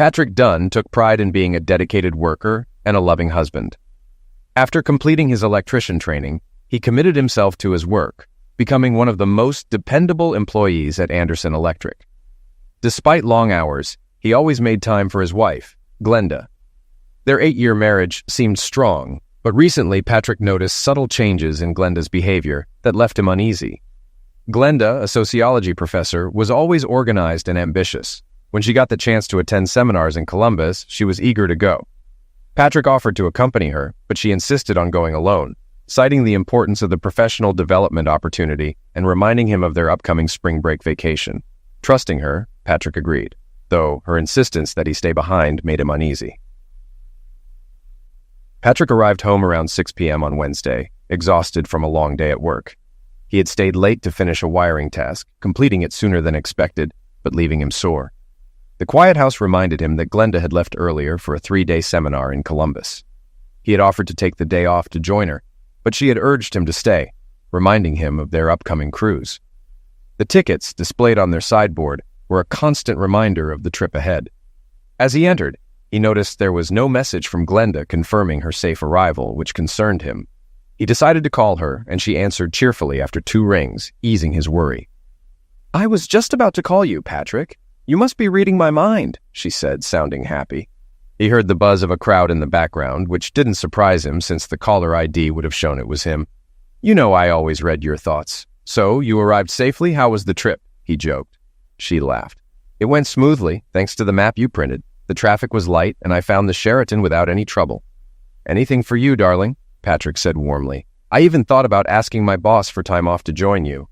Patrick Dunn took pride in being a dedicated worker and a loving husband. After completing his electrician training, he committed himself to his work, becoming one of the most dependable employees at Anderson Electric. Despite long hours, he always made time for his wife, Glenda. Their 8-year marriage seemed strong, but recently Patrick noticed subtle changes in Glenda's behavior that left him uneasy. Glenda, a sociology professor, was always organized and ambitious. When she got the chance to attend seminars in Columbus, she was eager to go. Patrick offered to accompany her, but she insisted on going alone, citing the importance of the professional development opportunity and reminding him of their upcoming spring break vacation. Trusting her, Patrick agreed, though her insistence that he stay behind made him uneasy. Patrick arrived home around 6 p.m. on Wednesday, exhausted from a long day at work. He had stayed late to finish a wiring task, completing it sooner than expected, but leaving him sore. The quiet house reminded him that Glenda had left earlier for a 3-day seminar in Columbus. He had offered to take the day off to join her, but she had urged him to stay, reminding him of their upcoming cruise. The tickets, displayed on their sideboard, were a constant reminder of the trip ahead. As he entered, he noticed there was no message from Glenda confirming her safe arrival, which concerned him. He decided to call her, and she answered cheerfully after 2 rings, easing his worry. "I was just about to call you, Patrick. You must be reading my mind," she said, sounding happy. He heard the buzz of a crowd in the background, which didn't surprise him since the caller ID would have shown it was him. "You know I always read your thoughts. So, you arrived safely? How was the trip?" he joked. She laughed. "It went smoothly, thanks to the map you printed. The traffic was light, and I found the Sheraton without any trouble." "Anything for you, darling," Patrick said warmly. "I even thought about asking my boss for time off to join you."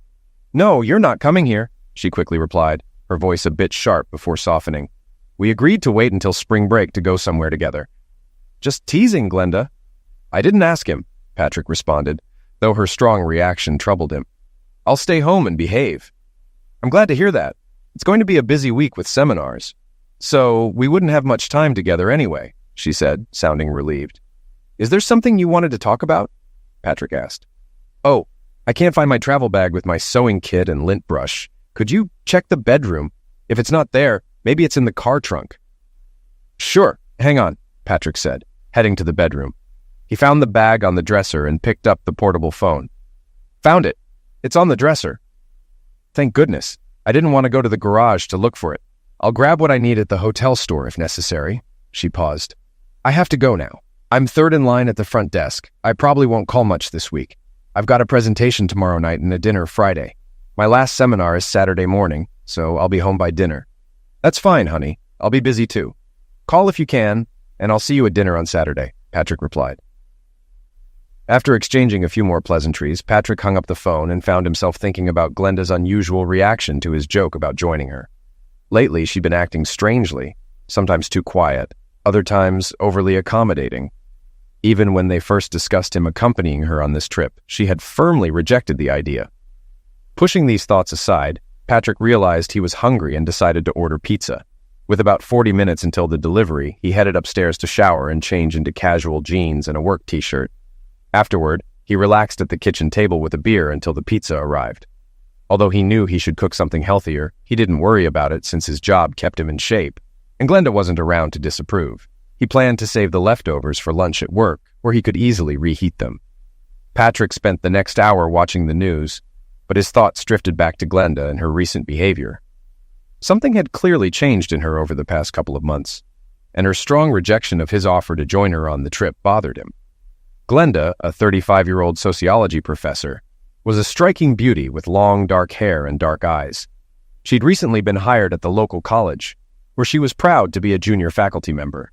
"No, you're not coming here," she quickly replied, her voice a bit sharp before softening. "We agreed to wait until spring break to go somewhere together." "Just teasing, Glenda." "I didn't ask him," Patrick responded, though her strong reaction troubled him. "I'll stay home and behave." "I'm glad to hear that. It's going to be a busy week with seminars. So, we wouldn't have much time together anyway," she said, sounding relieved. "Is there something you wanted to talk about?" Patrick asked. "Oh, I can't find my travel bag with my sewing kit and lint brush. Could you check the bedroom? If it's not there, maybe it's in the car trunk." "Sure, hang on," Patrick said, heading to the bedroom. He found the bag on the dresser and picked up the portable phone. "Found it. It's on the dresser." "Thank goodness. I didn't want to go to the garage to look for it. I'll grab what I need at the hotel store if necessary." She paused. "I have to go now. I'm third in line at the front desk. I probably won't call much this week. I've got a presentation tomorrow night and a dinner Friday. My last seminar is Saturday morning, so I'll be home by dinner." "That's fine, honey. I'll be busy too. Call if you can, and I'll see you at dinner on Saturday," Patrick replied. After exchanging a few more pleasantries, Patrick hung up the phone and found himself thinking about Glenda's unusual reaction to his joke about joining her. Lately, she'd been acting strangely, sometimes too quiet, other times overly accommodating. Even when they first discussed him accompanying her on this trip, she had firmly rejected the idea. Pushing these thoughts aside, Patrick realized he was hungry and decided to order pizza. With about 40 minutes until the delivery, he headed upstairs to shower and change into casual jeans and a work t-shirt. Afterward, he relaxed at the kitchen table with a beer until the pizza arrived. Although he knew he should cook something healthier, he didn't worry about it since his job kept him in shape, and Glenda wasn't around to disapprove. He planned to save the leftovers for lunch at work, where he could easily reheat them. Patrick spent the next hour watching the news, but his thoughts drifted back to Glenda and her recent behavior. Something had clearly changed in her over the past couple of months, and her strong rejection of his offer to join her on the trip bothered him. Glenda, a 35-year-old sociology professor, was a striking beauty with long, dark hair and dark eyes. She'd recently been hired at the local college, where she was proud to be a junior faculty member.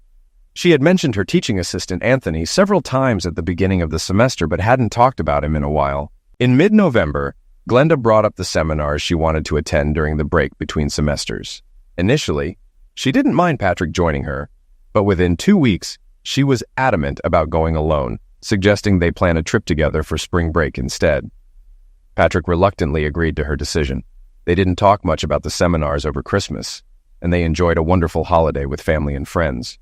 She had mentioned her teaching assistant, Anthony, several times at the beginning of the semester, but hadn't talked about him in a while. In mid-November, Glenda brought up the seminars she wanted to attend during the break between semesters. Initially, she didn't mind Patrick joining her, but within 2 weeks, she was adamant about going alone, suggesting they plan a trip together for spring break instead. Patrick reluctantly agreed to her decision. They didn't talk much about the seminars over Christmas, and they enjoyed a wonderful holiday with family and friends.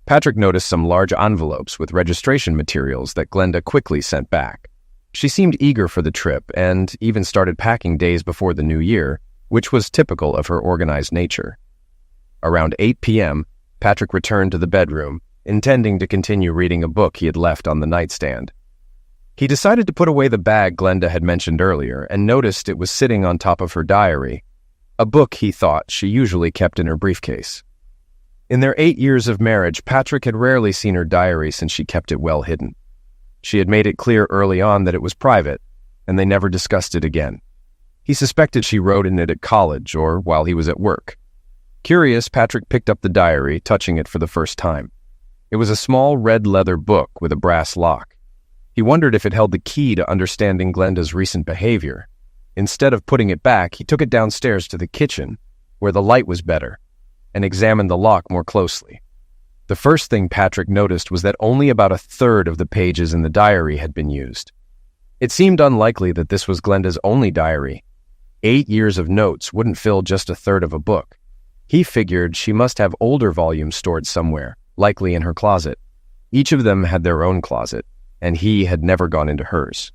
Patrick noticed some large envelopes with registration materials that Glenda quickly sent back. She seemed eager for the trip and even started packing days before the new year, which was typical of her organized nature. Around 8 p.m., Patrick returned to the bedroom, intending to continue reading a book he had left on the nightstand. He decided to put away the bag Glenda had mentioned earlier and noticed it was sitting on top of her diary, a book he thought she usually kept in her briefcase. In their 8 years of marriage, Patrick had rarely seen her diary since she kept it well hidden. She had made it clear early on that it was private, and they never discussed it again. He suspected she wrote in it at college or while he was at work. Curious, Patrick picked up the diary, touching it for the first time. It was a small red leather book with a brass lock. He wondered if it held the key to understanding Glenda's recent behavior. Instead of putting it back, he took it downstairs to the kitchen, where the light was better, and examined the lock more closely. The first thing Patrick noticed was that only about a third of the pages in the diary had been used. It seemed unlikely that this was Glenda's only diary. 8 years of notes wouldn't fill just a third of a book. He figured she must have older volumes stored somewhere, likely in her closet. Each of them had their own closet, and he had never gone into hers.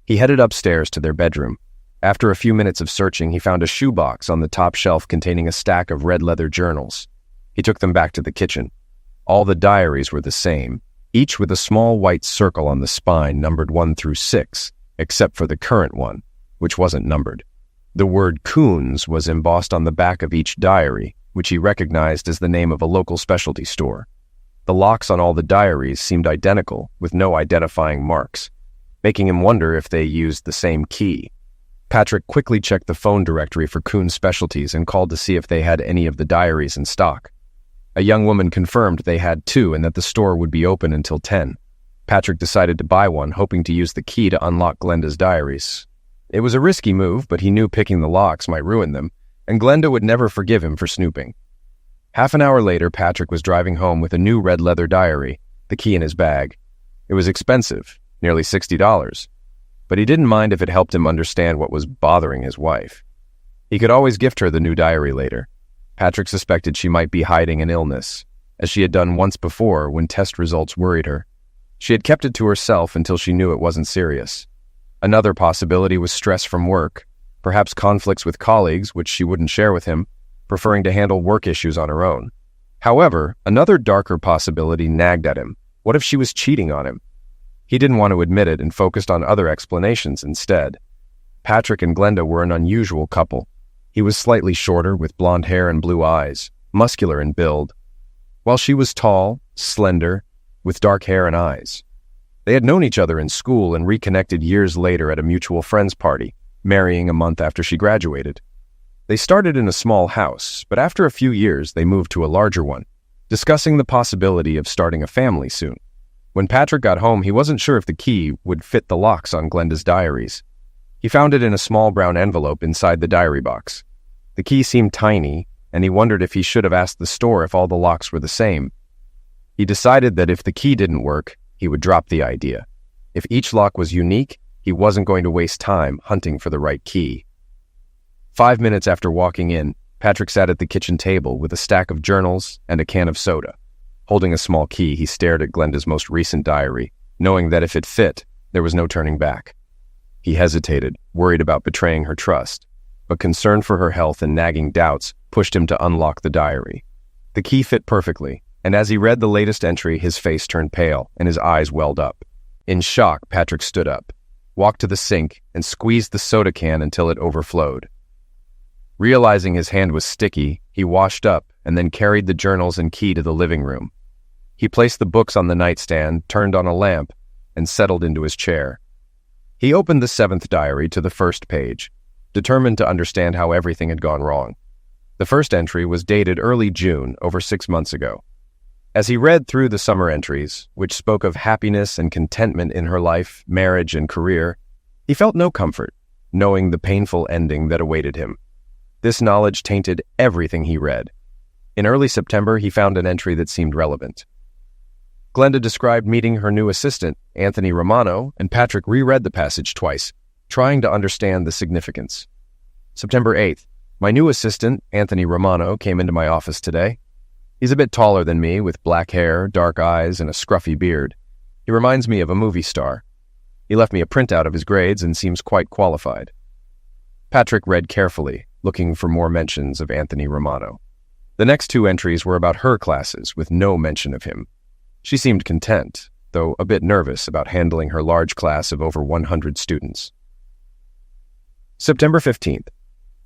He headed upstairs to their bedroom. After a few minutes of searching, he found a shoebox on the top shelf containing a stack of red leather journals. He took them back to the kitchen. All the diaries were the same, each with a small white circle on the spine numbered 1 through 6, except for the current one, which wasn't numbered. The word Coons was embossed on the back of each diary, which he recognized as the name of a local specialty store. The locks on all the diaries seemed identical, with no identifying marks, making him wonder if they used the same key. Patrick quickly checked the phone directory for Coons Specialties and called to see if they had any of the diaries in stock. A young woman confirmed they had 2 and that the store would be open until 10. Patrick decided to buy one, hoping to use the key to unlock Glenda's diaries. It was a risky move, but he knew picking the locks might ruin them, and Glenda would never forgive him for snooping. Half an hour later, Patrick was driving home with a new red leather diary, the key in his bag. It was expensive, nearly $60, but he didn't mind if it helped him understand what was bothering his wife. He could always gift her the new diary later. Patrick suspected she might be hiding an illness, as she had done once before when test results worried her. She had kept it to herself until she knew it wasn't serious. Another possibility was stress from work, perhaps conflicts with colleagues which she wouldn't share with him, preferring to handle work issues on her own. However, another darker possibility nagged at him. What if she was cheating on him? He didn't want to admit it and focused on other explanations instead. Patrick and Glenda were an unusual couple. He was slightly shorter, with blonde hair and blue eyes, muscular in build, while she was tall, slender, with dark hair and eyes. They had known each other in school and reconnected years later at a mutual friends party, marrying a month after she graduated. They started in a small house, but after a few years they moved to a larger one, discussing the possibility of starting a family soon. When Patrick got home, he wasn't sure if the key would fit the locks on Glenda's diaries. He found it in a small brown envelope inside the diary box. The key seemed tiny, and he wondered if he should have asked the store if all the locks were the same. He decided that if the key didn't work, he would drop the idea. If each lock was unique, he wasn't going to waste time hunting for the right key. 5 minutes after walking in, Patrick sat at the kitchen table with a stack of journals and a can of soda. Holding a small key, he stared at Glenda's most recent diary, knowing that if it fit, there was no turning back. He hesitated, worried about betraying her trust, but concern for her health and nagging doubts pushed him to unlock the diary. The key fit perfectly, and as he read the latest entry, his face turned pale and his eyes welled up. In shock, Patrick stood up, walked to the sink, and squeezed the soda can until it overflowed. Realizing his hand was sticky, he washed up and then carried the journals and key to the living room. He placed the books on the nightstand, turned on a lamp, and settled into his chair. He opened the 7th diary to the first page, determined to understand how everything had gone wrong. The first entry was dated early June, over 6 months ago. As he read through the summer entries, which spoke of happiness and contentment in her life, marriage, and career, he felt no comfort, knowing the painful ending that awaited him. This knowledge tainted everything he read. In early September, he found an entry that seemed relevant. Glenda described meeting her new assistant, Anthony Romano, and Patrick reread the passage twice, trying to understand the significance. September 8th, my new assistant, Anthony Romano, came into my office today. He's a bit taller than me, with black hair, dark eyes, and a scruffy beard. He reminds me of a movie star. He left me a printout of his grades and seems quite qualified. Patrick read carefully, looking for more mentions of Anthony Romano. The next two entries were about her classes, with no mention of him. She seemed content, though a bit nervous about handling her large class of over 100 students. September 15th.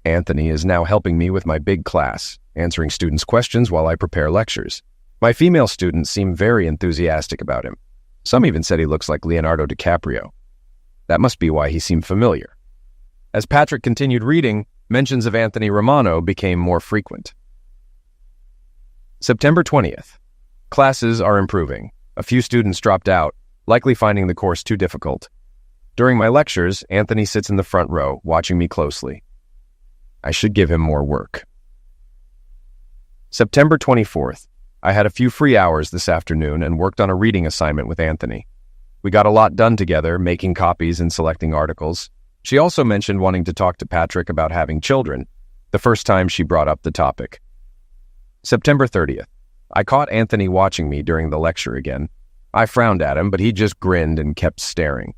Anthony is now helping me with my big class, answering students' questions while I prepare lectures. My female students seem very enthusiastic about him. Some even said he looks like Leonardo DiCaprio. That must be why he seemed familiar. As Patrick continued reading, mentions of Anthony Romano became more frequent. September 20th. Classes are improving. A few students dropped out, likely finding the course too difficult. During my lectures, Anthony sits in the front row, watching me closely. I should give him more work. September 24th. I had a few free hours this afternoon and worked on a reading assignment with Anthony. We got a lot done together, making copies and selecting articles. She also mentioned wanting to talk to Patrick about having children, the first time she brought up the topic. September 30th. I caught Anthony watching me during the lecture again. I frowned at him, but he just grinned and kept staring.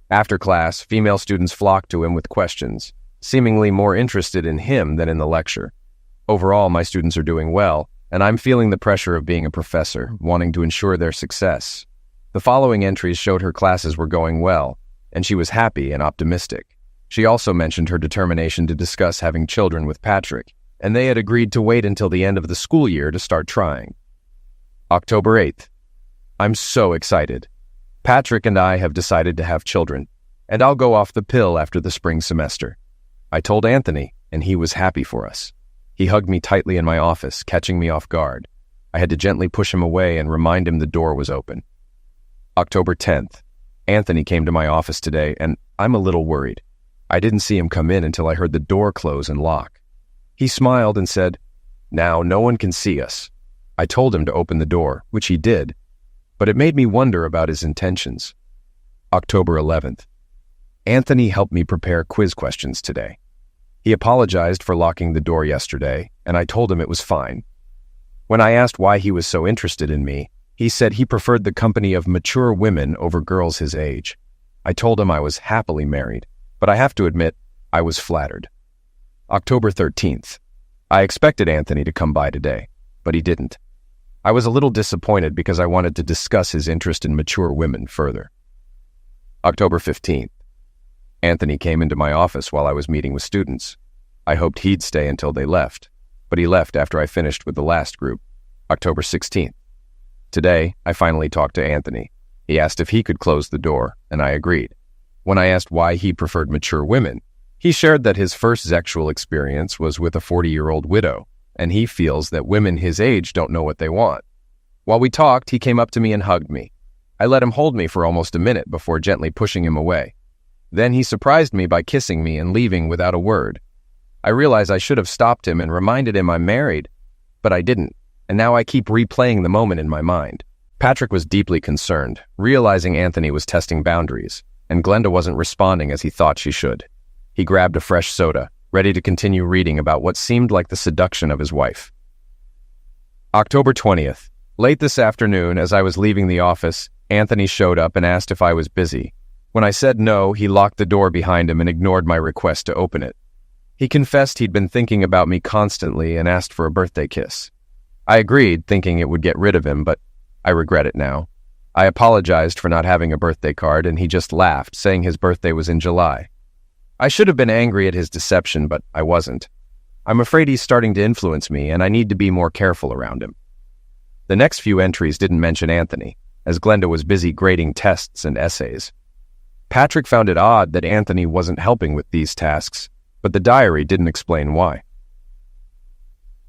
After class, female students flocked to him with questions, seemingly more interested in him than in the lecture. Overall, my students are doing well, and I'm feeling the pressure of being a professor, wanting to ensure their success. The following entries showed her classes were going well, and she was happy and optimistic. She also mentioned her determination to discuss having children with Patrick, and they had agreed to wait until the end of the school year to start trying. October 8th. I'm so excited. Patrick and I have decided to have children, and I'll go off the pill after the spring semester. I told Anthony, and he was happy for us. He hugged me tightly in my office, catching me off guard. I had to gently push him away and remind him the door was open. October 10th. Anthony came to my office today, and I'm a little worried. I didn't see him come in until I heard the door close and lock. He smiled and said, "Now no one can see us." I told him to open the door, which he did, but it made me wonder about his intentions. October 11th. Anthony helped me prepare quiz questions today. He apologized for locking the door yesterday, and I told him it was fine. When I asked why he was so interested in me, he said he preferred the company of mature women over girls his age. I told him I was happily married, but I have to admit, I was flattered. October 13th. I expected Anthony to come by today, but he didn't. I was a little disappointed because I wanted to discuss his interest in mature women further. October 15th. Anthony came into my office while I was meeting with students. I hoped he'd stay until they left, but he left after I finished with the last group. October 16th. Today, I finally talked to Anthony. He asked if he could close the door, and I agreed. When I asked why he preferred mature women, he shared that his first sexual experience was with a 40-year-old widow, and he feels that women his age don't know what they want. While we talked, he came up to me and hugged me. I let him hold me for almost a minute before gently pushing him away. Then he surprised me by kissing me and leaving without a word. I realized I should have stopped him and reminded him I'm married, but I didn't, and now I keep replaying the moment in my mind. Patrick was deeply concerned, realizing Anthony was testing boundaries, and Glenda wasn't responding as he thought she should. He grabbed a fresh soda, ready to continue reading about what seemed like the seduction of his wife. October 20th. Late this afternoon, as I was leaving the office, Anthony showed up and asked if I was busy. When I said no, he locked the door behind him and ignored my request to open it. He confessed he'd been thinking about me constantly and asked for a birthday kiss. I agreed, thinking it would get rid of him, but I regret it now. I apologized for not having a birthday card, and he just laughed, saying his birthday was in July. I should have been angry at his deception, but I wasn't. I'm afraid he's starting to influence me, and I need to be more careful around him. The next few entries didn't mention Anthony, as Glenda was busy grading tests and essays. Patrick found it odd that Anthony wasn't helping with these tasks, but the diary didn't explain why.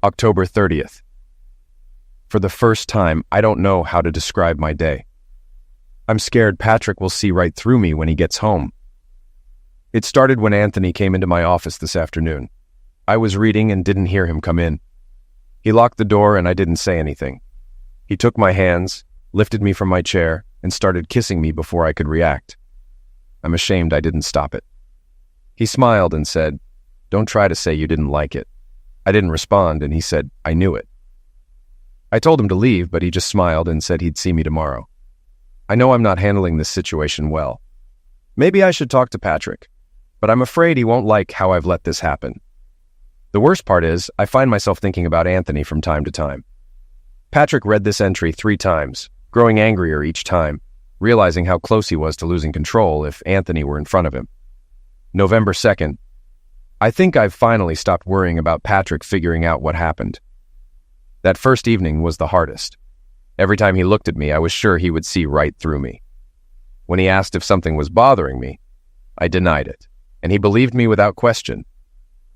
October 30th. For the first time, I don't know how to describe my day. I'm scared Patrick will see right through me when he gets home. It started when Anthony came into my office this afternoon. I was reading and didn't hear him come in. He locked the door and I didn't say anything. He took my hands, lifted me from my chair, and started kissing me before I could react. I'm ashamed I didn't stop it. He smiled and said, "Don't try to say you didn't like it." I didn't respond, and he said, "I knew it." I told him to leave, but he just smiled and said he'd see me tomorrow. I know I'm not handling this situation well. Maybe I should talk to Patrick, but I'm afraid he won't like how I've let this happen. The worst part is, I find myself thinking about Anthony from time to time. Patrick read this entry 3 times, growing angrier each time, realizing how close he was to losing control if Anthony were in front of him. November 2nd. I think I've finally stopped worrying about Patrick figuring out what happened. That first evening was the hardest. Every time he looked at me, I was sure he would see right through me. When he asked if something was bothering me, I denied it, and he believed me without question.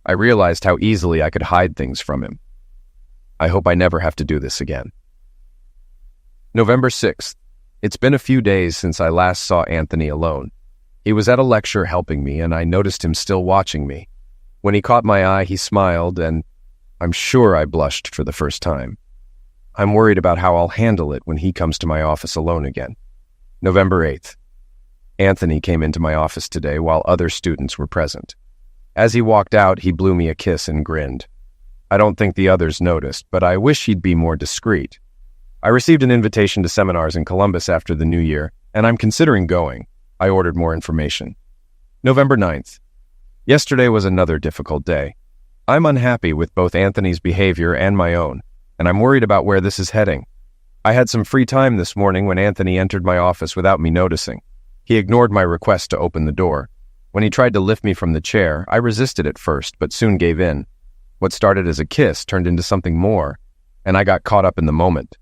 I realized how easily I could hide things from him. I hope I never have to do this again. November 6th. It's been a few days since I last saw Anthony alone. He was at a lecture helping me, and I noticed him still watching me. When he caught my eye, he smiled, and I'm sure I blushed for the first time. I'm worried about how I'll handle it when he comes to my office alone again. November 8th. Anthony came into my office today while other students were present. As he walked out, he blew me a kiss and grinned. I don't think the others noticed, but I wish he'd be more discreet. I received an invitation to seminars in Columbus after the new year, and I'm considering going. I ordered more information. November 9th. Yesterday was another difficult day. I'm unhappy with both Anthony's behavior and my own, and I'm worried about where this is heading. I had some free time this morning when Anthony entered my office without me noticing. He ignored my request to open the door. When he tried to lift me from the chair, I resisted at first, but soon gave in. What started as a kiss turned into something more, and I got caught up in the moment.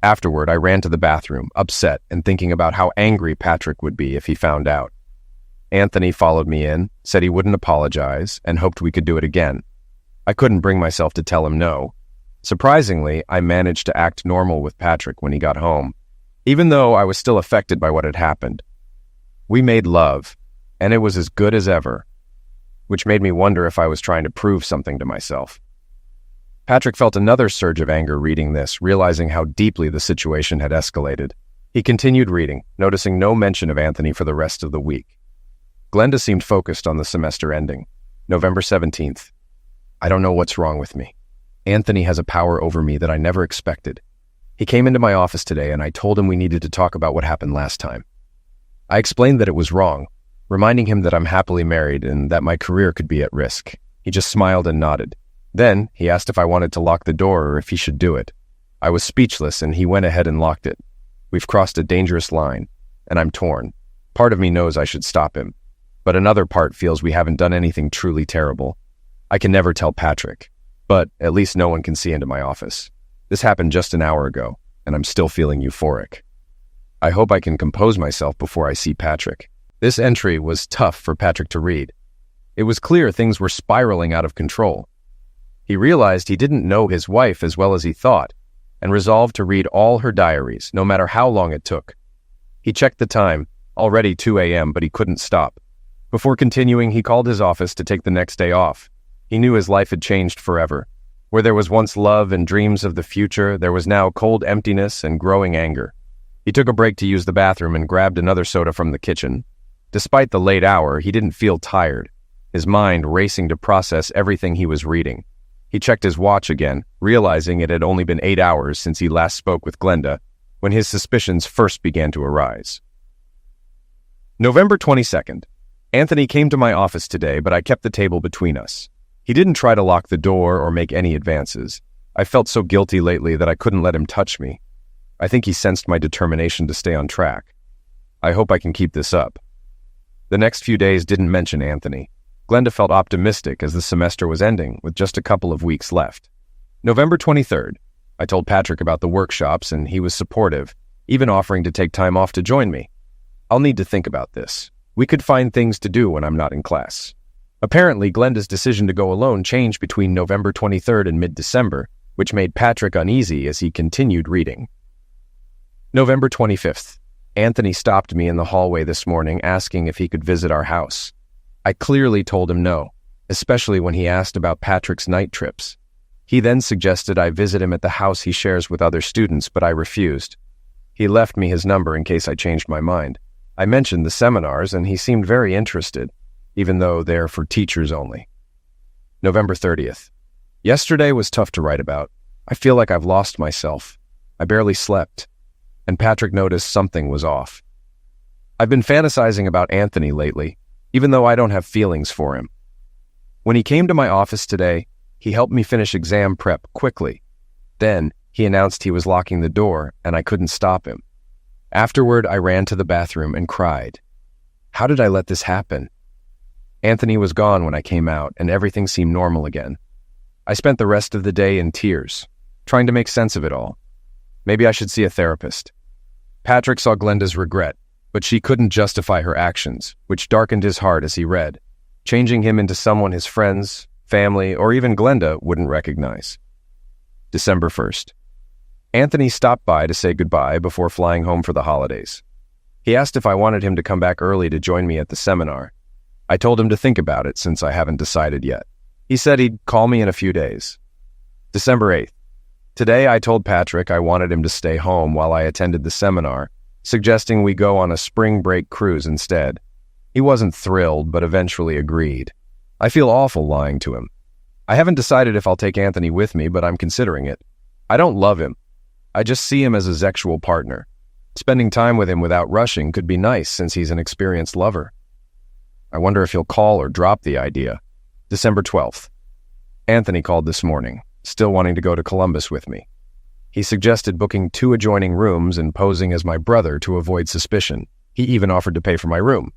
Afterward, I ran to the bathroom, upset and thinking about how angry Patrick would be if he found out. Anthony followed me in, said he wouldn't apologize, and hoped we could do it again. I couldn't bring myself to tell him no. Surprisingly, I managed to act normal with Patrick when he got home, even though I was still affected by what had happened. We made love, and it was as good as ever, which made me wonder if I was trying to prove something to myself. Patrick felt another surge of anger reading this, realizing how deeply the situation had escalated. He continued reading, noticing no mention of Anthony for the rest of the week. Glenda seemed focused on the semester ending. November 17th. I don't know what's wrong with me. Anthony has a power over me that I never expected. He came into my office today and I told him we needed to talk about what happened last time. I explained that it was wrong, reminding him that I'm happily married and that my career could be at risk. He just smiled and nodded. Then, he asked if I wanted to lock the door or if he should do it. I was speechless and he went ahead and locked it. We've crossed a dangerous line, and I'm torn. Part of me knows I should stop him, but another part feels we haven't done anything truly terrible. I can never tell Patrick, but at least no one can see into my office. This happened just an hour ago, and I'm still feeling euphoric. I hope I can compose myself before I see Patrick. This entry was tough for Patrick to read. It was clear things were spiraling out of control. He realized he didn't know his wife as well as he thought, and resolved to read all her diaries, no matter how long it took. He checked the time, already 2 a.m., but he couldn't stop. Before continuing, he called his office to take the next day off. He knew his life had changed forever. Where there was once love and dreams of the future, there was now cold emptiness and growing anger. He took a break to use the bathroom and grabbed another soda from the kitchen. Despite the late hour, he didn't feel tired, his mind racing to process everything he was reading. He checked his watch again, realizing it had only been 8 hours since he last spoke with Glenda, when his suspicions first began to arise. November 22nd. Anthony came to my office today, but I kept the table between us. He didn't try to lock the door or make any advances. I felt so guilty lately that I couldn't let him touch me. I think he sensed my determination to stay on track. I hope I can keep this up. The next few days didn't mention Anthony. Glenda felt optimistic as the semester was ending, with just a couple of weeks left. November 23rd. I told Patrick about the workshops, and he was supportive, even offering to take time off to join me. I'll need to think about this. We could find things to do when I'm not in class. Apparently, Glenda's decision to go alone changed between November 23rd and mid-December, which made Patrick uneasy as he continued reading. November 25th. Anthony stopped me in the hallway this morning asking if he could visit our house. I clearly told him no, especially when he asked about Patrick's night trips. He then suggested I visit him at the house he shares with other students, but I refused. He left me his number in case I changed my mind. I mentioned the seminars, and he seemed very interested, even though they're for teachers only. November 30th. Yesterday was tough to write about. I feel like I've lost myself. I barely slept, and Patrick noticed something was off. I've been fantasizing about Anthony lately, even though I don't have feelings for him. When he came to my office today, He helped me finish exam prep quickly. Then, he announced he was locking the door, and I couldn't stop him. Afterward, I ran to the bathroom and cried. How did I let this happen? Anthony was gone when I came out, and everything seemed normal again. I spent the rest of the day in tears, trying to make sense of it all. Maybe I should see a therapist. Patrick saw Glenda's regret, but she couldn't justify her actions, which darkened his heart as he read, changing him into someone his friends, family, or even Glenda wouldn't recognize. December 1st. Anthony stopped by to say goodbye before flying home for the holidays. He asked if I wanted him to come back early to join me at the seminar. I told him to think about it since I haven't decided yet. He said he'd call me in a few days. December 8th. Today I told Patrick I wanted him to stay home while I attended the seminar, suggesting we go on a spring break cruise instead. He wasn't thrilled, but eventually agreed. I feel awful lying to him. I haven't decided if I'll take Anthony with me, but I'm considering it. I don't love him. I just see him as a sexual partner. Spending time with him without rushing could be nice since he's an experienced lover. I wonder if he'll call or drop the idea. December 12th. Anthony called this morning, still wanting to go to Columbus with me. He suggested booking 2 adjoining rooms and posing as my brother to avoid suspicion. He even offered to pay for my room.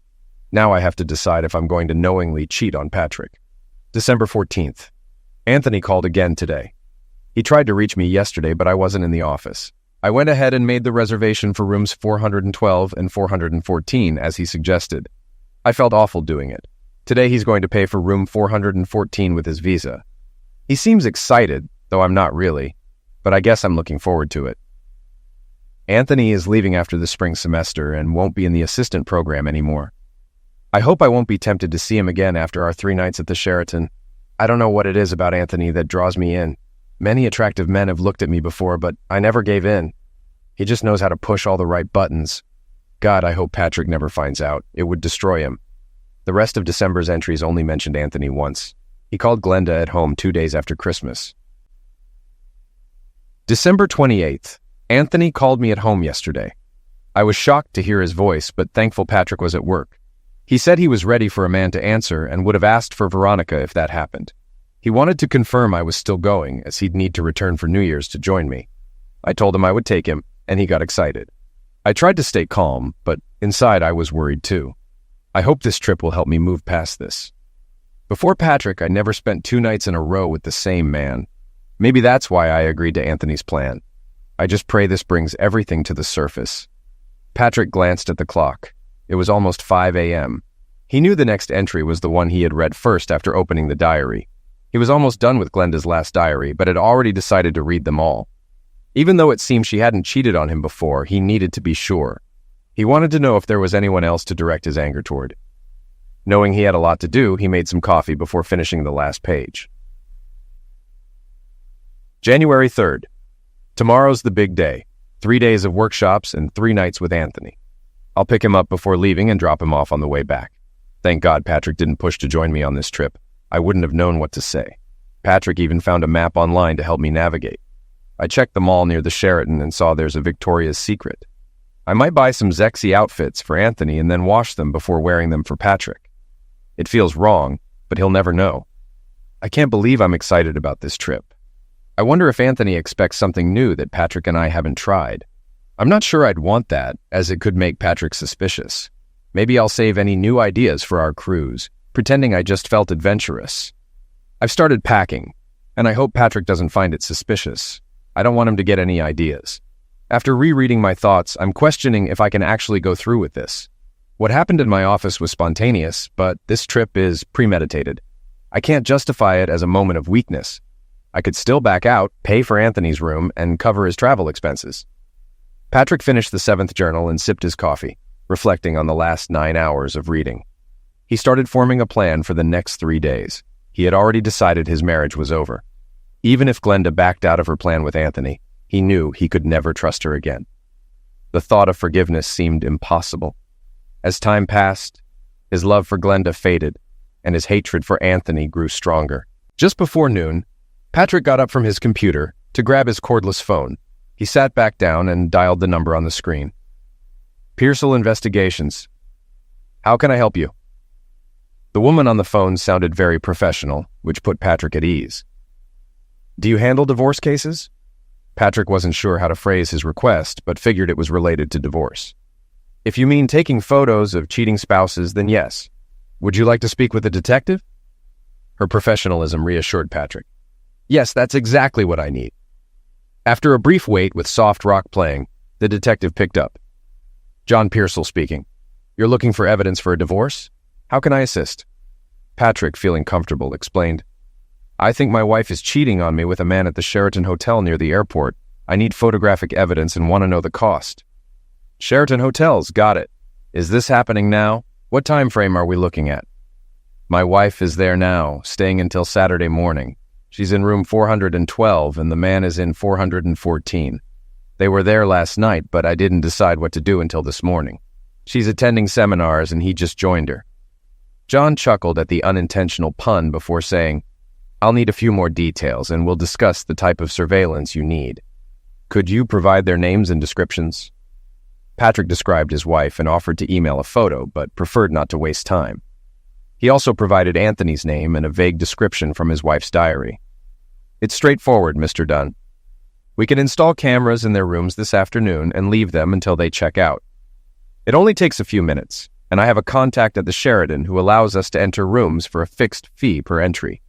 Now I have to decide if I'm going to knowingly cheat on Patrick. December 14th. Anthony called again today. He tried to reach me yesterday, but I wasn't in the office. I went ahead and made the reservation for rooms 412 and 414, as he suggested. I felt awful doing it. Today he's going to pay for room 414 with his visa. He seems excited, though I'm not really, but I guess I'm looking forward to it. Anthony is leaving after the spring semester and won't be in the assistant program anymore. I hope I won't be tempted to see him again after our 3 nights at the Sheraton. I don't know what it is about Anthony that draws me in. Many attractive men have looked at me before, but I never gave in. He just knows how to push all the right buttons. God, I hope Patrick never finds out. It would destroy him. The rest of December's entries only mentioned Anthony once. He called Glenda at home 2 days after Christmas. December 28th. Anthony called me at home yesterday. I was shocked to hear his voice, but thankful Patrick was at work. He said he was ready for a man to answer and would have asked for Veronica if that happened. He wanted to confirm I was still going, as he'd need to return for New Year's to join me. I told him I would take him, and he got excited. I tried to stay calm, but inside I was worried too. I hope this trip will help me move past this. Before Patrick, I never spent 2 nights in a row with the same man. Maybe that's why I agreed to Anthony's plan. I just pray this brings everything to the surface. Patrick glanced at the clock. It was almost 5 a.m. He knew the next entry was the one he had read first after opening the diary. He was almost done with Glenda's last diary, but had already decided to read them all. Even though it seemed she hadn't cheated on him before, he needed to be sure. He wanted to know if there was anyone else to direct his anger toward. Knowing he had a lot to do, he made some coffee before finishing the last page. January 3rd. Tomorrow's the big day. 3 days of workshops and 3 nights with Anthony. I'll pick him up before leaving and drop him off on the way back. Thank God Patrick didn't push to join me on this trip. I wouldn't have known what to say. Patrick even found a map online to help me navigate. I checked the mall near the Sheraton and saw there's a Victoria's Secret. I might buy some sexy outfits for Anthony and then wash them before wearing them for Patrick. It feels wrong, but he'll never know. I can't believe I'm excited about this trip. I wonder if Anthony expects something new that Patrick and I haven't tried. I'm not sure I'd want that, as it could make Patrick suspicious. Maybe I'll save any new ideas for our cruise, pretending I just felt adventurous. I've started packing, and I hope Patrick doesn't find it suspicious. I don't want him to get any ideas. After rereading my thoughts, I'm questioning if I can actually go through with this. What happened in my office was spontaneous, but this trip is premeditated. I can't justify it as a moment of weakness. I could still back out, pay for Anthony's room, and cover his travel expenses. Patrick finished the 7th journal and sipped his coffee, reflecting on the last 9 hours of reading. He started forming a plan for the next 3 days. He had already decided his marriage was over. Even if Glenda backed out of her plan with Anthony, he knew he could never trust her again. The thought of forgiveness seemed impossible. As time passed, his love for Glenda faded, and his hatred for Anthony grew stronger. Just before noon, Patrick got up from his computer to grab his cordless phone. He sat back down and dialed the number on the screen. Pearsall Investigations. How can I help you? The woman on the phone sounded very professional, which put Patrick at ease. Do you handle divorce cases? Patrick wasn't sure how to phrase his request, but figured it was related to divorce. If you mean taking photos of cheating spouses, then yes. Would you like to speak with a detective? Her professionalism reassured Patrick. Yes, that's exactly what I need. After a brief wait with soft rock playing, the detective picked up. John Pearsall speaking. You're looking for evidence for a divorce? How can I assist? Patrick, feeling comfortable, explained. I think my wife is cheating on me with a man at the Sheraton Hotel near the airport. I need photographic evidence and want to know the cost. Sheraton Hotels, got it. Is this happening now? What time frame are we looking at? My wife is there now, staying until Saturday morning. She's in room 412 and the man is in 414. They were there last night, but I didn't decide what to do until this morning. She's attending seminars and he just joined her. John chuckled at the unintentional pun before saying, I'll need a few more details and we'll discuss the type of surveillance you need. Could you provide their names and descriptions? Patrick described his wife and offered to email a photo, but preferred not to waste time. He also provided Anthony's name and a vague description from his wife's diary. It's straightforward, Mr. Dunn. We can install cameras in their rooms this afternoon and leave them until they check out. It only takes a few minutes, and I have a contact at the Sheraton who allows us to enter rooms for a fixed fee per entry.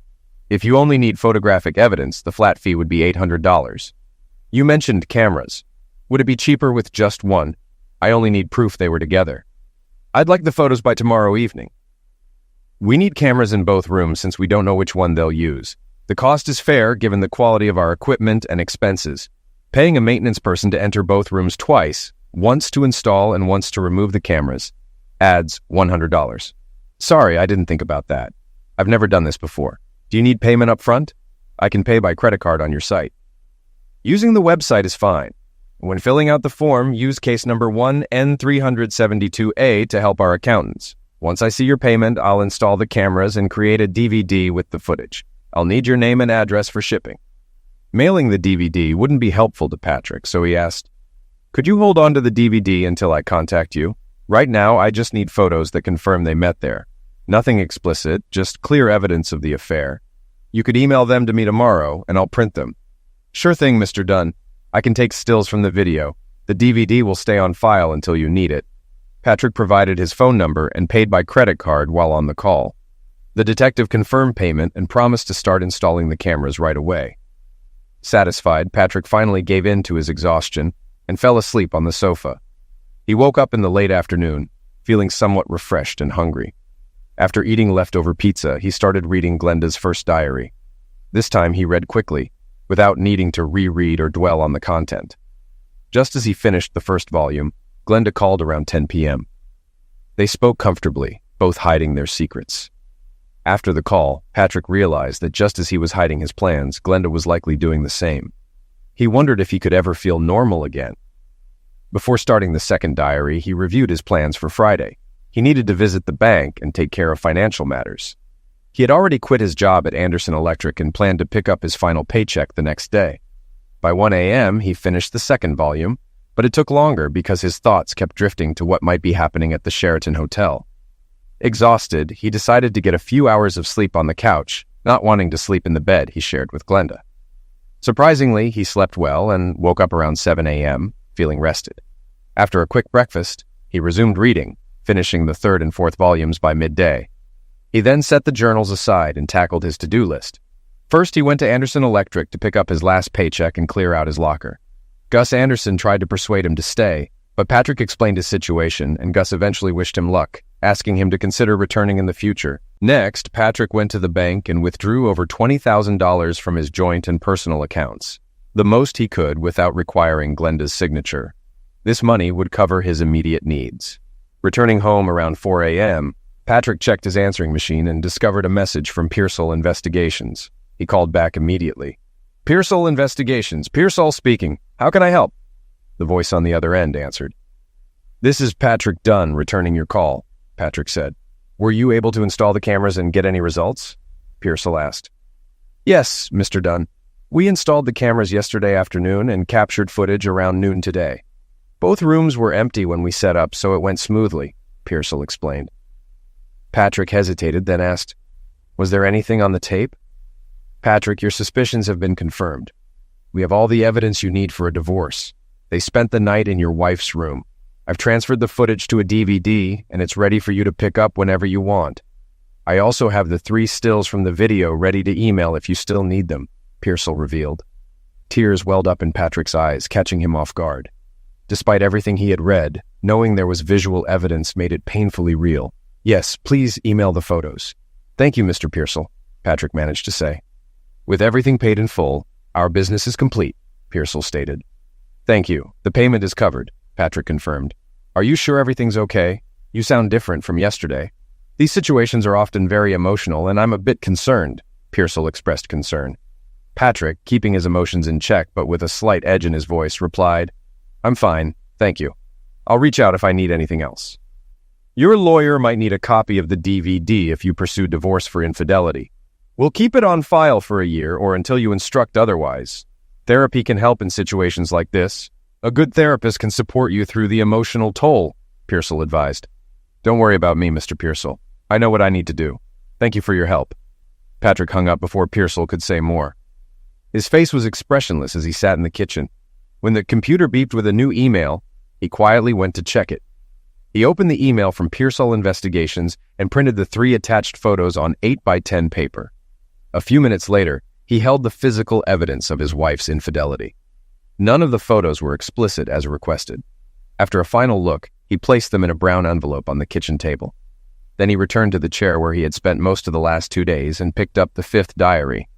If you only need photographic evidence, the flat fee would be $800. You mentioned cameras. Would it be cheaper with just one? I only need proof they were together. I'd like the photos by tomorrow evening. We need cameras in both rooms since we don't know which one they'll use. The cost is fair given the quality of our equipment and expenses. Paying a maintenance person to enter both rooms twice, once to install and once to remove the cameras, adds $100. Sorry, I didn't think about that. I've never done this before. Do you need payment up front? I can pay by credit card on your site. Using the website is fine. When filling out the form, use case number 1N372A to help our accountants. Once I see your payment, I'll install the cameras and create a DVD with the footage. I'll need your name and address for shipping. Mailing the DVD wouldn't be helpful to Patrick, so he asked, Could you hold on to the DVD until I contact you? Right now, I just need photos that confirm they met there. Nothing explicit, just clear evidence of the affair. You could email them to me tomorrow, and I'll print them. Sure thing, Mr. Dunn. I can take stills from the video. The DVD will stay on file until you need it. Patrick provided his phone number and paid by credit card while on the call. The detective confirmed payment and promised to start installing the cameras right away. Satisfied, Patrick finally gave in to his exhaustion and fell asleep on the sofa. He woke up in the late afternoon, feeling somewhat refreshed and hungry. After eating leftover pizza, he started reading Glenda's first diary. This time he read quickly, without needing to reread or dwell on the content. Just as he finished the first volume, Glenda called around 10 p.m. They spoke comfortably, both hiding their secrets. After the call, Patrick realized that just as he was hiding his plans, Glenda was likely doing the same. He wondered if he could ever feel normal again. Before starting the second diary, he reviewed his plans for Friday. He needed to visit the bank and take care of financial matters. He had already quit his job at Anderson Electric and planned to pick up his final paycheck the next day. By 1 a.m., he finished the second volume, but it took longer because his thoughts kept drifting to what might be happening at the Sheraton Hotel. Exhausted, he decided to get a few hours of sleep on the couch, not wanting to sleep in the bed he shared with Glenda. Surprisingly, he slept well and woke up around 7 a.m., feeling rested. After a quick breakfast, he resumed reading, finishing the third and fourth volumes by midday. He then set the journals aside and tackled his to-do list. First, he went to Anderson Electric to pick up his last paycheck and clear out his locker. Gus Anderson tried to persuade him to stay, but Patrick explained his situation, and Gus eventually wished him luck, asking him to consider returning in the future. Next, Patrick went to the bank and withdrew over $20,000 from his joint and personal accounts, the most he could without requiring Glenda's signature. This money would cover his immediate needs. Returning home around 4 a.m., Patrick checked his answering machine and discovered a message from Pearsall Investigations. He called back immediately. Pearsall Investigations, Pearsall speaking. How can I help? The voice on the other end answered. This is Patrick Dunn returning your call, Patrick said. Were you able to install the cameras and get any results? Pearsall asked. Yes, Mr. Dunn. We installed the cameras yesterday afternoon and captured footage around noon today. Both rooms were empty when we set up, so it went smoothly, Pearsall explained. Patrick hesitated, then asked, Was there anything on the tape? Patrick, your suspicions have been confirmed. We have all the evidence you need for a divorce. They spent the night in your wife's room. I've transferred the footage to a DVD, and it's ready for you to pick up whenever you want. I also have the 3 stills from the video ready to email if you still need them, Pearsall revealed. Tears welled up in Patrick's eyes, catching him off guard. Despite everything he had read, knowing there was visual evidence made it painfully real. Yes, please email the photos. Thank you, Mr. Pearsall, Patrick managed to say. With everything paid in full, our business is complete, Pearsall stated. Thank you. The payment is covered, Patrick confirmed. Are you sure everything's okay? You sound different from yesterday. These situations are often very emotional, and I'm a bit concerned, Pearsall expressed concern. Patrick, keeping his emotions in check but with a slight edge in his voice, replied, I'm fine, thank you. I'll reach out if I need anything else. Your lawyer might need a copy of the DVD if you pursue divorce for infidelity. We'll keep it on file for a year or until you instruct otherwise. Therapy can help in situations like this. A good therapist can support you through the emotional toll, Pearsall advised. Don't worry about me, Mr. Pearsall. I know what I need to do. Thank you for your help. Patrick hung up before Pearsall could say more. His face was expressionless as he sat in the kitchen. When the computer beeped with a new email, he quietly went to check it. He opened the email from Pearsall Investigations and printed the 3 attached photos on 8x10 paper. A few minutes later, he held the physical evidence of his wife's infidelity. None of the photos were explicit as requested. After a final look, he placed them in a brown envelope on the kitchen table. Then he returned to the chair where he had spent most of the last 2 days and picked up the 5th diary.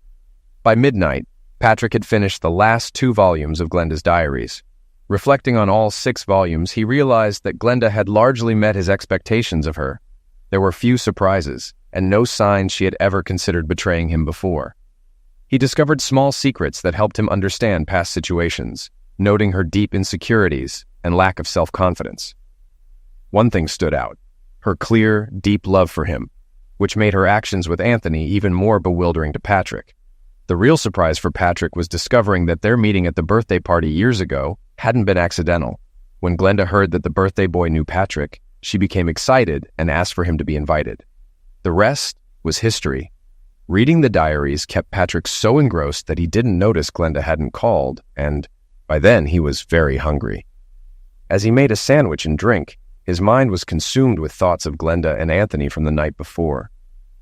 By midnight, Patrick had finished the last 2 volumes of Glenda's diaries. Reflecting on all 6 volumes, he realized that Glenda had largely met his expectations of her. There were few surprises, and no signs she had ever considered betraying him before. He discovered small secrets that helped him understand past situations, noting her deep insecurities and lack of self-confidence. One thing stood out: her clear, deep love for him, which made her actions with Anthony even more bewildering to Patrick. The real surprise for Patrick was discovering that their meeting at the birthday party years ago hadn't been accidental. When Glenda heard that the birthday boy knew Patrick, she became excited and asked for him to be invited. The rest was history. Reading the diaries kept Patrick so engrossed that he didn't notice Glenda hadn't called, and by then he was very hungry. As he made a sandwich and drink, his mind was consumed with thoughts of Glenda and Anthony from the night before.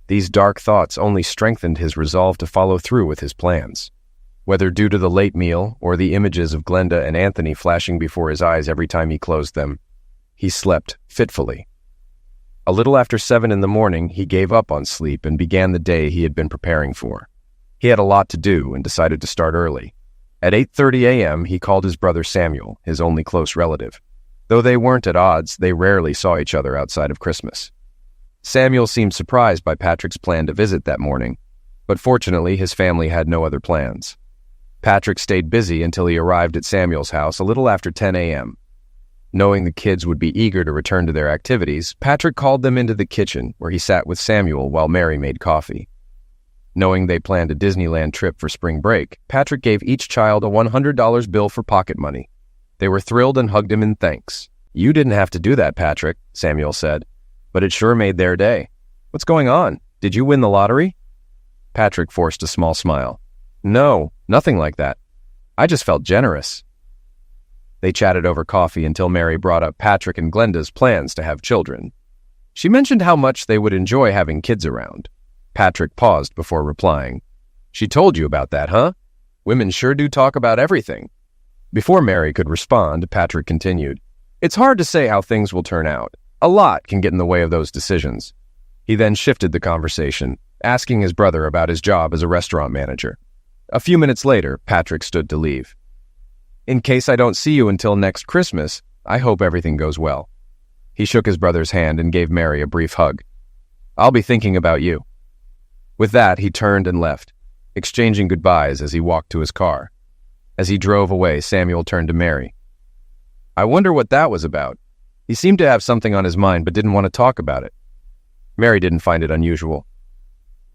These dark thoughts only strengthened his resolve to follow through with his plans. Whether due to the late meal or the images of Glenda and Anthony flashing before his eyes every time he closed them, he slept fitfully. A little after 7 in the morning, he gave up on sleep and began the day he had been preparing for. He had a lot to do and decided to start early. At 8:30 a.m., he called his brother Samuel, his only close relative. Though they weren't at odds, they rarely saw each other outside of Christmas. Samuel seemed surprised by Patrick's plan to visit that morning, but fortunately his family had no other plans. Patrick stayed busy until he arrived at Samuel's house a little after 10 a.m. Knowing the kids would be eager to return to their activities, Patrick called them into the kitchen where he sat with Samuel while Mary made coffee. Knowing they planned a Disneyland trip for spring break, Patrick gave each child a $100 bill for pocket money. They were thrilled and hugged him in thanks. "You didn't have to do that, Patrick," Samuel said, "but it sure made their day. What's going on? Did you win the lottery?" Patrick forced a small smile. "No, nothing like that. I just felt generous." They chatted over coffee until Mary brought up Patrick and Glenda's plans to have children. She mentioned how much they would enjoy having kids around. Patrick paused before replying. "She told you about that, huh? Women sure do talk about everything." Before Mary could respond, Patrick continued, "It's hard to say how things will turn out. A lot can get in the way of those decisions." He then shifted the conversation, asking his brother about his job as a restaurant manager. A few minutes later, Patrick stood to leave. "In case I don't see you until next Christmas, I hope everything goes well." He shook his brother's hand and gave Mary a brief hug. "I'll be thinking about you." With that, he turned and left, exchanging goodbyes as he walked to his car. As he drove away, Samuel turned to Mary. "I wonder what that was about. He seemed to have something on his mind but didn't want to talk about it." Mary didn't find it unusual.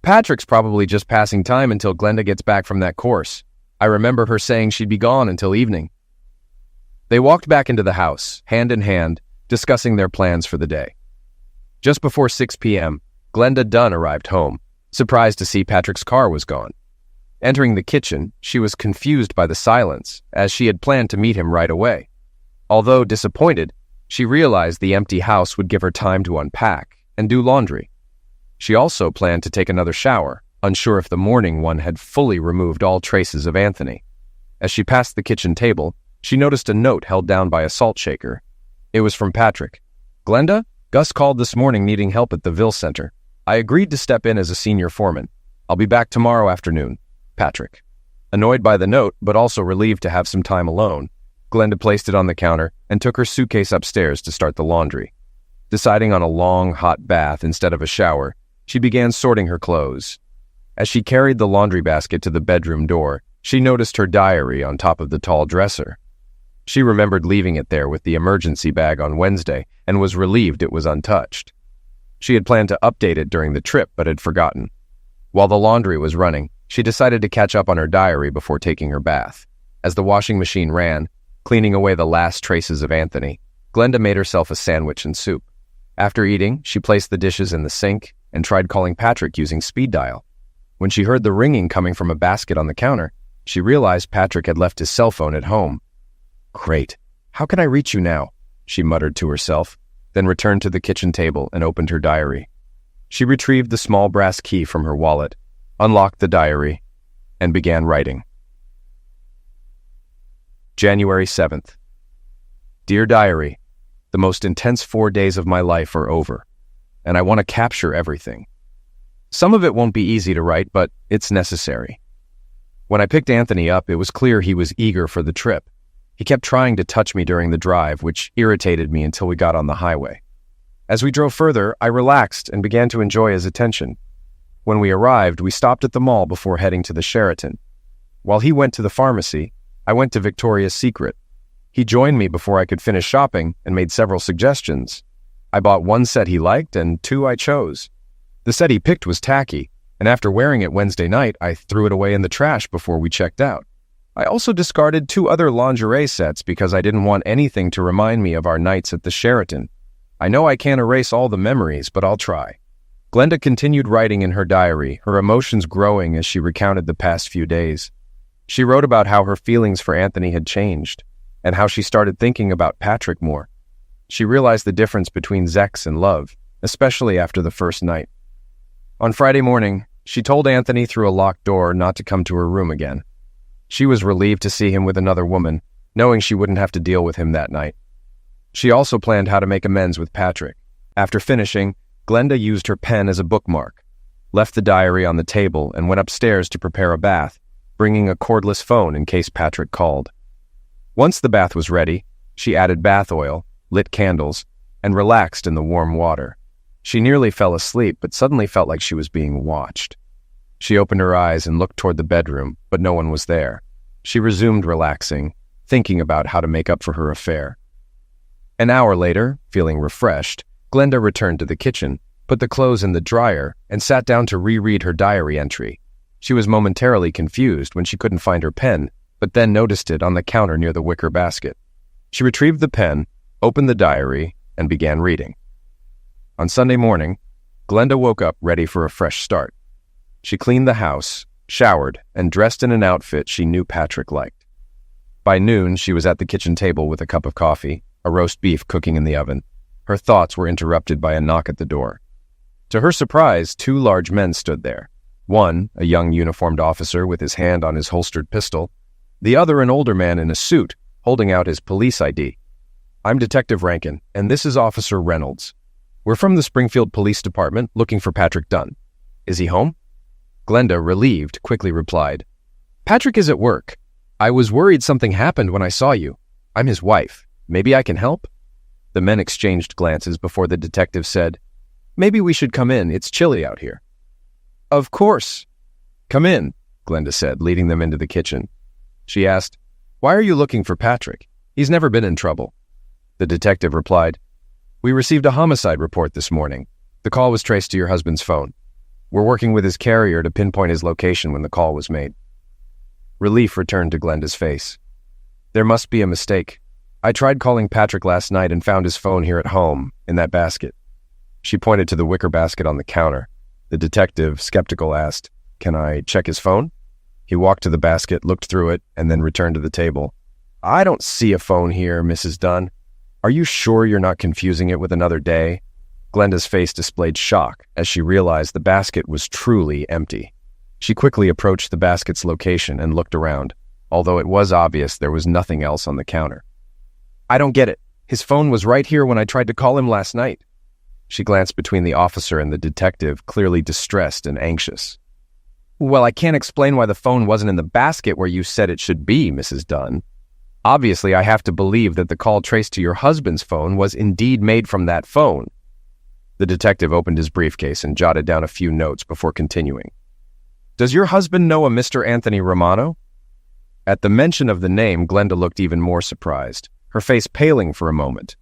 "Patrick's probably just passing time until Glenda gets back from that course. I remember her saying she'd be gone until evening." They walked back into the house, hand in hand, discussing their plans for the day. Just before 6 p.m., Glenda Dunn arrived home, surprised to see Patrick's car was gone. Entering the kitchen, she was confused by the silence, as she had planned to meet him right away. Although disappointed, she realized the empty house would give her time to unpack and do laundry. She also planned to take another shower, unsure if the morning one had fully removed all traces of Anthony. As she passed the kitchen table, she noticed a note held down by a salt shaker. It was from Patrick. "Glenda, Gus called this morning needing help at the Ville Center. I agreed to step in as a senior foreman. I'll be back tomorrow afternoon. Patrick." Annoyed by the note, but also relieved to have some time alone, Glenda placed it on the counter and took her suitcase upstairs to start the laundry. Deciding on a long, hot bath instead of a shower, she began sorting her clothes. As she carried the laundry basket to the bedroom door, she noticed her diary on top of the tall dresser. She remembered leaving it there with the emergency bag on Wednesday and was relieved it was untouched. She had planned to update it during the trip but had forgotten. While the laundry was running, she decided to catch up on her diary before taking her bath. As the washing machine ran, cleaning away the last traces of Anthony, Glenda made herself a sandwich and soup. After eating, she placed the dishes in the sink and tried calling Patrick using speed dial. When she heard the ringing coming from a basket on the counter, she realized Patrick had left his cell phone at home. "Great. How can I reach you now?" she muttered to herself, then returned to the kitchen table and opened her diary. She retrieved the small brass key from her wallet, unlocked the diary, and began writing. January 7th. Dear Diary, the most intense 4 days of my life are over, and I want to capture everything. Some of it won't be easy to write, but it's necessary. When I picked Anthony up, it was clear he was eager for the trip. He kept trying to touch me during the drive, which irritated me until we got on the highway. As we drove further, I relaxed and began to enjoy his attention. When we arrived, we stopped at the mall before heading to the Sheraton. While he went to the pharmacy, I went to Victoria's Secret. He joined me before I could finish shopping and made several suggestions. I bought one set he liked and 2 I chose. The set he picked was tacky, and after wearing it Wednesday night, I threw it away in the trash before we checked out. I also discarded 2 other lingerie sets because I didn't want anything to remind me of our nights at the Sheraton. I know I can't erase all the memories, but I'll try. Glenda continued writing in her diary, her emotions growing as she recounted the past few days. She wrote about how her feelings for Anthony had changed, and how she started thinking about Patrick more. She realized the difference between sex and love, especially after the first night. On Friday morning, she told Anthony through a locked door not to come to her room again. She was relieved to see him with another woman, knowing she wouldn't have to deal with him that night. She also planned how to make amends with Patrick. After finishing, Glenda used her pen as a bookmark, left the diary on the table, and went upstairs to prepare a bath, bringing a cordless phone in case Patrick called. Once the bath was ready, she added bath oil, lit candles, and relaxed in the warm water. She nearly fell asleep, but suddenly felt like she was being watched. She opened her eyes and looked toward the bedroom, but no one was there. She resumed relaxing, thinking about how to make up for her affair. An hour later, feeling refreshed, Glenda returned to the kitchen, put the clothes in the dryer, and sat down to reread her diary entry. She was momentarily confused when she couldn't find her pen, but then noticed it on the counter near the wicker basket. She retrieved the pen, opened the diary, and began reading. On Sunday morning, Glenda woke up ready for a fresh start. She cleaned the house, showered, and dressed in an outfit she knew Patrick liked. By noon, she was at the kitchen table with a cup of coffee, a roast beef cooking in the oven. Her thoughts were interrupted by a knock at the door. To her surprise, 2 large men stood there. One, a young uniformed officer with his hand on his holstered pistol. The other, an older man in a suit, holding out his police ID. "I'm Detective Rankin, and this is Officer Reynolds. We're from the Springfield Police Department looking for Patrick Dunn. Is he home?" Glenda, relieved, quickly replied, "Patrick is at work. I was worried something happened when I saw you. I'm his wife. Maybe I can help?" The men exchanged glances before the detective said, "Maybe we should come in. It's chilly out here." "Of course." "Come in," Glenda said, leading them into the kitchen. She asked, "Why are you looking for Patrick? He's never been in trouble." The detective replied, "We received a homicide report this morning. The call was traced to your husband's phone. We're working with his carrier to pinpoint his location when the call was made." Relief returned to Glenda's face. "There must be a mistake. I tried calling Patrick last night and found his phone here at home, in that basket." She pointed to the wicker basket on the counter. The detective, skeptical, asked, "Can I check his phone?" He walked to the basket, looked through it, and then returned to the table. "I don't see a phone here, Mrs. Dunn. Are you sure you're not confusing it with another day?" Glenda's face displayed shock as she realized the basket was truly empty. She quickly approached the basket's location and looked around, although it was obvious there was nothing else on the counter. "I don't get it. His phone was right here when I tried to call him last night." She glanced between the officer and the detective, clearly distressed and anxious. "Well, I can't explain why the phone wasn't in the basket where you said it should be, Mrs. Dunn. Obviously, I have to believe that the call traced to your husband's phone was indeed made from that phone." The detective opened his briefcase and jotted down a few notes before continuing. "Does your husband know a Mr. Anthony Romano?" At the mention of the name, Glenda looked even more surprised, her face paling for a moment.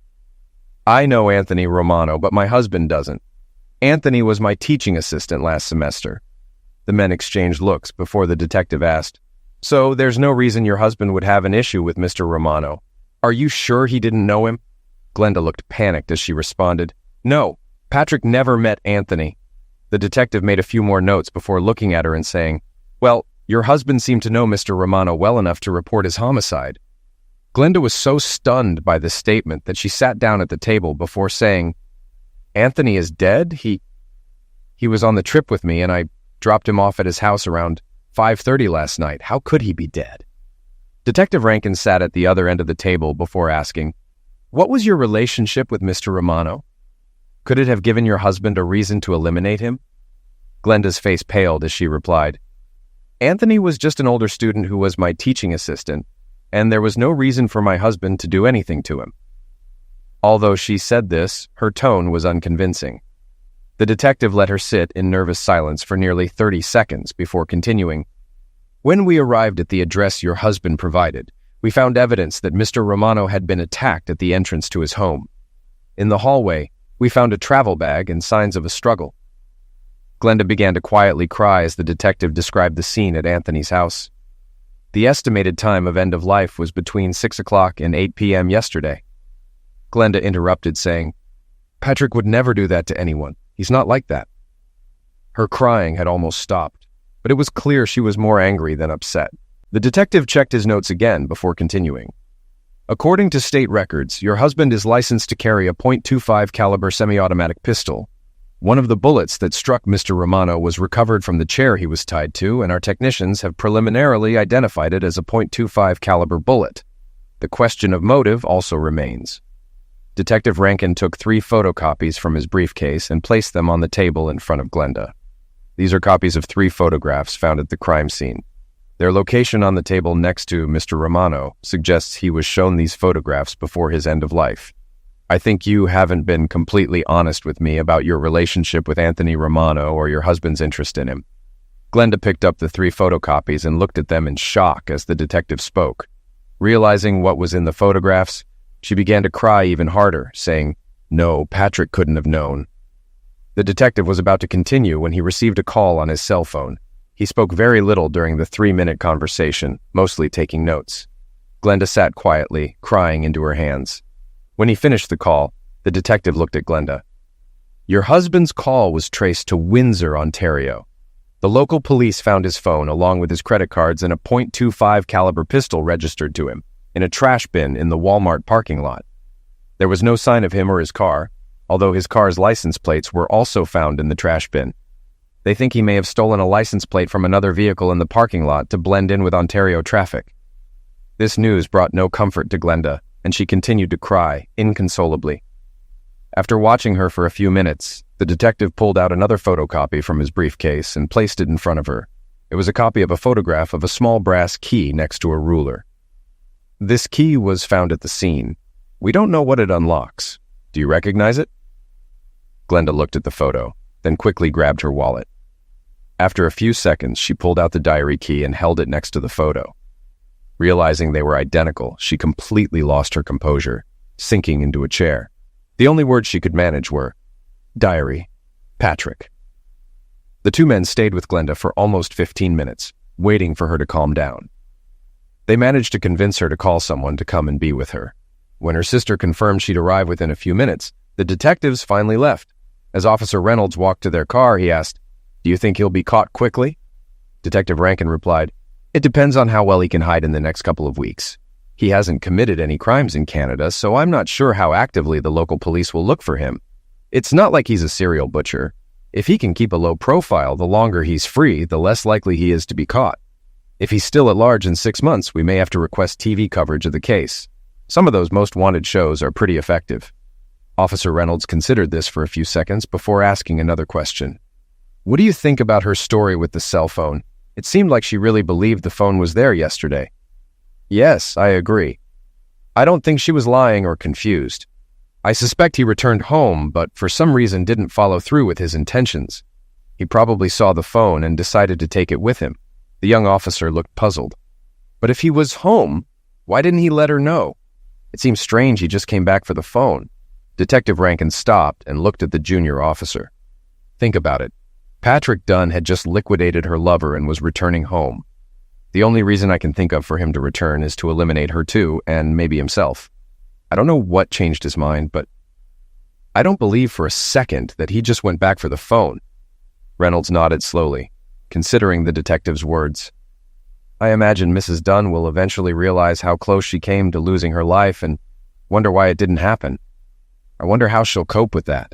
"I know Anthony Romano, but my husband doesn't. Anthony was my teaching assistant last semester." The men exchanged looks before the detective asked, "So there's no reason your husband would have an issue with Mr. Romano? Are you sure he didn't know him?" Glenda looked panicked as she responded, "No, Patrick never met Anthony." The detective made a few more notes before looking at her and saying, "Well, your husband seemed to know Mr. Romano well enough to report his homicide." Glenda was so stunned by this statement that she sat down at the table before saying, "Anthony is dead? He was on the trip with me and I dropped him off at his house around 5:30 last night. How could he be dead?" Detective Rankin sat at the other end of the table before asking, "What was your relationship with Mr. Romano? Could it have given your husband a reason to eliminate him?" Glenda's face paled as she replied, "Anthony was just an older student who was my teaching assistant, and there was no reason for my husband to do anything to him." Although she said this, her tone was unconvincing. The detective let her sit in nervous silence for nearly 30 seconds before continuing. "When we arrived at the address your husband provided, we found evidence that Mr. Romano had been attacked at the entrance to his home. In the hallway, we found a travel bag and signs of a struggle." Glenda began to quietly cry as the detective described the scene at Anthony's house. The estimated time of end of life was between 6 o'clock and 8 p.m. yesterday. Glenda interrupted, saying, "Patrick would never do that to anyone. He's not like that." Her crying had almost stopped, but it was clear she was more angry than upset. The detective checked his notes again before continuing. "According to state records, your husband is licensed to carry a .25 caliber semi-automatic pistol. One of the bullets that struck Mr. Romano was recovered from the chair he was tied to, and our technicians have preliminarily identified it as a .25 caliber bullet. The question of motive also remains." Detective Rankin took 3 photocopies from his briefcase and placed them on the table in front of Glenda. These are copies of 3 photographs found at the crime scene. Their location on the table next to Mr. Romano suggests he was shown these photographs before his end of life. "I think you haven't been completely honest with me about your relationship with Anthony Romano or your husband's interest in him." Glenda picked up the 3 photocopies and looked at them in shock as the detective spoke. Realizing what was in the photographs, she began to cry even harder, saying, "No, Patrick couldn't have known." The detective was about to continue when he received a call on his cell phone. He spoke very little during the 3-minute conversation, mostly taking notes. Glenda sat quietly, crying into her hands. When he finished the call, the detective looked at Glenda. "Your husband's call was traced to Windsor, Ontario. The local police found his phone along with his credit cards and a .25 caliber pistol registered to him in a trash bin in the Walmart parking lot. There was no sign of him or his car, although his car's license plates were also found in the trash bin. They think he may have stolen a license plate from another vehicle in the parking lot to blend in with Ontario traffic." This news brought no comfort to Glenda, and she continued to cry, inconsolably. After watching her for a few minutes, the detective pulled out another photocopy from his briefcase and placed it in front of her. It was a copy of a photograph of a small brass key next to a ruler. "This key was found at the scene. We don't know what it unlocks. Do you recognize it?" Glenda looked at the photo, then quickly grabbed her wallet. After a few seconds, she pulled out the diary key and held it next to the photo. Realizing they were identical, she completely lost her composure, sinking into a chair. The only words she could manage were, "Diary, Patrick." The 2 men stayed with Glenda for almost 15 minutes, waiting for her to calm down. They managed to convince her to call someone to come and be with her. When her sister confirmed she'd arrive within a few minutes, the detectives finally left. As Officer Reynolds walked to their car, he asked, "Do you think he'll be caught quickly?" Detective Rankin replied, It depends on how well he can hide in the next couple of weeks. He hasn't committed any crimes in Canada, so I'm not sure how actively the local police will look for him. It's not like he's a serial butcher. If he can keep a low profile, the longer he's free, the less likely he is to be caught. If he's still at large in 6 months, we may have to request TV coverage of the case. Some of those most wanted shows are pretty effective. Officer Reynolds considered this for a few seconds before asking another question. What do you think about her story with the cell phone? It seemed like she really believed the phone was there yesterday. Yes, I agree. I don't think she was lying or confused. I suspect he returned home, but for some reason didn't follow through with his intentions. He probably saw the phone and decided to take it with him. The young officer looked puzzled. But if he was home, why didn't he let her know? It seems strange he just came back for the phone. Detective Rankin stopped and looked at the junior officer. Think about it. Patrick Dunn had just liquidated her lover and was returning home. The only reason I can think of for him to return is to eliminate her too, and maybe himself. I don't know what changed his mind, but I don't believe for a second that he just went back for the phone. Reynolds nodded slowly, considering the detective's words. I imagine Mrs. Dunn will eventually realize how close she came to losing her life and wonder why it didn't happen. I wonder how she'll cope with that.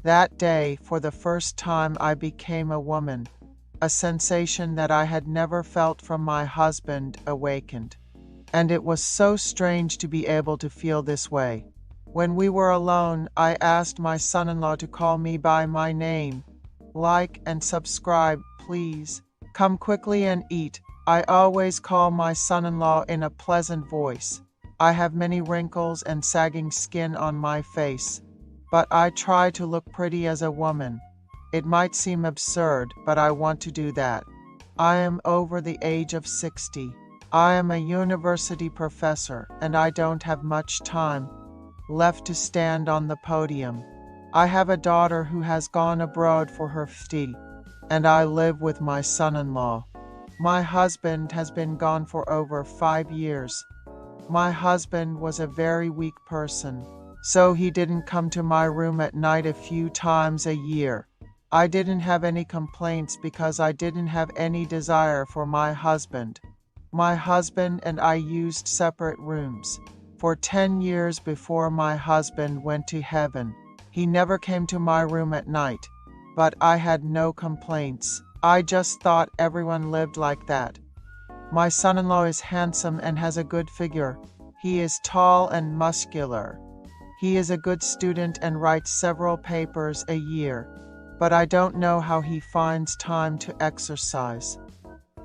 That day, for the first time, I became a woman. A sensation that I had never felt from my husband awakened. And it was so strange to be able to feel this way. When we were alone, I asked my son-in-law to call me by my name. Like and subscribe, please. Come quickly and eat. I always call my son-in-law in a pleasant voice. I have many wrinkles and sagging skin on my face, but I try to look pretty as a woman. It might seem absurd, but I want to do that. I am over the age of 60. I am a university professor, and I don't have much time left to stand on the podium. I have a daughter who has gone abroad for her study, and I live with my son-in-law. My husband has been gone for over 5 years. My husband was a very weak person, so he didn't come to my room at night a few times a year. I didn't have any complaints because I didn't have any desire for my husband. My husband and I used separate rooms. For 10 years before my husband went to heaven, he never came to my room at night. But I had no complaints. I just thought everyone lived like that. My son-in-law is handsome and has a good figure. He is tall and muscular. He is a good student and writes several papers a year. But I don't know how he finds time to exercise.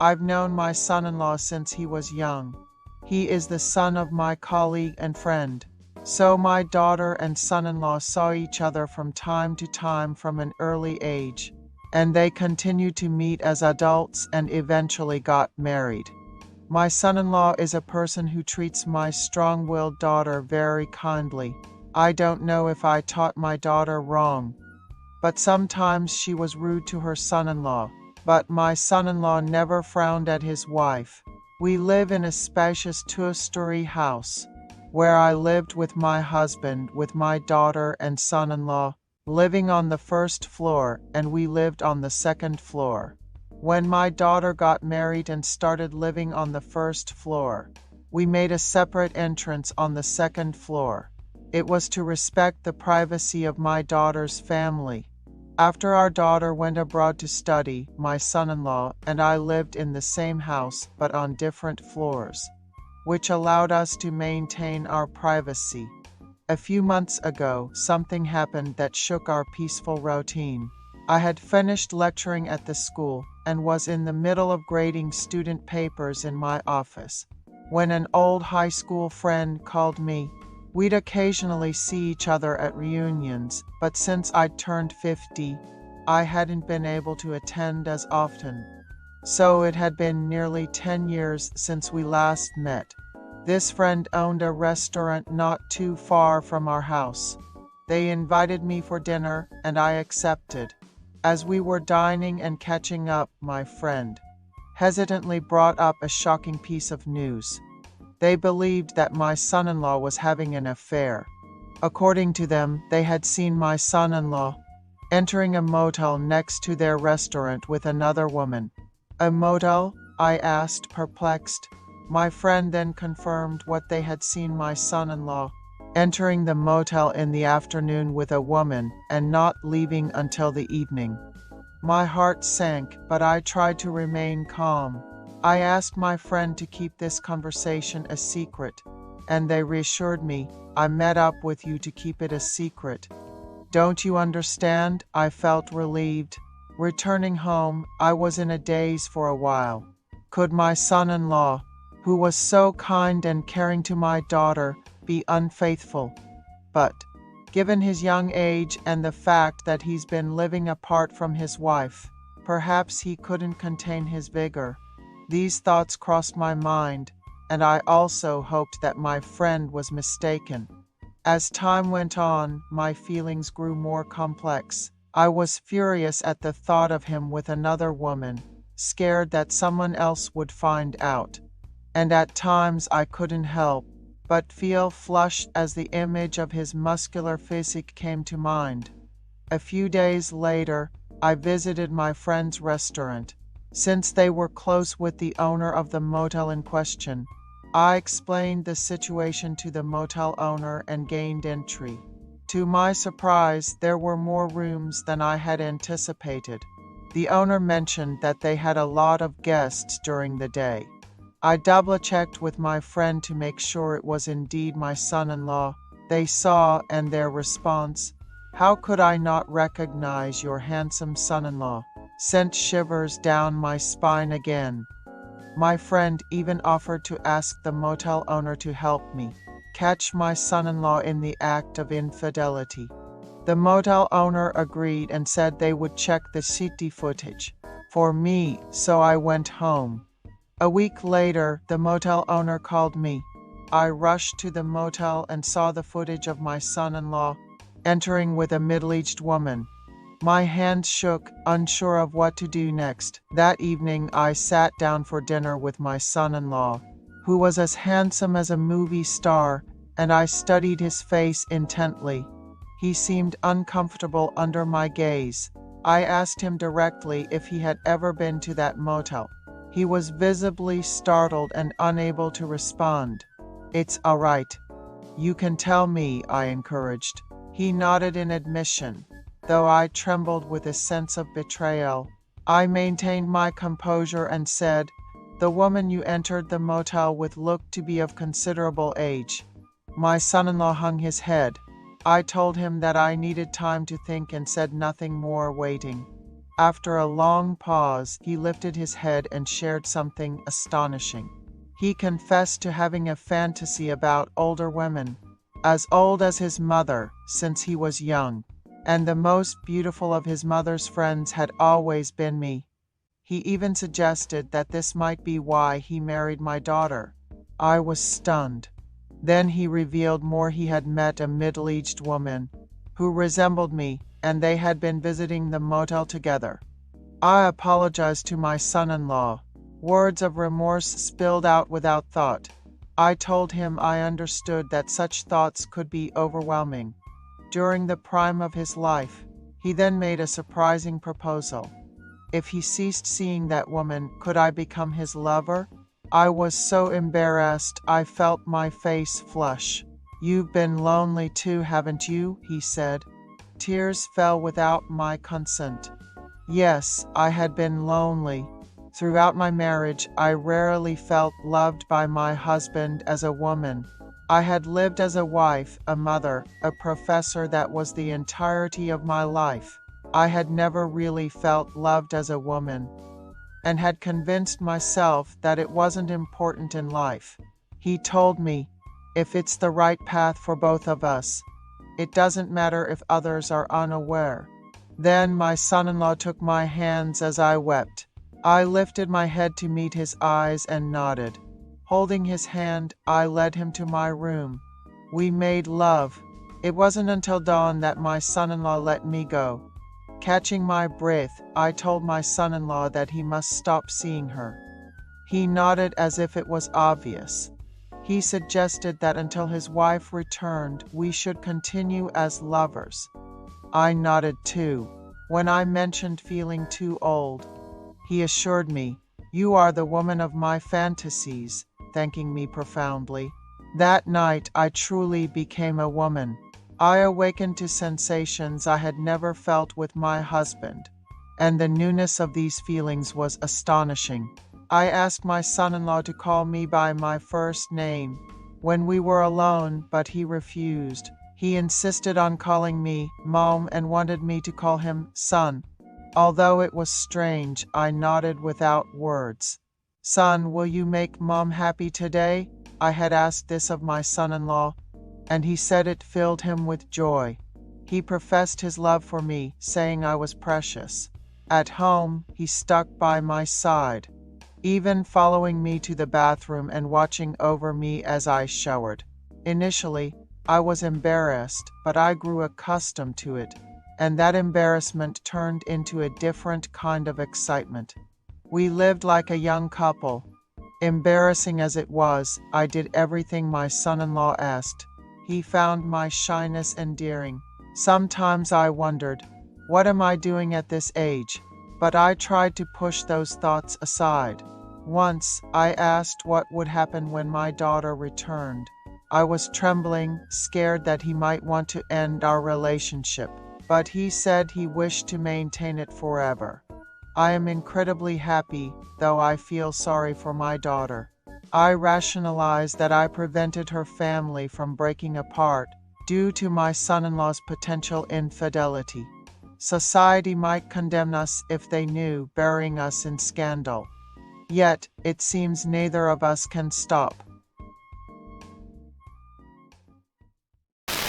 I've known my son-in-law since he was young. He is the son of my colleague and friend. So my daughter and son-in-law saw each other from time to time from an early age, and they continued to meet as adults and eventually got married. My son-in-law is a person who treats my strong-willed daughter very kindly. I don't know if I taught my daughter wrong, but sometimes she was rude to her son-in-law. But my son-in-law never frowned at his wife. We live in a spacious two-story house, where I lived with my husband, with my daughter and son-in-law, living on the first floor, and we lived on the second floor. When my daughter got married and started living on the first floor, we made a separate entrance on the second floor. It was to respect the privacy of my daughter's family. After our daughter went abroad to study, my son-in-law and I lived in the same house but on different floors, which allowed us to maintain our privacy. A few months ago, something happened that shook our peaceful routine. I had finished lecturing at the school and was in the middle of grading student papers in my office, when an old high school friend called me. We'd occasionally see each other at reunions, but since I'd turned 50, I hadn't been able to attend as often. So it had been nearly 10 years since we last met. This friend owned a restaurant not too far from our house. They invited me for dinner, and I accepted. As we were dining and catching up, my friend hesitantly brought up a shocking piece of news. They believed that my son-in-law was having an affair. According to them, they had seen my son-in-law entering a motel next to their restaurant with another woman. A motel? I asked, perplexed. My friend then confirmed what they had seen my son-in-law entering the motel in the afternoon with a woman and not leaving until the evening. My heart sank, but I tried to remain calm. I asked my friend to keep this conversation a secret, and they reassured me, I met up with you to keep it a secret. Don't you understand? I felt relieved. Returning home, I was in a daze for a while. Could my son-in-law, who was so kind and caring to my daughter, be unfaithful? But, given his young age and the fact that he's been living apart from his wife, perhaps he couldn't contain his vigor. These thoughts crossed my mind, and I also hoped that my friend was mistaken. As time went on, my feelings grew more complex. I was furious at the thought of him with another woman, scared that someone else would find out. And at times I couldn't help but feel flushed as the image of his muscular physique came to mind. A few days later, I visited my friend's restaurant. Since they were close with the owner of the motel in question, I explained the situation to the motel owner and gained entry. To my surprise, there were more rooms than I had anticipated. The owner mentioned that they had a lot of guests during the day. I double-checked with my friend to make sure it was indeed my son-in-law. They saw, and their response, "How could I not recognize your handsome son-in-law?" sent shivers down my spine again. My friend even offered to ask the motel owner to help me catch my son-in-law in the act of infidelity. The motel owner agreed and said they would check the CCTV footage for me, so I went home. A week later, the motel owner called me. I rushed to the motel and saw the footage of my son-in-law entering with a middle-aged woman. My hands shook, unsure of what to do next. That evening, I sat down for dinner with my son-in-law, who was as handsome as a movie star, and I studied his face intently. He seemed uncomfortable under my gaze. I asked him directly if he had ever been to that motel. He was visibly startled and unable to respond. "It's all right. You can tell me," I encouraged. He nodded in admission, though I trembled with a sense of betrayal. I maintained my composure and said, "The woman you entered the motel with looked to be of considerable age." My son-in-law hung his head. I told him that I needed time to think and said nothing more, waiting. After a long pause, he lifted his head and shared something astonishing. He confessed to having a fantasy about older women, as old as his mother, since he was young, and the most beautiful of his mother's friends had always been me. He even suggested that this might be why he married my daughter. I was stunned. Then he revealed more. He had met a middle-aged woman who resembled me, and they had been visiting the motel together. I apologized to my son-in-law. Words of remorse spilled out without thought. I told him I understood that such thoughts could be overwhelming during the prime of his life. He then made a surprising proposal. If he ceased seeing that woman, could I become his lover? I was so embarrassed I felt my face flush. "You've been lonely too, haven't you?" he said. Tears fell without my consent. Yes, I had been lonely. Throughout my marriage, I rarely felt loved by my husband as a woman. I had lived as a wife, a mother, a professor. That was the entirety of my life. I had never really felt loved as a woman, and had convinced myself that it wasn't important in life. He told me, "If it's the right path for both of us, it doesn't matter if others are unaware." Then my son-in-law took my hands as I wept. I lifted my head to meet his eyes and nodded. Holding his hand, I led him to my room. We made love. It wasn't until dawn that my son-in-law let me go. Catching my breath, I told my son-in-law that he must stop seeing her. He nodded as if it was obvious. He suggested that until his wife returned, we should continue as lovers. I nodded too. When I mentioned feeling too old, he assured me, "You are the woman of my fantasies," thanking me profoundly. That night, I truly became a woman. I awakened to sensations I had never felt with my husband, and the newness of these feelings was astonishing. I asked my son-in-law to call me by my first name when we were alone, but he refused. He insisted on calling me Mom and wanted me to call him son. Although it was strange, I nodded without words. "Son, will you make Mom happy today?" I had asked this of my son-in-law, and he said it filled him with joy. He professed his love for me, saying I was precious. At home, he stuck by my side, even following me to the bathroom and watching over me as I showered. Initially, I was embarrassed, but I grew accustomed to it, and that embarrassment turned into a different kind of excitement. We lived like a young couple. Embarrassing as it was, I did everything my son-in-law asked. He found my shyness endearing. Sometimes I wondered, what am I doing at this age? But I tried to push those thoughts aside. Once, I asked what would happen when my daughter returned. I was trembling, scared that he might want to end our relationship, but he said he wished to maintain it forever. I am incredibly happy, though I feel sorry for my daughter. I rationalize that I prevented her family from breaking apart due to my son-in-law's potential infidelity. Society might condemn us if they knew, burying us in scandal. Yet, it seems neither of us can stop.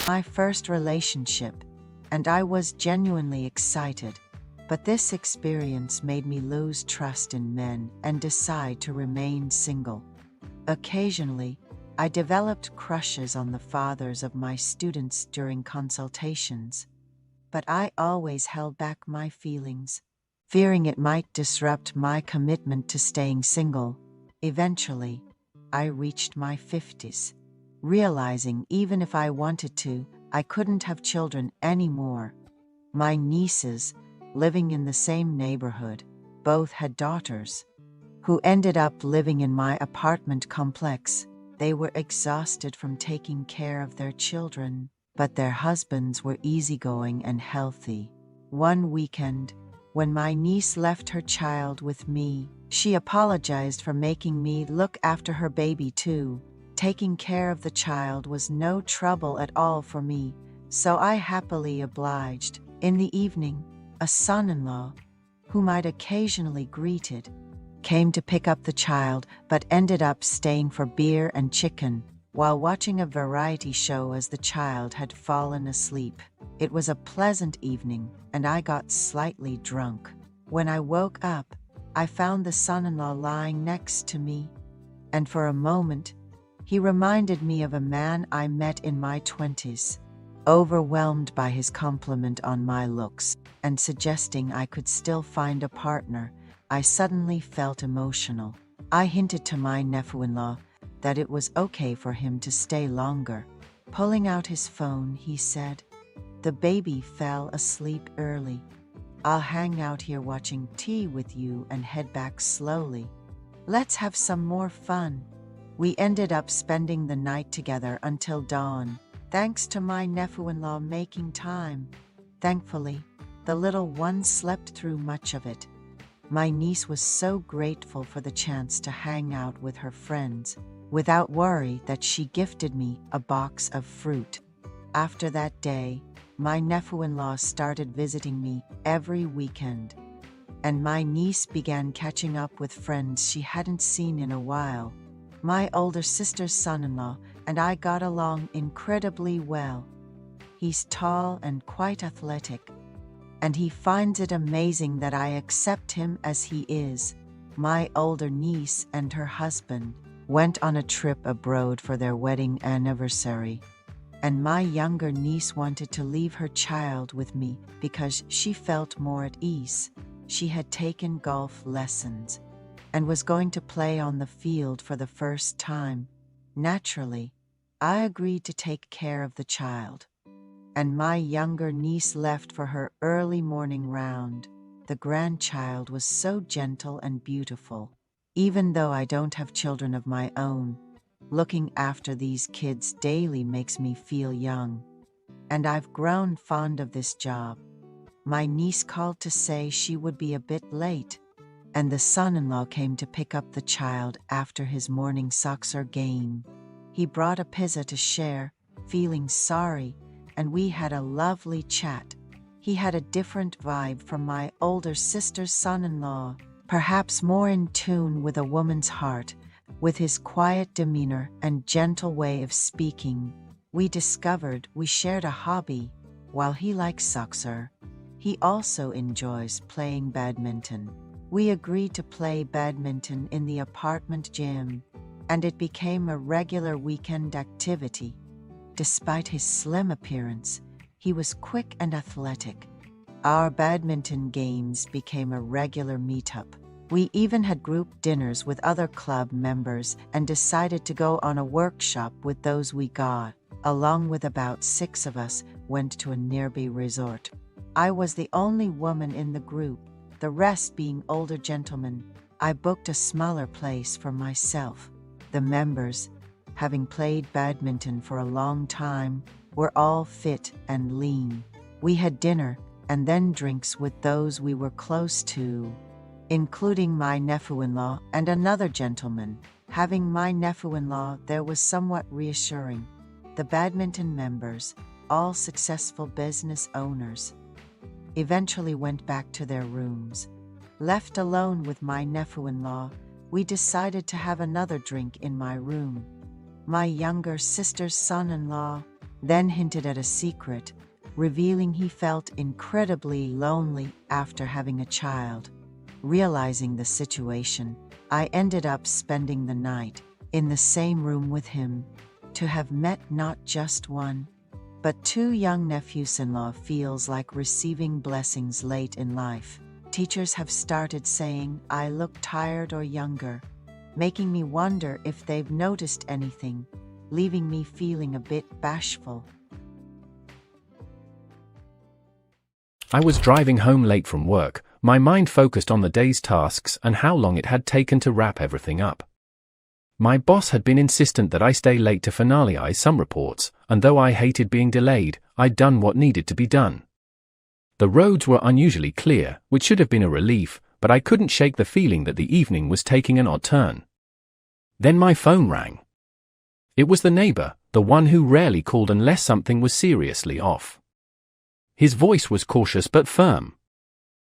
My first relationship, and I was genuinely excited. But this experience made me lose trust in men and decide to remain single. Occasionally, I developed crushes on the fathers of my students during consultations, but I always held back my feelings, fearing it might disrupt my commitment to staying single. Eventually, I reached my 50s, realizing even if I wanted to, I couldn't have children anymore. My nieces, living in the same neighborhood, both had daughters, who ended up living in my apartment complex. They were exhausted from taking care of their children, but their husbands were easygoing and healthy. One weekend, when my niece left her child with me, she apologized for making me look after her baby too. Taking care of the child was no trouble at all for me, so I happily obliged. In the evening, a son-in-law, whom I'd occasionally greeted, came to pick up the child but ended up staying for beer and chicken while watching a variety show as the child had fallen asleep. It was a pleasant evening, and I got slightly drunk. When I woke up, I found the son-in-law lying next to me, and for a moment, he reminded me of a man I met in my 20s. Overwhelmed by his compliment on my looks and suggesting I could still find a partner, I suddenly felt emotional. I hinted to my nephew-in-law that it was okay for him to stay longer. Pulling out his phone, he said, "The baby fell asleep early. I'll hang out here watching tea with you and head back slowly. Let's have some more fun." We ended up spending the night together until dawn, thanks to my nephew-in-law making time. Thankfully, the little one slept through much of it. My niece was so grateful for the chance to hang out with her friends, without worry that she gifted me a box of fruit. After that day, my nephew-in-law started visiting me every weekend, and my niece began catching up with friends she hadn't seen in a while. My older sister's son-in-law and I got along incredibly well. He's tall and quite athletic, and he finds it amazing that I accept him as he is. My older niece and her husband went on a trip abroad for their wedding anniversary, and my younger niece wanted to leave her child with me because she felt more at ease. She had taken golf lessons and was going to play on the field for the first time. Naturally, I agreed to take care of the child, and my younger niece left for her early morning round. The grandchild was so gentle and beautiful. Even though I don't have children of my own, looking after these kids daily makes me feel young, and I've grown fond of this job. My niece called to say she would be a bit late, and the son-in-law came to pick up the child after his morning soccer game. He brought a pizza to share, feeling sorry, and we had a lovely chat. He had a different vibe from my older sister's son-in-law, perhaps more in tune with a woman's heart, with his quiet demeanor and gentle way of speaking. We discovered we shared a hobby. While he likes soccer, he also enjoys playing badminton. We agreed to play badminton in the apartment gym, and it became a regular weekend activity. Despite his slim appearance, he was quick and athletic. Our badminton games became a regular meetup. We even had group dinners with other club members and decided to go on a workshop with those we got. Along with about 6 of us, went to a nearby resort. I was the only woman in the group, the rest being older gentlemen. I booked a smaller place for myself. The members, having played badminton for a long time, were all fit and lean. We had dinner and then drinks with those we were close to, including my nephew-in-law and another gentleman. Having my nephew-in-law there was somewhat reassuring. The badminton members, all successful business owners, eventually went back to their rooms. Left alone with my nephew-in-law, we decided to have another drink in my room. My younger sister's son-in-law then hinted at a secret, revealing he felt incredibly lonely after having a child. Realizing the situation, I ended up spending the night in the same room with him. To have met not just one, but two young nephews-in-law feels like receiving blessings late in life. Teachers have started saying I look tired or younger, making me wonder if they've noticed anything, leaving me feeling a bit bashful. I was driving home late from work, my mind focused on the day's tasks and how long it had taken to wrap everything up. My boss had been insistent that I stay late to finalize some reports, and though I hated being delayed, I'd done what needed to be done. The roads were unusually clear, which should have been a relief, but I couldn't shake the feeling that the evening was taking an odd turn. Then my phone rang. It was the neighbor, the one who rarely called unless something was seriously off. His voice was cautious but firm.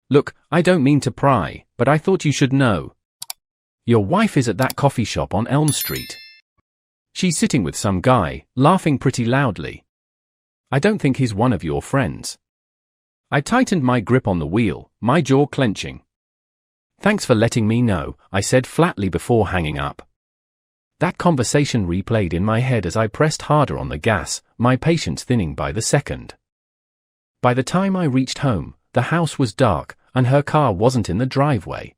"Look, I don't mean to pry, but I thought you should know. Your wife is at that coffee shop on Elm Street. She's sitting with some guy, laughing pretty loudly. I don't think he's one of your friends." I tightened my grip on the wheel, my jaw clenching. "Thanks for letting me know," I said flatly before hanging up. That conversation replayed in my head as I pressed harder on the gas, my patience thinning by the second. By the time I reached home, the house was dark, and her car wasn't in the driveway.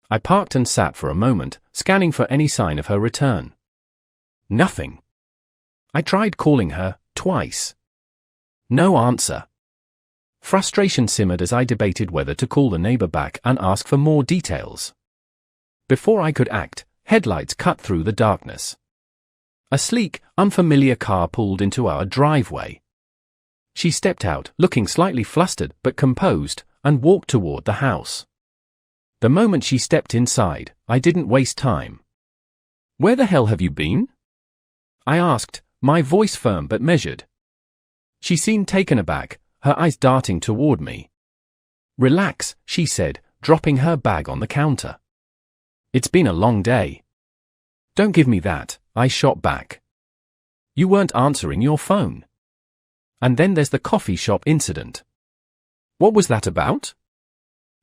I parked and sat for a moment, scanning for any sign of her return. Nothing. I tried calling her, twice. No answer. Frustration simmered as I debated whether to call the neighbor back and ask for more details. Before I could act, headlights cut through the darkness. A sleek, unfamiliar car pulled into our driveway. She stepped out, looking slightly flustered but composed, and walked toward the house. The moment she stepped inside, I didn't waste time. "Where the hell have you been?" I asked, my voice firm but measured. She seemed taken aback, her eyes darting toward me. "Relax," she said, dropping her bag on the counter. "It's been a long day." "Don't give me that," I shot back. "You weren't answering your phone. And then there's the coffee shop incident. What was that about?"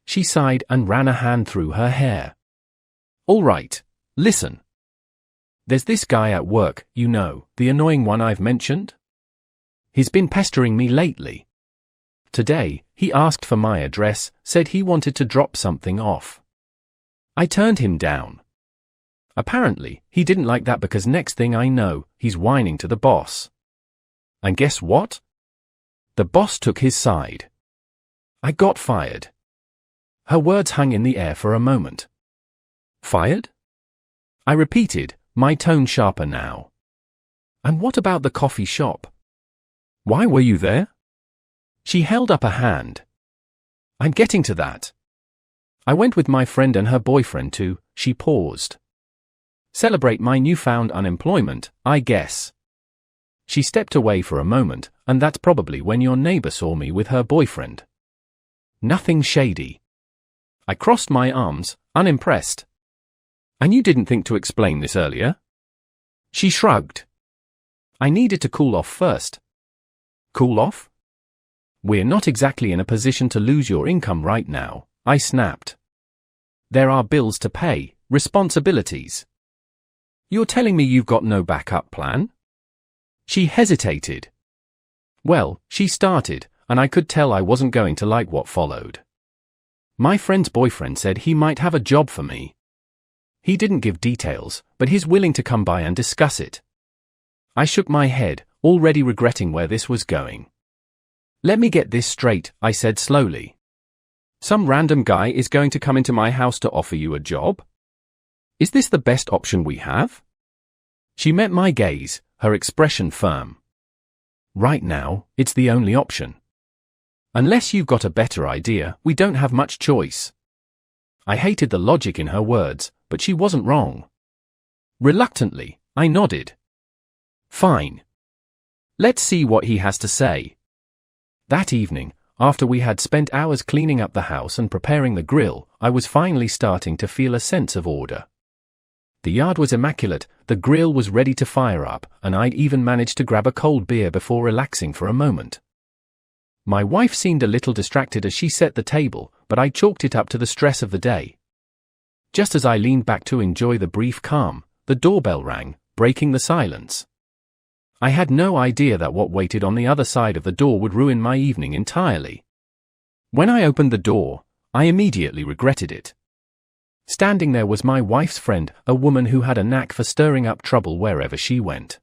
She sighed and ran a hand through her hair. "All right, listen. There's this guy at work, you know, the annoying one I've mentioned? He's been pestering me lately. Today, he asked for my address, said he wanted to drop something off. I turned him down. Apparently, he didn't like that because next thing I know, he's whining to the boss. And guess what? The boss took his side. I got fired." Her words hung in the air for a moment. "Fired?" I repeated, my tone sharper now. "And what about the coffee shop? Why were you there?" She held up a hand. "I'm getting to that. I went with my friend and her boyfriend to," she paused. "Celebrate my newfound unemployment, I guess." She stepped away for a moment, and that's probably when your neighbor saw me with her boyfriend. Nothing shady. I crossed my arms, unimpressed. "And you didn't think to explain this earlier?" She shrugged. "I needed to cool off first." "Cool off?" "We're not exactly in a position to lose your income right now," I snapped. "There are bills to pay, responsibilities." "You're telling me you've got no backup plan?" She hesitated. Well, she started, and I could tell I wasn't going to like what followed. My friend's boyfriend said he might have a job for me. He didn't give details, but he's willing to come by and discuss it. I shook my head, already regretting where this was going. "Let me get this straight," I said slowly. "Some random guy is going to come into my house to offer you a job? Is this the best option we have?" She met my gaze, her expression firm. Right now, it's the only option. Unless you've got a better idea, we don't have much choice. I hated the logic in her words, but she wasn't wrong. Reluctantly, I nodded. Fine. Let's see what he has to say. That evening, after we had spent hours cleaning up the house and preparing the grill, I was finally starting to feel a sense of order. The yard was immaculate, the grill was ready to fire up, and I'd even managed to grab a cold beer before relaxing for a moment. My wife seemed a little distracted as she set the table, but I chalked it up to the stress of the day. Just as I leaned back to enjoy the brief calm, the doorbell rang, breaking the silence. I had no idea that what waited on the other side of the door would ruin my evening entirely. When I opened the door, I immediately regretted it. Standing there was my wife's friend, a woman who had a knack for stirring up trouble wherever she went.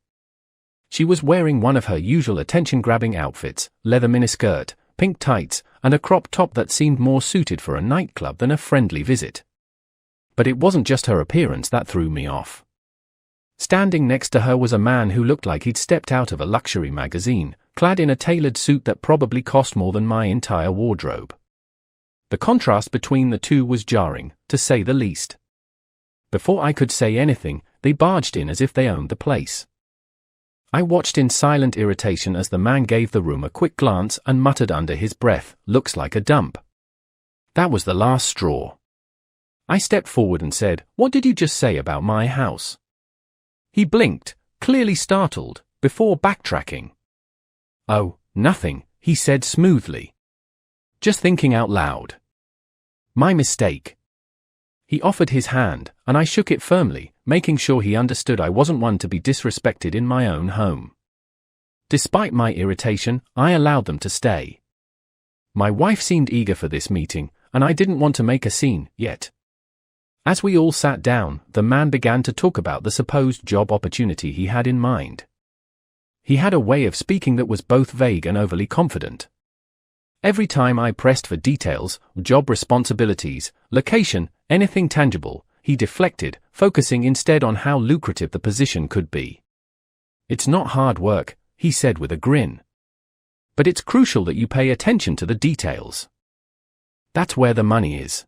She was wearing one of her usual attention-grabbing outfits, leather miniskirt, pink tights, and a crop top that seemed more suited for a nightclub than a friendly visit. But it wasn't just her appearance that threw me off. Standing next to her was a man who looked like he'd stepped out of a luxury magazine, clad in a tailored suit that probably cost more than my entire wardrobe. The contrast between the two was jarring, to say the least. Before I could say anything, they barged in as if they owned the place. I watched in silent irritation as the man gave the room a quick glance and muttered under his breath, "Looks like a dump." That was the last straw. I stepped forward and said, "What did you just say about my house?" He blinked, clearly startled, before backtracking. "Oh, nothing," he said smoothly. "Just thinking out loud." My mistake. He offered his hand, and I shook it firmly, making sure he understood I wasn't one to be disrespected in my own home. Despite my irritation, I allowed them to stay. My wife seemed eager for this meeting, and I didn't want to make a scene, yet. As we all sat down, the man began to talk about the supposed job opportunity he had in mind. He had a way of speaking that was both vague and overly confident. Every time I pressed for details, job responsibilities, location, anything tangible, he deflected, focusing instead on how lucrative the position could be. "It's not hard work," he said with a grin. "But it's crucial that you pay attention to the details. That's where the money is."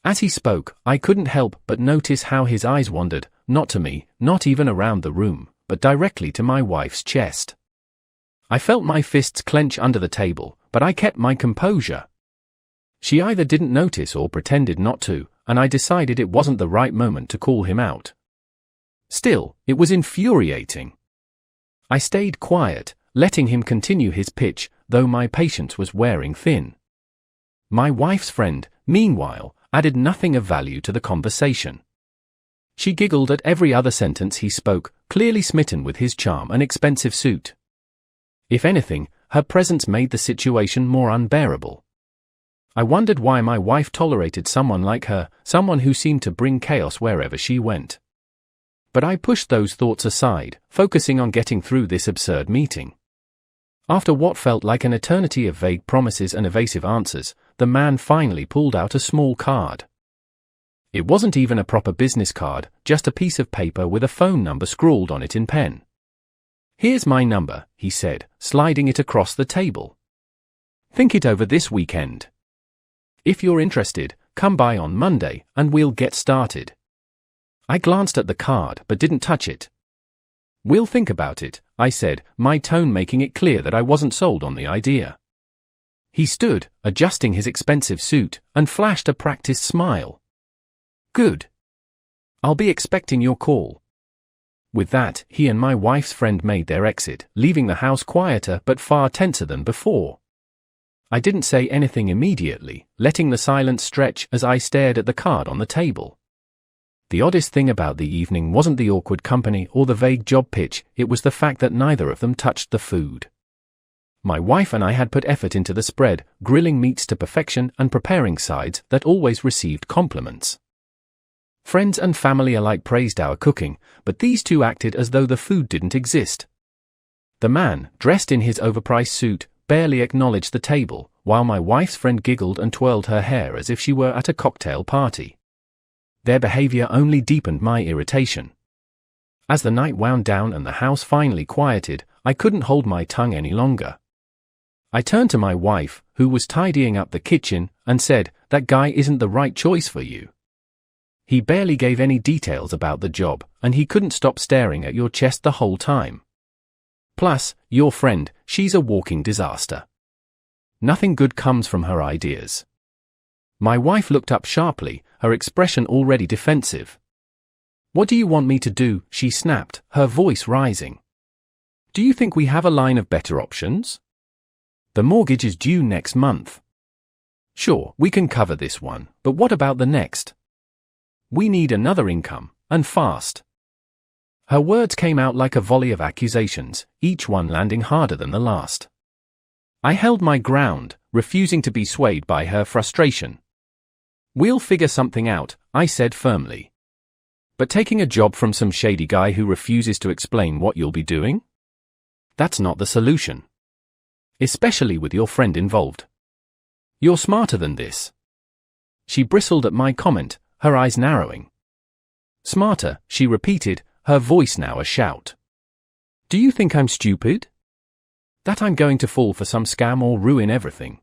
As he spoke, I couldn't help but notice how his eyes wandered, not to me, not even around the room, but directly to my wife's chest. I felt my fists clench under the table, but I kept my composure. She either didn't notice or pretended not to, and I decided it wasn't the right moment to call him out. Still, it was infuriating. I stayed quiet, letting him continue his pitch, though my patience was wearing thin. My wife's friend, meanwhile, added nothing of value to the conversation. She giggled at every other sentence he spoke, clearly smitten with his charm and expensive suit. If anything, her presence made the situation more unbearable. I wondered why my wife tolerated someone like her, someone who seemed to bring chaos wherever she went. But I pushed those thoughts aside, focusing on getting through this absurd meeting. After what felt like an eternity of vague promises and evasive answers, the man finally pulled out a small card. It wasn't even a proper business card, just a piece of paper with a phone number scrawled on it in pen. "Here's my number," he said, sliding it across the table. "Think it over this weekend. If you're interested, come by on Monday, and we'll get started." I glanced at the card but didn't touch it. "We'll think about it," I said, my tone making it clear that I wasn't sold on the idea. He stood, adjusting his expensive suit, and flashed a practiced smile. "Good. I'll be expecting your call." With that, he and my wife's friend made their exit, leaving the house quieter but far tenser than before. I didn't say anything immediately, letting the silence stretch as I stared at the card on the table. The oddest thing about the evening wasn't the awkward company or the vague job pitch, it was the fact that neither of them touched the food. My wife and I had put effort into the spread, grilling meats to perfection and preparing sides that always received compliments. Friends and family alike praised our cooking, but these two acted as though the food didn't exist. The man, dressed in his overpriced suit, barely acknowledged the table, while my wife's friend giggled and twirled her hair as if she were at a cocktail party. Their behavior only deepened my irritation. As the night wound down and the house finally quieted, I couldn't hold my tongue any longer. I turned to my wife, who was tidying up the kitchen, and said, "That guy isn't the right choice for you. He barely gave any details about the job, and he couldn't stop staring at your chest the whole time. Plus, your friend, she's a walking disaster. Nothing good comes from her ideas." My wife looked up sharply, her expression already defensive. "What do you want me to do?" she snapped, her voice rising. "Do you think we have a line of better options? The mortgage is due next month. Sure, we can cover this one, but what about the next? We need another income, and fast." Her words came out like a volley of accusations, each one landing harder than the last. I held my ground, refusing to be swayed by her frustration. "We'll figure something out," I said firmly. "But taking a job from some shady guy who refuses to explain what you'll be doing? That's not the solution. Especially with your friend involved. You're smarter than this." She bristled at my comment, her eyes narrowing. "Smarter," she repeated, her voice now a shout. "Do you think I'm stupid? That I'm going to fall for some scam or ruin everything?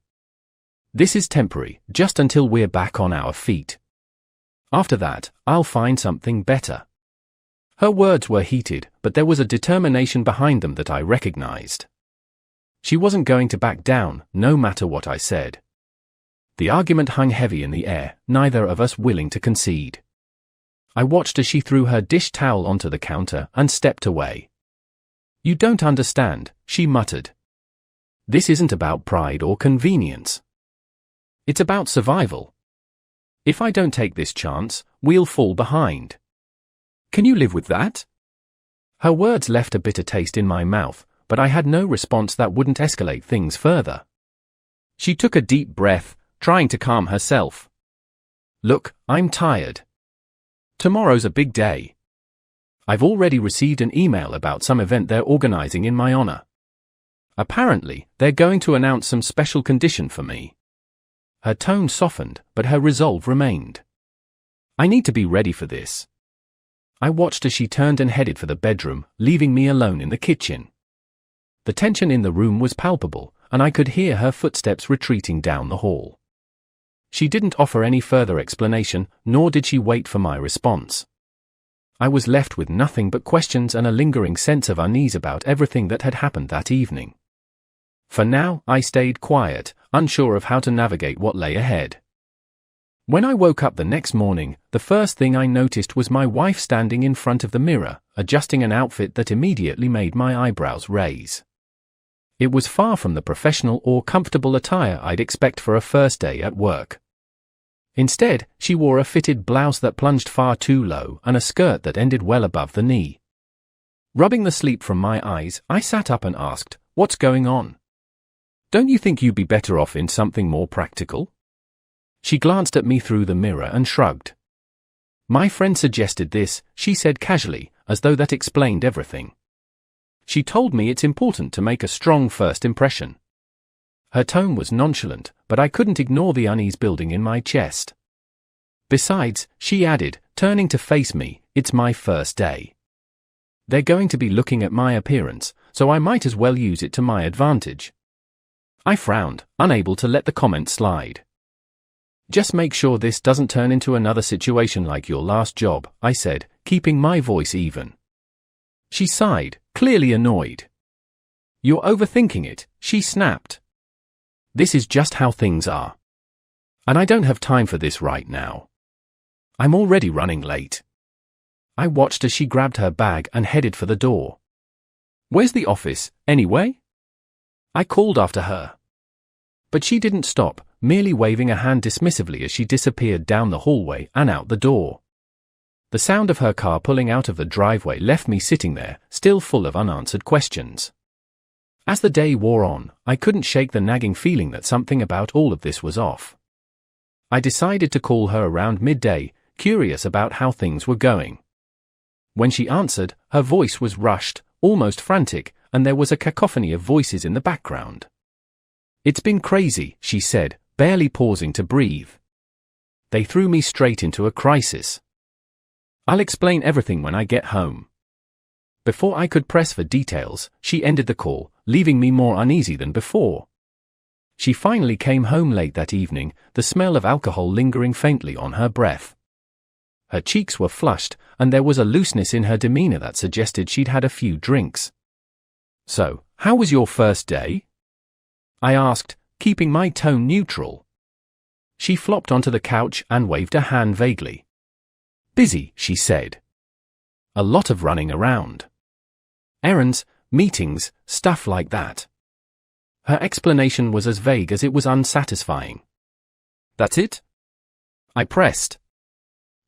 This is temporary, just until we're back on our feet. After that, I'll find something better." Her words were heated, but there was a determination behind them that I recognized. She wasn't going to back down, no matter what I said. The argument hung heavy in the air, neither of us willing to concede. I watched as she threw her dish towel onto the counter and stepped away. "You don't understand," she muttered. "This isn't about pride or convenience. It's about survival. If I don't take this chance, we'll fall behind. Can you live with that?" Her words left a bitter taste in my mouth, but I had no response that wouldn't escalate things further. She took a deep breath, trying to calm herself. "Look, I'm tired. Tomorrow's a big day. I've already received an email about some event they're organizing in my honor. Apparently, they're going to announce some special condition for me." Her tone softened, but her resolve remained. "I need to be ready for this." I watched as she turned and headed for the bedroom, leaving me alone in the kitchen. The tension in the room was palpable, and I could hear her footsteps retreating down the hall. She didn't offer any further explanation, nor did she wait for my response. I was left with nothing but questions and a lingering sense of unease about everything that had happened that evening. For now, I stayed quiet, unsure of how to navigate what lay ahead. When I woke up the next morning, the first thing I noticed was my wife standing in front of the mirror, adjusting an outfit that immediately made my eyebrows raise. It was far from the professional or comfortable attire I'd expect for a first day at work. Instead, she wore a fitted blouse that plunged far too low and a skirt that ended well above the knee. Rubbing the sleep from my eyes, I sat up and asked, "What's going on? Don't you think you'd be better off in something more practical?" She glanced at me through the mirror and shrugged. "My friend suggested this," she said casually, as though that explained everything. "She told me it's important to make a strong first impression." Her tone was nonchalant, but I couldn't ignore the unease building in my chest. "Besides," she added, turning to face me, "it's my first day. They're going to be looking at my appearance, so I might as well use it to my advantage." I frowned, unable to let the comment slide. "Just make sure this doesn't turn into another situation like your last job," I said, keeping my voice even. She sighed, clearly annoyed. "You're overthinking it," she snapped. "This is just how things are. And I don't have time for this right now. I'm already running late." I watched as she grabbed her bag and headed for the door. "Where's the office, anyway?" I called after her. But she didn't stop, merely waving a hand dismissively as she disappeared down the hallway and out the door. The sound of her car pulling out of the driveway left me sitting there, still full of unanswered questions. As the day wore on, I couldn't shake the nagging feeling that something about all of this was off. I decided to call her around midday, curious about how things were going. When she answered, her voice was rushed, almost frantic, and there was a cacophony of voices in the background. "It's been crazy," she said, barely pausing to breathe. "They threw me straight into a crisis. I'll explain everything when I get home." Before I could press for details, she ended the call, leaving me more uneasy than before. She finally came home late that evening, the smell of alcohol lingering faintly on her breath. Her cheeks were flushed, and there was a looseness in her demeanor that suggested she'd had a few drinks. "So, how was your first day?" I asked, keeping my tone neutral. She flopped onto the couch and waved a hand vaguely. "Busy," she said. "A lot of running around. Errands, meetings, stuff like that." Her explanation was as vague as it was unsatisfying. "That's it?" I pressed.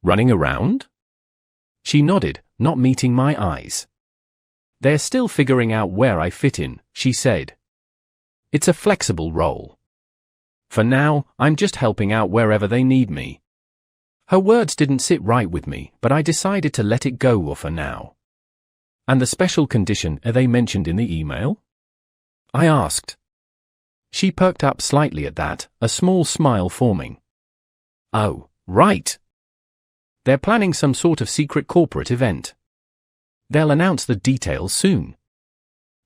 "Running around?" She nodded, not meeting my eyes. "They're still figuring out where I fit in," she said. "It's a flexible role. For now, I'm just helping out wherever they need me." Her words didn't sit right with me, but I decided to let it go for now. "And the special condition, are they mentioned in the email?" I asked. She perked up slightly at that, a small smile forming. "Oh, right. They're planning some sort of secret corporate event. They'll announce the details soon.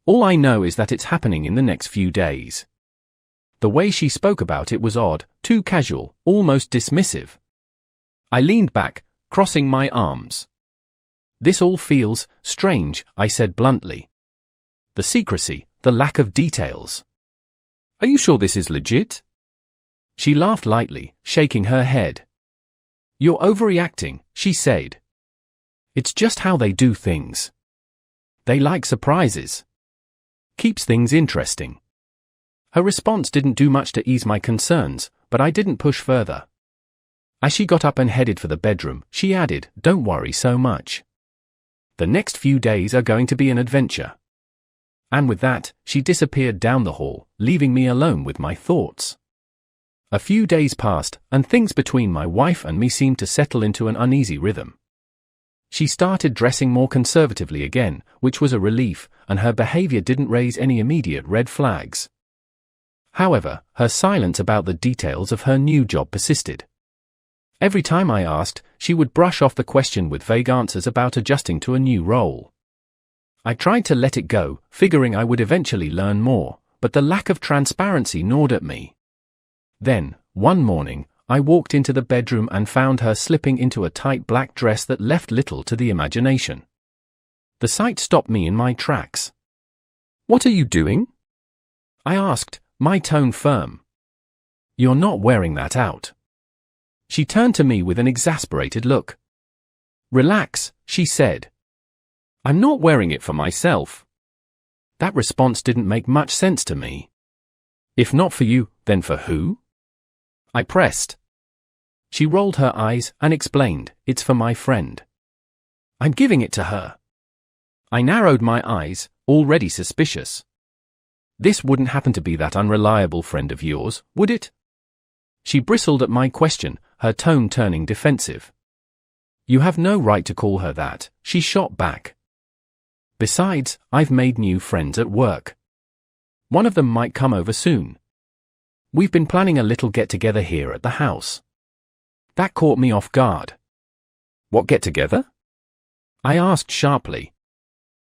All I know is that it's happening in the next few days." The way she spoke about it was odd, too casual, almost dismissive. I leaned back, crossing my arms. "This all feels strange," I said bluntly. "The secrecy, the lack of details. Are you sure this is legit?" She laughed lightly, shaking her head. "You're overreacting," she said. "It's just how they do things. They like surprises. Keeps things interesting." Her response didn't do much to ease my concerns, but I didn't push further. As she got up and headed for the bedroom, she added, "Don't worry so much. The next few days are going to be an adventure." And with that, she disappeared down the hall, leaving me alone with my thoughts. A few days passed, and things between my wife and me seemed to settle into an uneasy rhythm. She started dressing more conservatively again, which was a relief, and her behavior didn't raise any immediate red flags. However, her silence about the details of her new job persisted. Every time I asked, she would brush off the question with vague answers about adjusting to a new role. I tried to let it go, figuring I would eventually learn more, but the lack of transparency gnawed at me. Then, one morning, I walked into the bedroom and found her slipping into a tight black dress that left little to the imagination. The sight stopped me in my tracks. "What are you doing?" I asked, my tone firm. "You're not wearing that out." She turned to me with an exasperated look. "Relax," she said. "I'm not wearing it for myself." That response didn't make much sense to me. "If not for you, then for who?" I pressed. She rolled her eyes and explained, "It's for my friend. I'm giving it to her." I narrowed my eyes, already suspicious. "This wouldn't happen to be that unreliable friend of yours, would it?" She bristled at my question, her tone turning defensive. "You have no right to call her that," she shot back. "Besides, I've made new friends at work. One of them might come over soon. We've been planning a little get-together here at the house." That caught me off guard. "What get-together?" I asked sharply.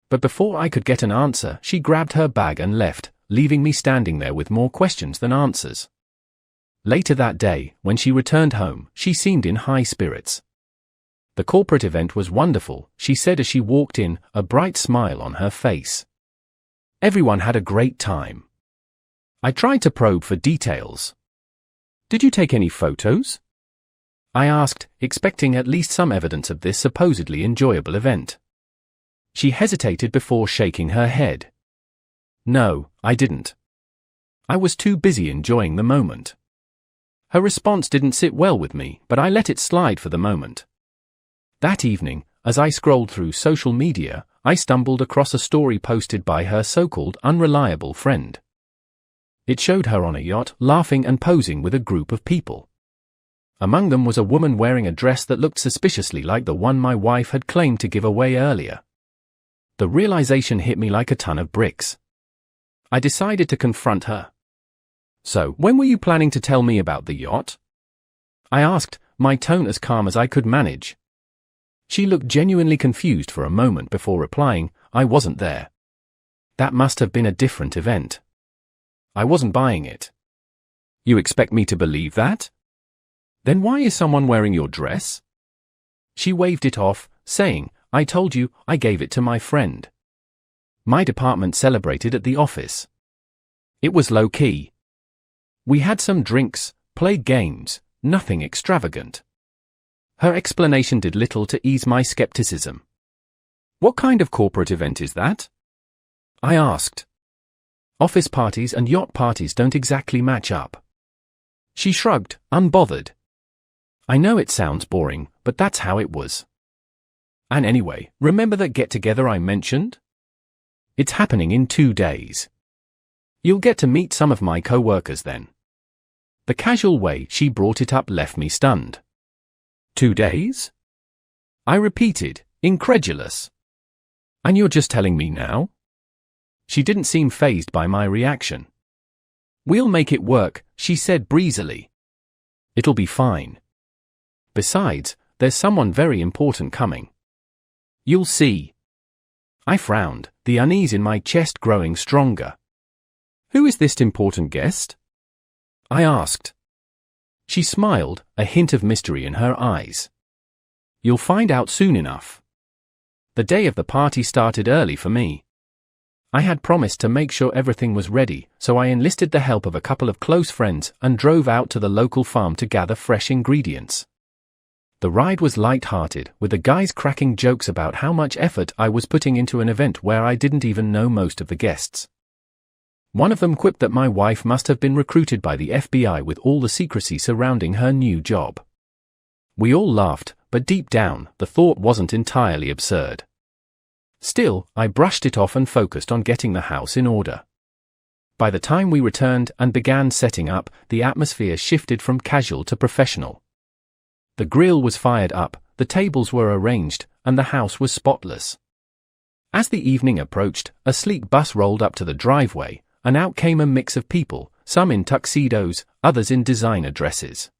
But before I could get an answer, she grabbed her bag and left, leaving me standing there with more questions than answers. Later that day, when she returned home, she seemed in high spirits. "The corporate event was wonderful," she said as she walked in, a bright smile on her face. "Everyone had a great time." I tried to probe for details. "Did you take any photos?" I asked, expecting at least some evidence of this supposedly enjoyable event. She hesitated before shaking her head. "No, I didn't. I was too busy enjoying the moment." Her response didn't sit well with me, but I let it slide for the moment. That evening, as I scrolled through social media, I stumbled across a story posted by her so-called unreliable friend. It showed her on a yacht, laughing and posing with a group of people. Among them was a woman wearing a dress that looked suspiciously like the one my wife had claimed to give away earlier. The realization hit me like a ton of bricks. I decided to confront her. "So, when were you planning to tell me about the yacht?" I asked, my tone as calm as I could manage. She looked genuinely confused for a moment before replying, I wasn't there. That must have been a different event. I wasn't buying it. You expect me to believe that? Then why is someone wearing your dress? She waved it off, saying, I told you, I gave it to my friend. My department celebrated at the office. It was low-key. We had some drinks, played games, nothing extravagant. Her explanation did little to ease my skepticism. What kind of corporate event is that? I asked. Office parties and yacht parties don't exactly match up. She shrugged, unbothered. I know it sounds boring, but that's how it was. And anyway, remember that get-together I mentioned? It's happening in 2 days. You'll get to meet some of my co-workers then. The casual way she brought it up left me stunned. 2 days? I repeated, incredulous. And you're just telling me now? She didn't seem fazed by my reaction. We'll make it work, she said breezily. It'll be fine. Besides, there's someone very important coming. You'll see. I frowned, the unease in my chest growing stronger. Who is this important guest? I asked. She smiled, a hint of mystery in her eyes. You'll find out soon enough. The day of the party started early for me. I had promised to make sure everything was ready, so I enlisted the help of a couple of close friends and drove out to the local farm to gather fresh ingredients. The ride was light-hearted, with the guys cracking jokes about how much effort I was putting into an event where I didn't even know most of the guests. One of them quipped that my wife must have been recruited by the FBI with all the secrecy surrounding her new job. We all laughed, but deep down, the thought wasn't entirely absurd. Still, I brushed it off and focused on getting the house in order. By the time we returned and began setting up, the atmosphere shifted from casual to professional. The grill was fired up, the tables were arranged, and the house was spotless. As the evening approached, a sleek bus rolled up to the driveway, and out came a mix of people, some in tuxedos, others in designer dresses.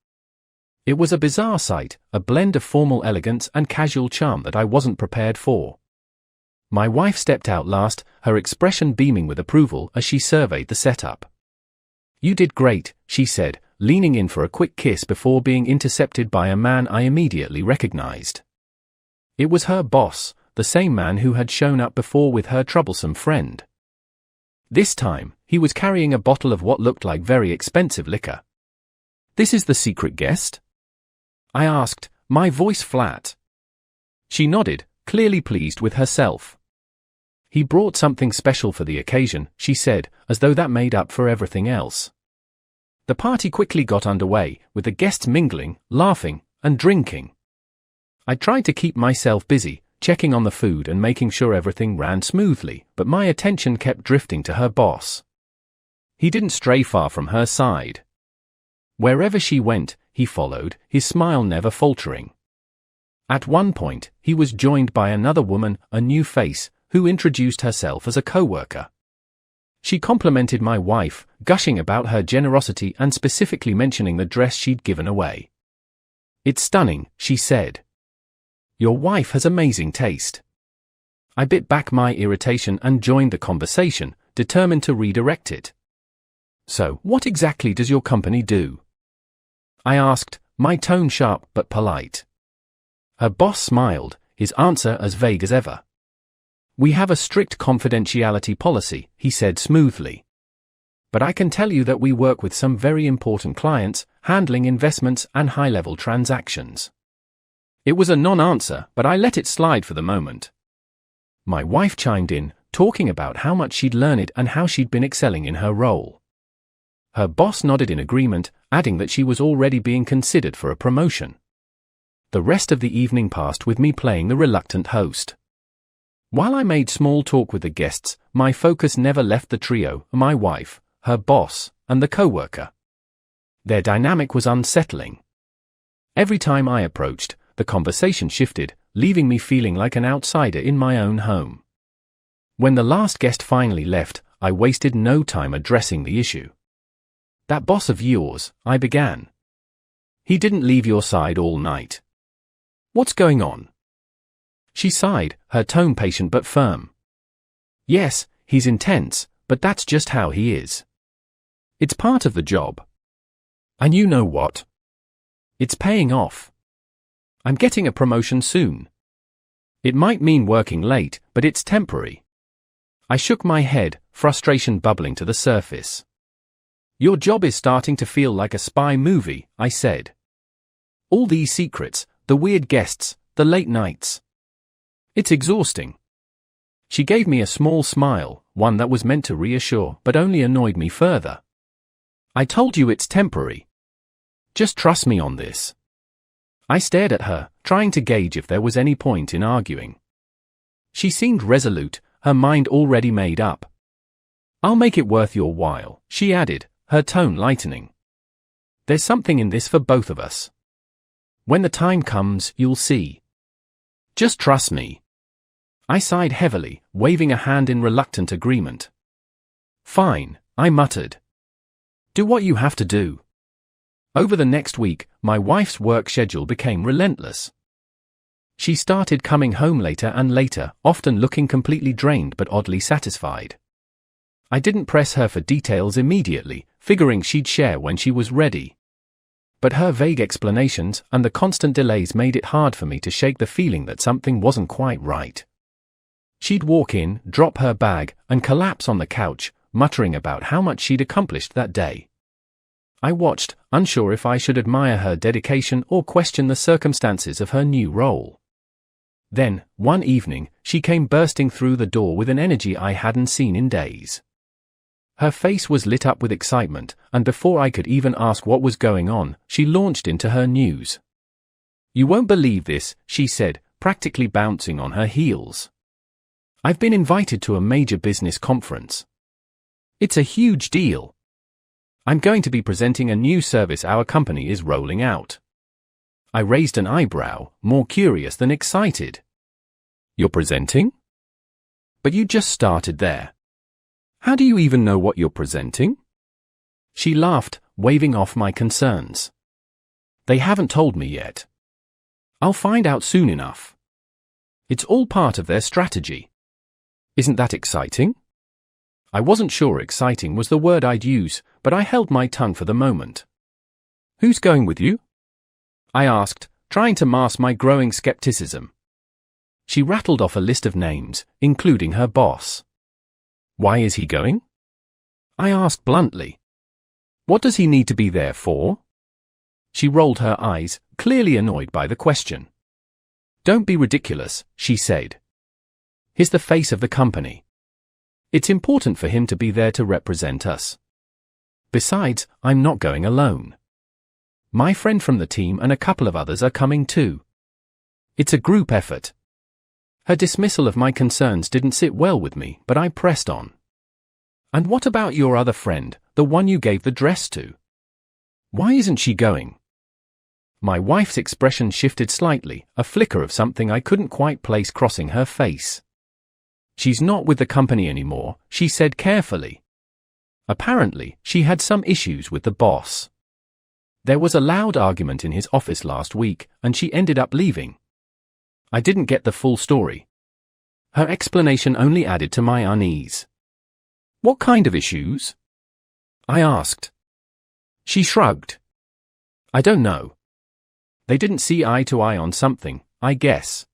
It was a bizarre sight, a blend of formal elegance and casual charm that I wasn't prepared for. My wife stepped out last, her expression beaming with approval as she surveyed the setup. You did great, she said, leaning in for a quick kiss before being intercepted by a man I immediately recognized. It was her boss, the same man who had shown up before with her troublesome friend. This time, he was carrying a bottle of what looked like very expensive liquor. This is the secret guest? I asked, my voice flat. She nodded, clearly pleased with herself. He brought something special for the occasion, she said, as though that made up for everything else. The party quickly got underway, with the guests mingling, laughing, and drinking. I tried to keep myself busy, checking on the food and making sure everything ran smoothly, but my attention kept drifting to her boss. He didn't stray far from her side. Wherever she went, he followed, his smile never faltering. At one point, he was joined by another woman, a new face, who introduced herself as a co-worker. She complimented my wife, gushing about her generosity and specifically mentioning the dress she'd given away. It's stunning, she said. Your wife has amazing taste. I bit back my irritation and joined the conversation, determined to redirect it. So, what exactly does your company do? I asked, my tone sharp but polite. Her boss smiled, his answer as vague as ever. We have a strict confidentiality policy, he said smoothly. But I can tell you that we work with some very important clients, handling investments and high-level transactions. It was a non-answer, but I let it slide for the moment. My wife chimed in, talking about how much she'd learned and how she'd been excelling in her role. Her boss nodded in agreement, adding that she was already being considered for a promotion. The rest of the evening passed with me playing the reluctant host. While I made small talk with the guests, my focus never left the trio, my wife, her boss, and the co-worker. Their dynamic was unsettling. Every time I approached, the conversation shifted, leaving me feeling like an outsider in my own home. When the last guest finally left, I wasted no time addressing the issue. That boss of yours, I began. He didn't leave your side all night. What's going on? She sighed, her tone patient but firm. Yes, he's intense, but that's just how he is. It's part of the job. And you know what? It's paying off. I'm getting a promotion soon. It might mean working late, but it's temporary. I shook my head, frustration bubbling to the surface. Your job is starting to feel like a spy movie, I said. All these secrets, the weird guests, the late nights. It's exhausting. She gave me a small smile, one that was meant to reassure, but only annoyed me further. I told you it's temporary. Just trust me on this. I stared at her, trying to gauge if there was any point in arguing. She seemed resolute, her mind already made up. I'll make it worth your while, she added, her tone lightening. There's something in this for both of us. When the time comes, you'll see. Just trust me. I sighed heavily, waving a hand in reluctant agreement. Fine, I muttered. Do what you have to do. Over the next week, my wife's work schedule became relentless. She started coming home later and later, often looking completely drained but oddly satisfied. I didn't press her for details immediately, figuring she'd share when she was ready. But her vague explanations and the constant delays made it hard for me to shake the feeling that something wasn't quite right. She'd walk in, drop her bag, and collapse on the couch, muttering about how much she'd accomplished that day. I watched, unsure if I should admire her dedication or question the circumstances of her new role. Then, one evening, she came bursting through the door with an energy I hadn't seen in days. Her face was lit up with excitement, and before I could even ask what was going on, she launched into her news. You won't believe this, she said, practically bouncing on her heels. I've been invited to a major business conference. It's a huge deal. I'm going to be presenting a new service our company is rolling out. I raised an eyebrow, more curious than excited. You're presenting? But you just started there. How do you even know what you're presenting? She laughed, waving off my concerns. They haven't told me yet. I'll find out soon enough. It's all part of their strategy. Isn't that exciting? I wasn't sure exciting was the word I'd use, but I held my tongue for the moment. Who's going with you? I asked, trying to mask my growing skepticism. She rattled off a list of names, including her boss. Why is he going? I asked bluntly. What does he need to be there for? She rolled her eyes, clearly annoyed by the question. Don't be ridiculous, she said. He's the face of the company. It's important for him to be there to represent us. Besides, I'm not going alone. My friend from the team and a couple of others are coming too. It's a group effort. Her dismissal of my concerns didn't sit well with me, but I pressed on. And what about your other friend, the one you gave the dress to? Why isn't she going? My wife's expression shifted slightly, a flicker of something I couldn't quite place crossing her face. She's not with the company anymore, she said carefully. Apparently, she had some issues with the boss. There was a loud argument in his office last week, and she ended up leaving. I didn't get the full story. Her explanation only added to my unease. What kind of issues? I asked. She shrugged. I don't know. They didn't see eye to eye on something, I guess.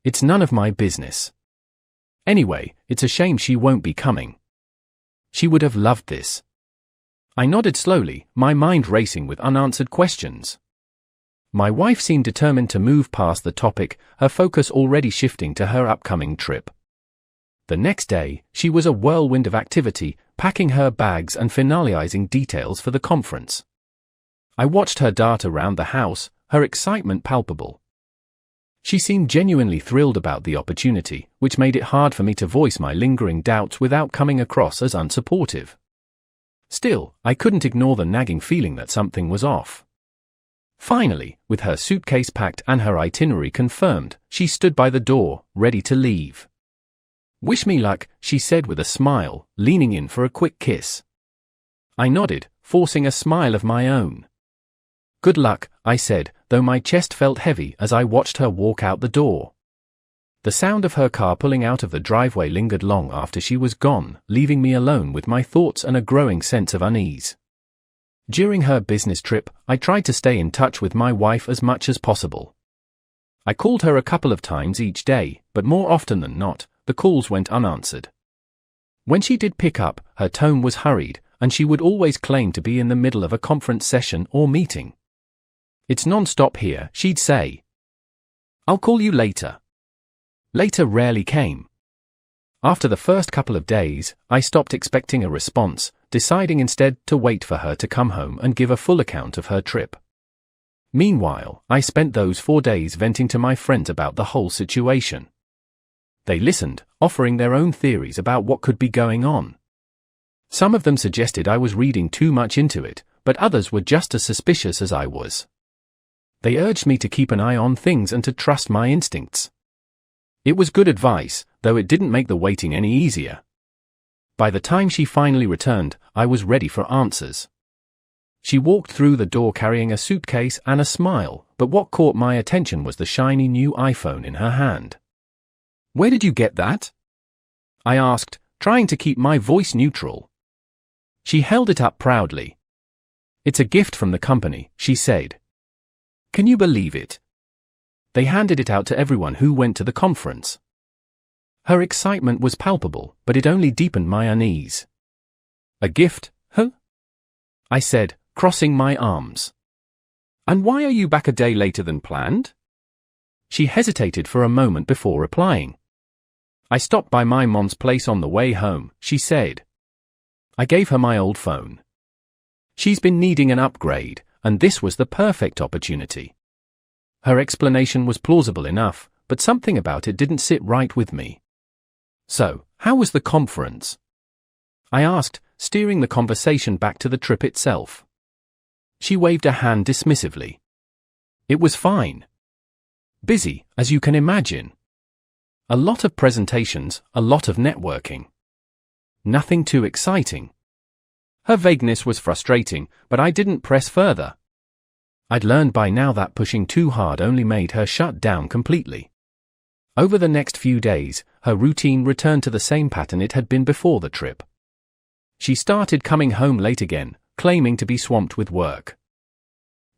It's none of my business. Anyway, it's a shame she won't be coming. She would have loved this. I nodded slowly, my mind racing with unanswered questions. My wife seemed determined to move past the topic, her focus already shifting to her upcoming trip. The next day, she was a whirlwind of activity, packing her bags and finalizing details for the conference. I watched her dart around the house, her excitement palpable. She seemed genuinely thrilled about the opportunity, which made it hard for me to voice my lingering doubts without coming across as unsupportive. Still, I couldn't ignore the nagging feeling that something was off. Finally, with her suitcase packed and her itinerary confirmed, she stood by the door, ready to leave. Wish me luck, she said with a smile, leaning in for a quick kiss. I nodded, forcing a smile of my own. Good luck, I said, though my chest felt heavy as I watched her walk out the door. The sound of her car pulling out of the driveway lingered long after she was gone, leaving me alone with my thoughts and a growing sense of unease. During her business trip, I tried to stay in touch with my wife as much as possible. I called her a couple of times each day, but more often than not, the calls went unanswered. When she did pick up, her tone was hurried, and she would always claim to be in the middle of a conference session or meeting. "It's non-stop here," she'd say. "I'll call you later." Later rarely came. After the first couple of days, I stopped expecting a response, deciding instead to wait for her to come home and give a full account of her trip. Meanwhile, I spent those 4 days venting to my friends about the whole situation. They listened, offering their own theories about what could be going on. Some of them suggested I was reading too much into it, but others were just as suspicious as I was. They urged me to keep an eye on things and to trust my instincts. It was good advice, though it didn't make the waiting any easier. By the time she finally returned, I was ready for answers. She walked through the door carrying a suitcase and a smile, but what caught my attention was the shiny new iPhone in her hand. "Where did you get that?" I asked, trying to keep my voice neutral. She held it up proudly. "It's a gift from the company," she said. "Can you believe it?" They handed it out to everyone who went to the conference. Her excitement was palpable, but it only deepened my unease. "A gift, huh?" I said, crossing my arms. "And why are you back a day later than planned?" She hesitated for a moment before replying. "I stopped by my mom's place on the way home," she said. I gave her my old phone. She's been needing an upgrade, and this was the perfect opportunity. Her explanation was plausible enough, but something about it didn't sit right with me. "So, how was the conference?" I asked, steering the conversation back to the trip itself. She waved a hand dismissively. "It was fine. Busy, as you can imagine. A lot of presentations, a lot of networking. Nothing too exciting." Her vagueness was frustrating, but I didn't press further. I'd learned by now that pushing too hard only made her shut down completely. Over the next few days, her routine returned to the same pattern it had been before the trip. She started coming home late again, claiming to be swamped with work.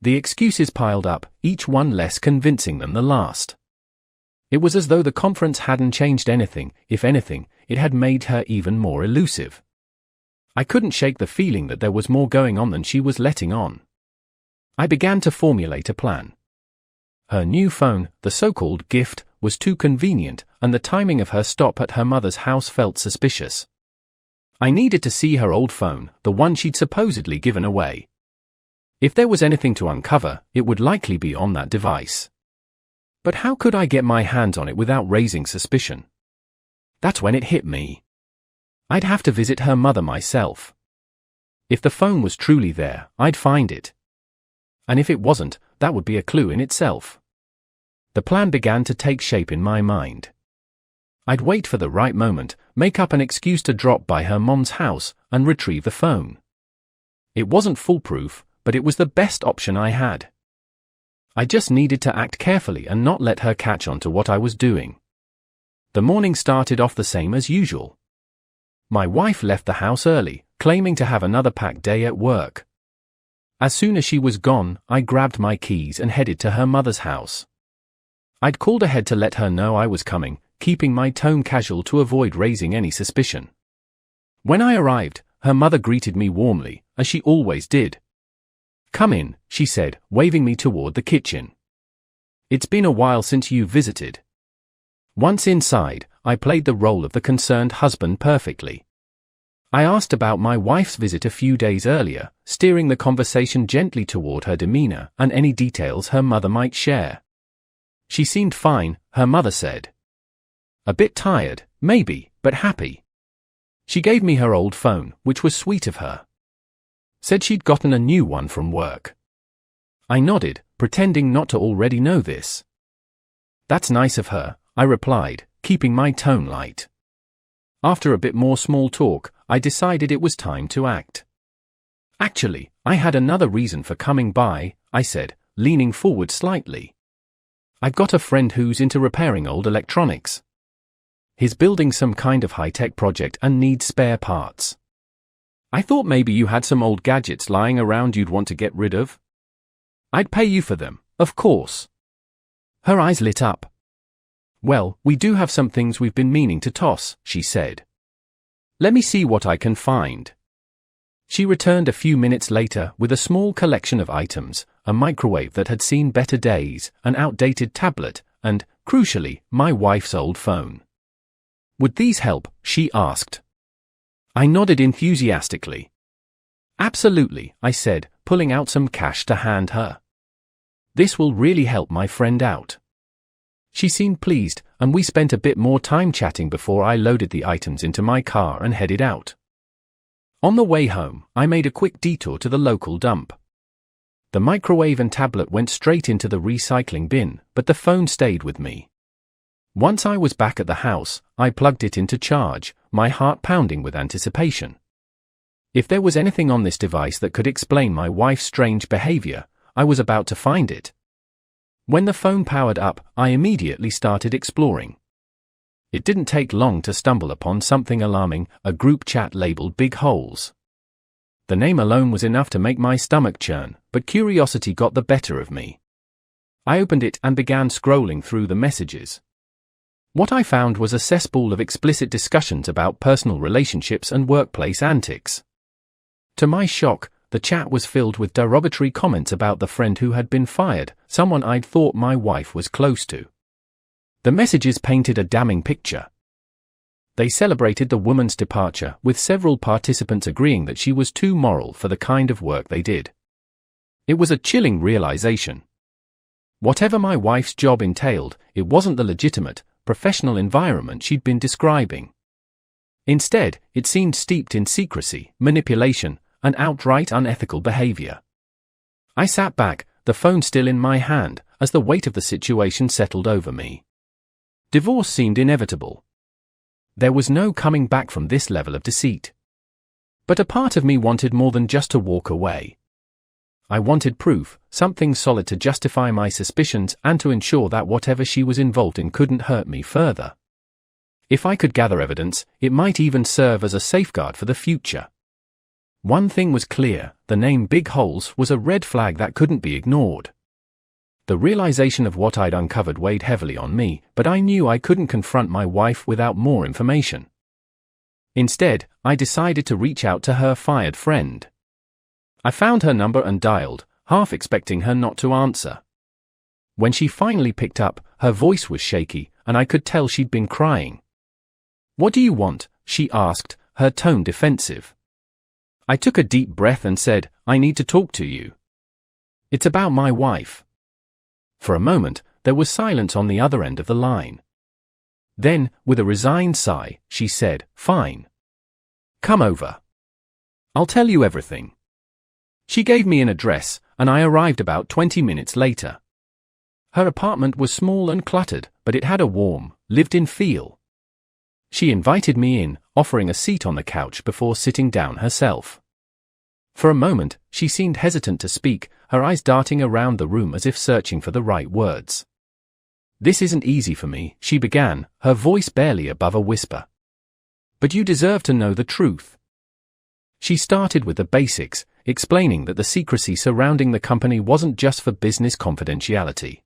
The excuses piled up, each one less convincing than the last. It was as though the conference hadn't changed anything; if anything, it had made her even more elusive. I couldn't shake the feeling that there was more going on than she was letting on. I began to formulate a plan. Her new phone, the so-called gift, was too convenient, and the timing of her stop at her mother's house felt suspicious. I needed to see her old phone, the one she'd supposedly given away. If there was anything to uncover, it would likely be on that device. But how could I get my hands on it without raising suspicion? That's when it hit me. I'd have to visit her mother myself. If the phone was truly there, I'd find it. And if it wasn't, that would be a clue in itself. The plan began to take shape in my mind. I'd wait for the right moment, make up an excuse to drop by her mom's house, and retrieve the phone. It wasn't foolproof, but it was the best option I had. I just needed to act carefully and not let her catch on to what I was doing. The morning started off the same as usual. My wife left the house early, claiming to have another packed day at work. As soon as she was gone, I grabbed my keys and headed to her mother's house. I'd called ahead to let her know I was coming, keeping my tone casual to avoid raising any suspicion. When I arrived, her mother greeted me warmly, as she always did. "Come in," she said, waving me toward the kitchen. "It's been a while since you visited." Once inside, I played the role of the concerned husband perfectly. I asked about my wife's visit a few days earlier, steering the conversation gently toward her demeanor and any details her mother might share. She seemed fine, her mother said. A bit tired, maybe, but happy. She gave me her old phone, which was sweet of her. Said she'd gotten a new one from work. I nodded, pretending not to already know this. "That's nice of her," I replied, keeping my tone light. After a bit more small talk, I decided it was time to act. "Actually, I had another reason for coming by," I said, leaning forward slightly. I've got a friend who's into repairing old electronics. He's building some kind of high-tech project and needs spare parts. I thought maybe you had some old gadgets lying around you'd want to get rid of. I'd pay you for them, of course. Her eyes lit up. Well, we do have some things we've been meaning to toss, she said. Let me see what I can find. She returned a few minutes later with a small collection of items, a microwave that had seen better days, an outdated tablet, and, crucially, my wife's old phone. Would these help? She asked. I nodded enthusiastically. Absolutely, I said, pulling out some cash to hand her. This will really help my friend out. She seemed pleased, and we spent a bit more time chatting before I loaded the items into my car and headed out. On the way home, I made a quick detour to the local dump. The microwave and tablet went straight into the recycling bin, but the phone stayed with me. Once I was back at the house, I plugged it into charge, my heart pounding with anticipation. If there was anything on this device that could explain my wife's strange behavior, I was about to find it. When the phone powered up, I immediately started exploring. It didn't take long to stumble upon something alarming, a group chat labeled Big Holes. The name alone was enough to make my stomach churn, but curiosity got the better of me. I opened it and began scrolling through the messages. What I found was a cesspool of explicit discussions about personal relationships and workplace antics. To my shock, the chat was filled with derogatory comments about the friend who had been fired, someone I'd thought my wife was close to. The messages painted a damning picture. They celebrated the woman's departure, with several participants agreeing that she was too moral for the kind of work they did. It was a chilling realization. Whatever my wife's job entailed, it wasn't the legitimate, professional environment she'd been describing. Instead, it seemed steeped in secrecy, manipulation, and outright unethical behavior. I sat back, the phone still in my hand, as the weight of the situation settled over me. Divorce seemed inevitable. There was no coming back from this level of deceit. But a part of me wanted more than just to walk away. I wanted proof, something solid to justify my suspicions and to ensure that whatever she was involved in couldn't hurt me further. If I could gather evidence, it might even serve as a safeguard for the future. One thing was clear, the name Big Holes was a red flag that couldn't be ignored. The realization of what I'd uncovered weighed heavily on me, but I knew I couldn't confront my wife without more information. Instead, I decided to reach out to her fired friend. I found her number and dialed, half expecting her not to answer. When she finally picked up, her voice was shaky, and I could tell she'd been crying. "What do you want?" she asked, her tone defensive. I took a deep breath and said, "I need to talk to you. It's about my wife." For a moment, there was silence on the other end of the line. Then, with a resigned sigh, she said, "Fine. Come over. I'll tell you everything." She gave me an address, and I arrived about 20 minutes later. Her apartment was small and cluttered, but it had a warm, lived-in feel. She invited me in, offering a seat on the couch before sitting down herself. For a moment, she seemed hesitant to speak, her eyes darting around the room as if searching for the right words. "This isn't easy for me," she began, her voice barely above a whisper. "But you deserve to know the truth." She started with the basics, explaining that the secrecy surrounding the company wasn't just for business confidentiality.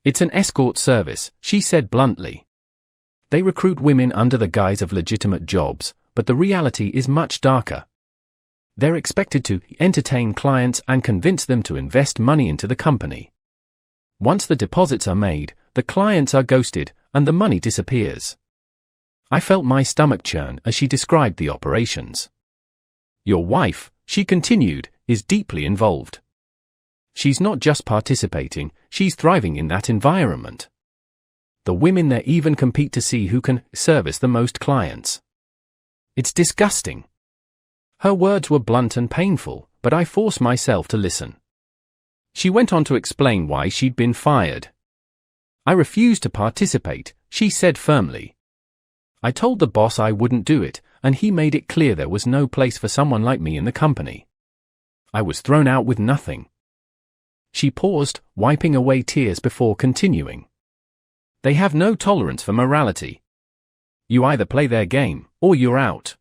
"It's an escort service," she said bluntly. "They recruit women under the guise of legitimate jobs, but the reality is much darker. They're expected to entertain clients and convince them to invest money into the company. Once the deposits are made, the clients are ghosted, and the money disappears." I felt my stomach churn as she described the operations. "Your wife," she continued, "is deeply involved. She's not just participating, she's thriving in that environment. The women there even compete to see who can service the most clients. It's disgusting." Her words were blunt and painful, but I forced myself to listen. She went on to explain why she'd been fired. "I refused to participate," she said firmly. "I told the boss I wouldn't do it, and he made it clear there was no place for someone like me in the company. I was thrown out with nothing." She paused, wiping away tears before continuing. They have no tolerance for morality. You either play their game, or you're out.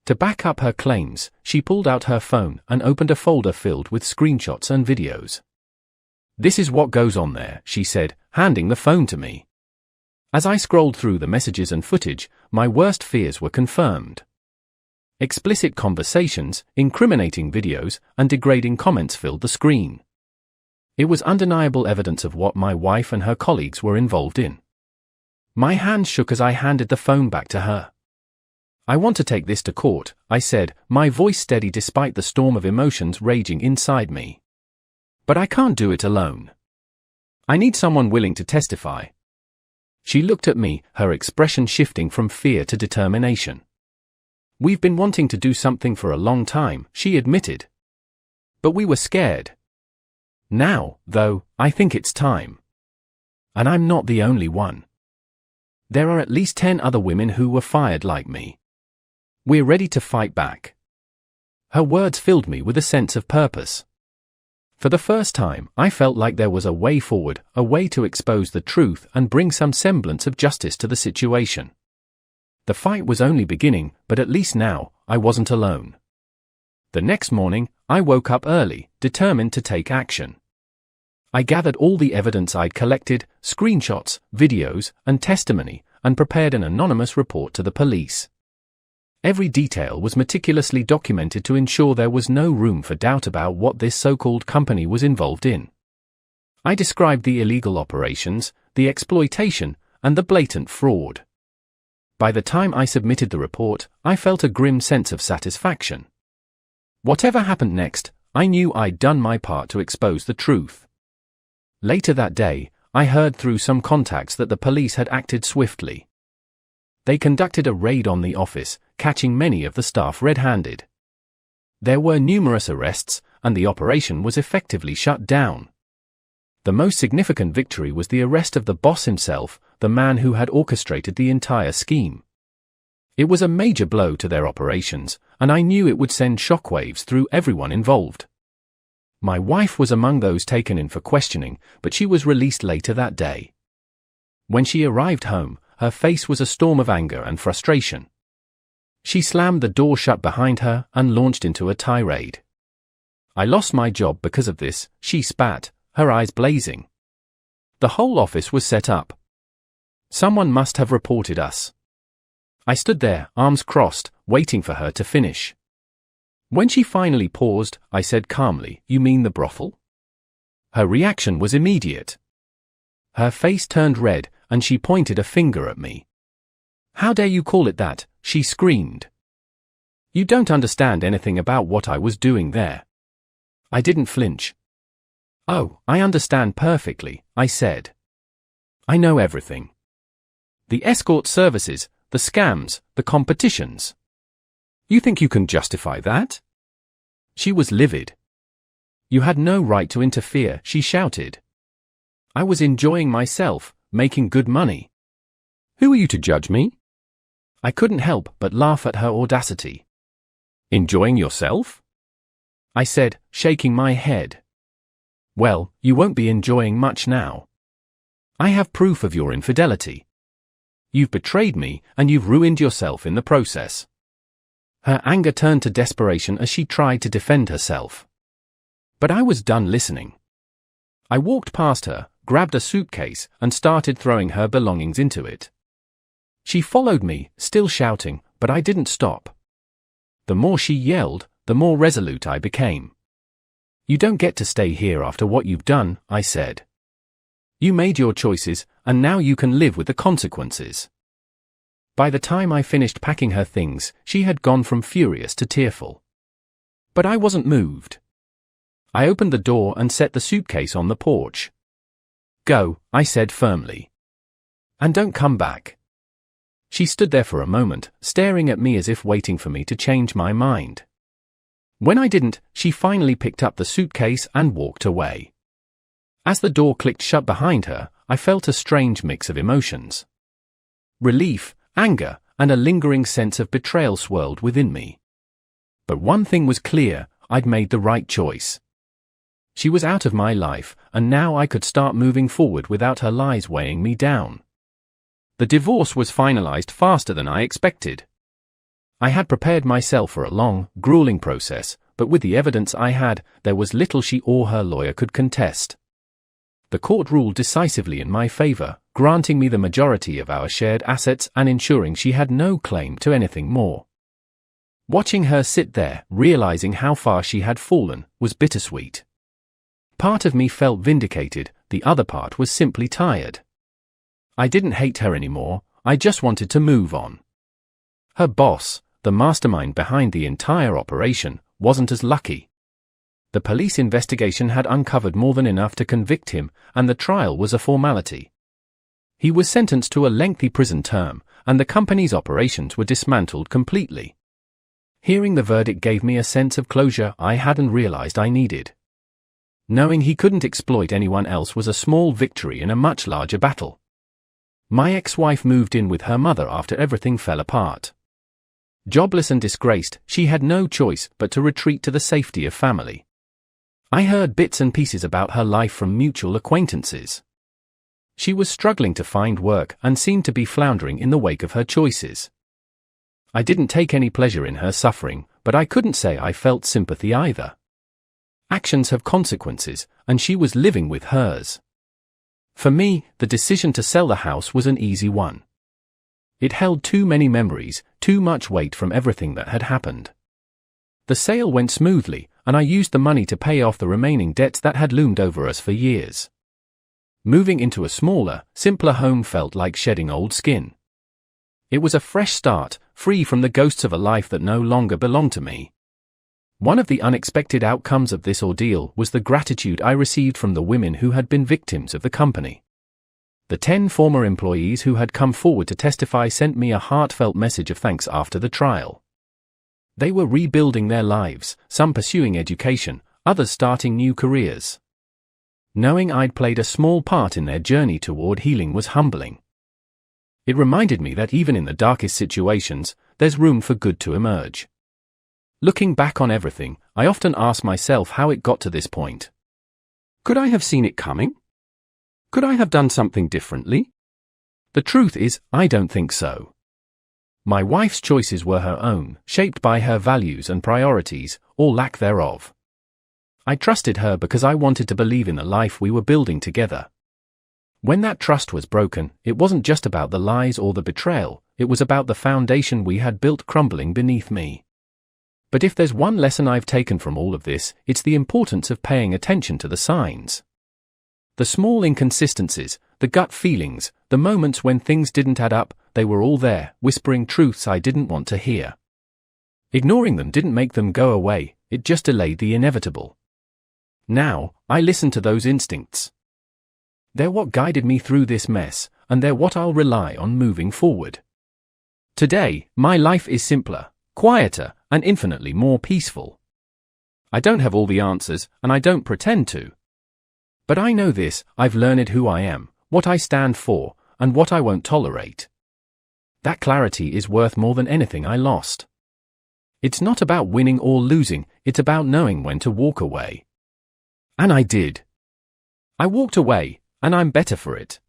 To back up her claims, she pulled out her phone and opened a folder filled with screenshots and videos. This is what goes on there, she said, handing the phone to me. As I scrolled through the messages and footage, my worst fears were confirmed. Explicit conversations, incriminating videos, and degrading comments filled the screen. It was undeniable evidence of what my wife and her colleagues were involved in. My hand shook as I handed the phone back to her. I want to take this to court, I said, my voice steady despite the storm of emotions raging inside me. But I can't do it alone. I need someone willing to testify. She looked at me, her expression shifting from fear to determination. We've been wanting to do something for a long time, she admitted. But we were scared. Now, though, I think it's time. And I'm not the only one. There are at least 10 other women who were fired like me. We're ready to fight back. Her words filled me with a sense of purpose. For the first time, I felt like there was a way forward, a way to expose the truth and bring some semblance of justice to the situation. The fight was only beginning, but at least now, I wasn't alone. The next morning, I woke up early, determined to take action. I gathered all the evidence I'd collected, screenshots, videos, and testimony, and prepared an anonymous report to the police. Every detail was meticulously documented to ensure there was no room for doubt about what this so-called company was involved in. I described the illegal operations, the exploitation, and the blatant fraud. By the time I submitted the report, I felt a grim sense of satisfaction. Whatever happened next, I knew I'd done my part to expose the truth. Later that day, I heard through some contacts that the police had acted swiftly. They conducted a raid on the office, catching many of the staff red-handed. There were numerous arrests, and the operation was effectively shut down. The most significant victory was the arrest of the boss himself, the man who had orchestrated the entire scheme. It was a major blow to their operations, and I knew it would send shockwaves through everyone involved. My wife was among those taken in for questioning, but she was released later that day. When she arrived home, her face was a storm of anger and frustration. She slammed the door shut behind her and launched into a tirade. I lost my job because of this, she spat, her eyes blazing. The whole office was set up. Someone must have reported us. I stood there, arms crossed, waiting for her to finish. When she finally paused, I said calmly, "You mean the brothel?" Her reaction was immediate. Her face turned red, and she pointed a finger at me. "How dare you call it that?" she screamed. "You don't understand anything about what I was doing there." I didn't flinch. "Oh, I understand perfectly," I said. "I know everything. The escort services, the scams, the competitions. You think you can justify that?" She was livid. "You had no right to interfere," she shouted. "I was enjoying myself, making good money. Who are you to judge me?" I couldn't help but laugh at her audacity. "Enjoying yourself?" I said, shaking my head. "Well, you won't be enjoying much now. I have proof of your infidelity. You've betrayed me, and you've ruined yourself in the process." Her anger turned to desperation as she tried to defend herself. But I was done listening. I walked past her, grabbed a suitcase, and started throwing her belongings into it. She followed me, still shouting, but I didn't stop. The more she yelled, the more resolute I became. "You don't get to stay here after what you've done," I said. "You made your choices, and now you can live with the consequences." By the time I finished packing her things, she had gone from furious to tearful. But I wasn't moved. I opened the door and set the suitcase on the porch. "Go," I said firmly. "And don't come back." She stood there for a moment, staring at me as if waiting for me to change my mind. When I didn't, she finally picked up the suitcase and walked away. As the door clicked shut behind her, I felt a strange mix of emotions. Relief, anger, and a lingering sense of betrayal swirled within me. But one thing was clear, I'd made the right choice. She was out of my life, and now I could start moving forward without her lies weighing me down. The divorce was finalized faster than I expected. I had prepared myself for a long, grueling process, but with the evidence I had, there was little she or her lawyer could contest. The court ruled decisively in my favor, granting me the majority of our shared assets and ensuring she had no claim to anything more. Watching her sit there, realizing how far she had fallen, was bittersweet. Part of me felt vindicated, the other part was simply tired. I didn't hate her anymore, I just wanted to move on. Her boss, the mastermind behind the entire operation, wasn't as lucky. The police investigation had uncovered more than enough to convict him, and the trial was a formality. He was sentenced to a lengthy prison term, and the company's operations were dismantled completely. Hearing the verdict gave me a sense of closure I hadn't realized I needed. Knowing he couldn't exploit anyone else was a small victory in a much larger battle. My ex-wife moved in with her mother after everything fell apart. Jobless and disgraced, she had no choice but to retreat to the safety of family. I heard bits and pieces about her life from mutual acquaintances. She was struggling to find work and seemed to be floundering in the wake of her choices. I didn't take any pleasure in her suffering, but I couldn't say I felt sympathy either. Actions have consequences, and she was living with hers. For me, the decision to sell the house was an easy one. It held too many memories, too much weight from everything that had happened. The sale went smoothly, and I used the money to pay off the remaining debts that had loomed over us for years. Moving into a smaller, simpler home felt like shedding old skin. It was a fresh start, free from the ghosts of a life that no longer belonged to me. One of the unexpected outcomes of this ordeal was the gratitude I received from the women who had been victims of the company. The 10 former employees who had come forward to testify sent me a heartfelt message of thanks after the trial. They were rebuilding their lives, some pursuing education, others starting new careers. Knowing I'd played a small part in their journey toward healing was humbling. It reminded me that even in the darkest situations, there's room for good to emerge. Looking back on everything, I often ask myself how it got to this point. Could I have seen it coming? Could I have done something differently? The truth is, I don't think so. My wife's choices were her own, shaped by her values and priorities, or lack thereof. I trusted her because I wanted to believe in the life we were building together. When that trust was broken, it wasn't just about the lies or the betrayal, it was about the foundation we had built crumbling beneath me. But if there's one lesson I've taken from all of this, it's the importance of paying attention to the signs. The small inconsistencies, the gut feelings, the moments when things didn't add up, they were all there, whispering truths I didn't want to hear. Ignoring them didn't make them go away, it just delayed the inevitable. Now, I listen to those instincts. They're what guided me through this mess, and they're what I'll rely on moving forward. Today, my life is simpler, quieter, and infinitely more peaceful. I don't have all the answers, and I don't pretend to. But I know this, I've learned who I am, what I stand for, and what I won't tolerate. That clarity is worth more than anything I lost. It's not about winning or losing, it's about knowing when to walk away. And I did. I walked away, and I'm better for it.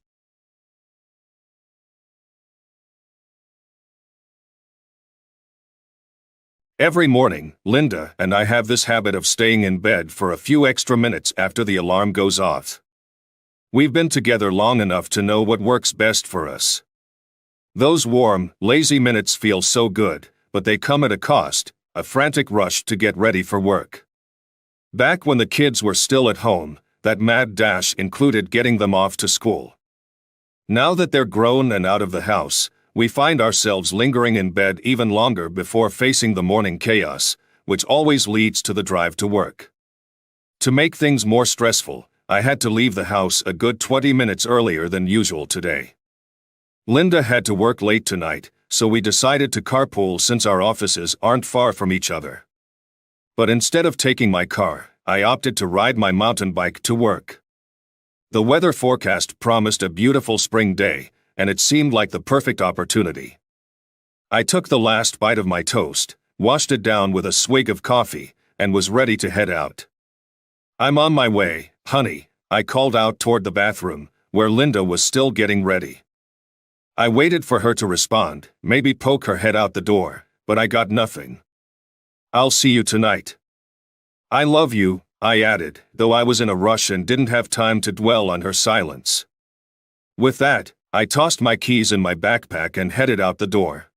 Every morning, Linda and I have this habit of staying in bed for a few extra minutes after the alarm goes off. We've been together long enough to know what works best for us. Those warm, lazy minutes feel so good, but they come at a cost, a frantic rush to get ready for work. Back when the kids were still at home, that mad dash included getting them off to school. Now that they're grown and out of the house, we find ourselves lingering in bed even longer before facing the morning chaos, which always leads to the drive to work. To make things more stressful, I had to leave the house a good 20 minutes earlier than usual today. Linda had to work late tonight, so we decided to carpool since our offices aren't far from each other. But instead of taking my car, I opted to ride my mountain bike to work. The weather forecast promised a beautiful spring day, and it seemed like the perfect opportunity. I took the last bite of my toast, washed it down with a swig of coffee, and was ready to head out. I'm on my way, honey, I called out toward the bathroom, where Linda was still getting ready. I waited for her to respond, maybe poke her head out the door, but I got nothing. I'll see you tonight. I love you, I added, though I was in a rush and didn't have time to dwell on her silence. With that, I tossed my keys in my backpack and headed out the door.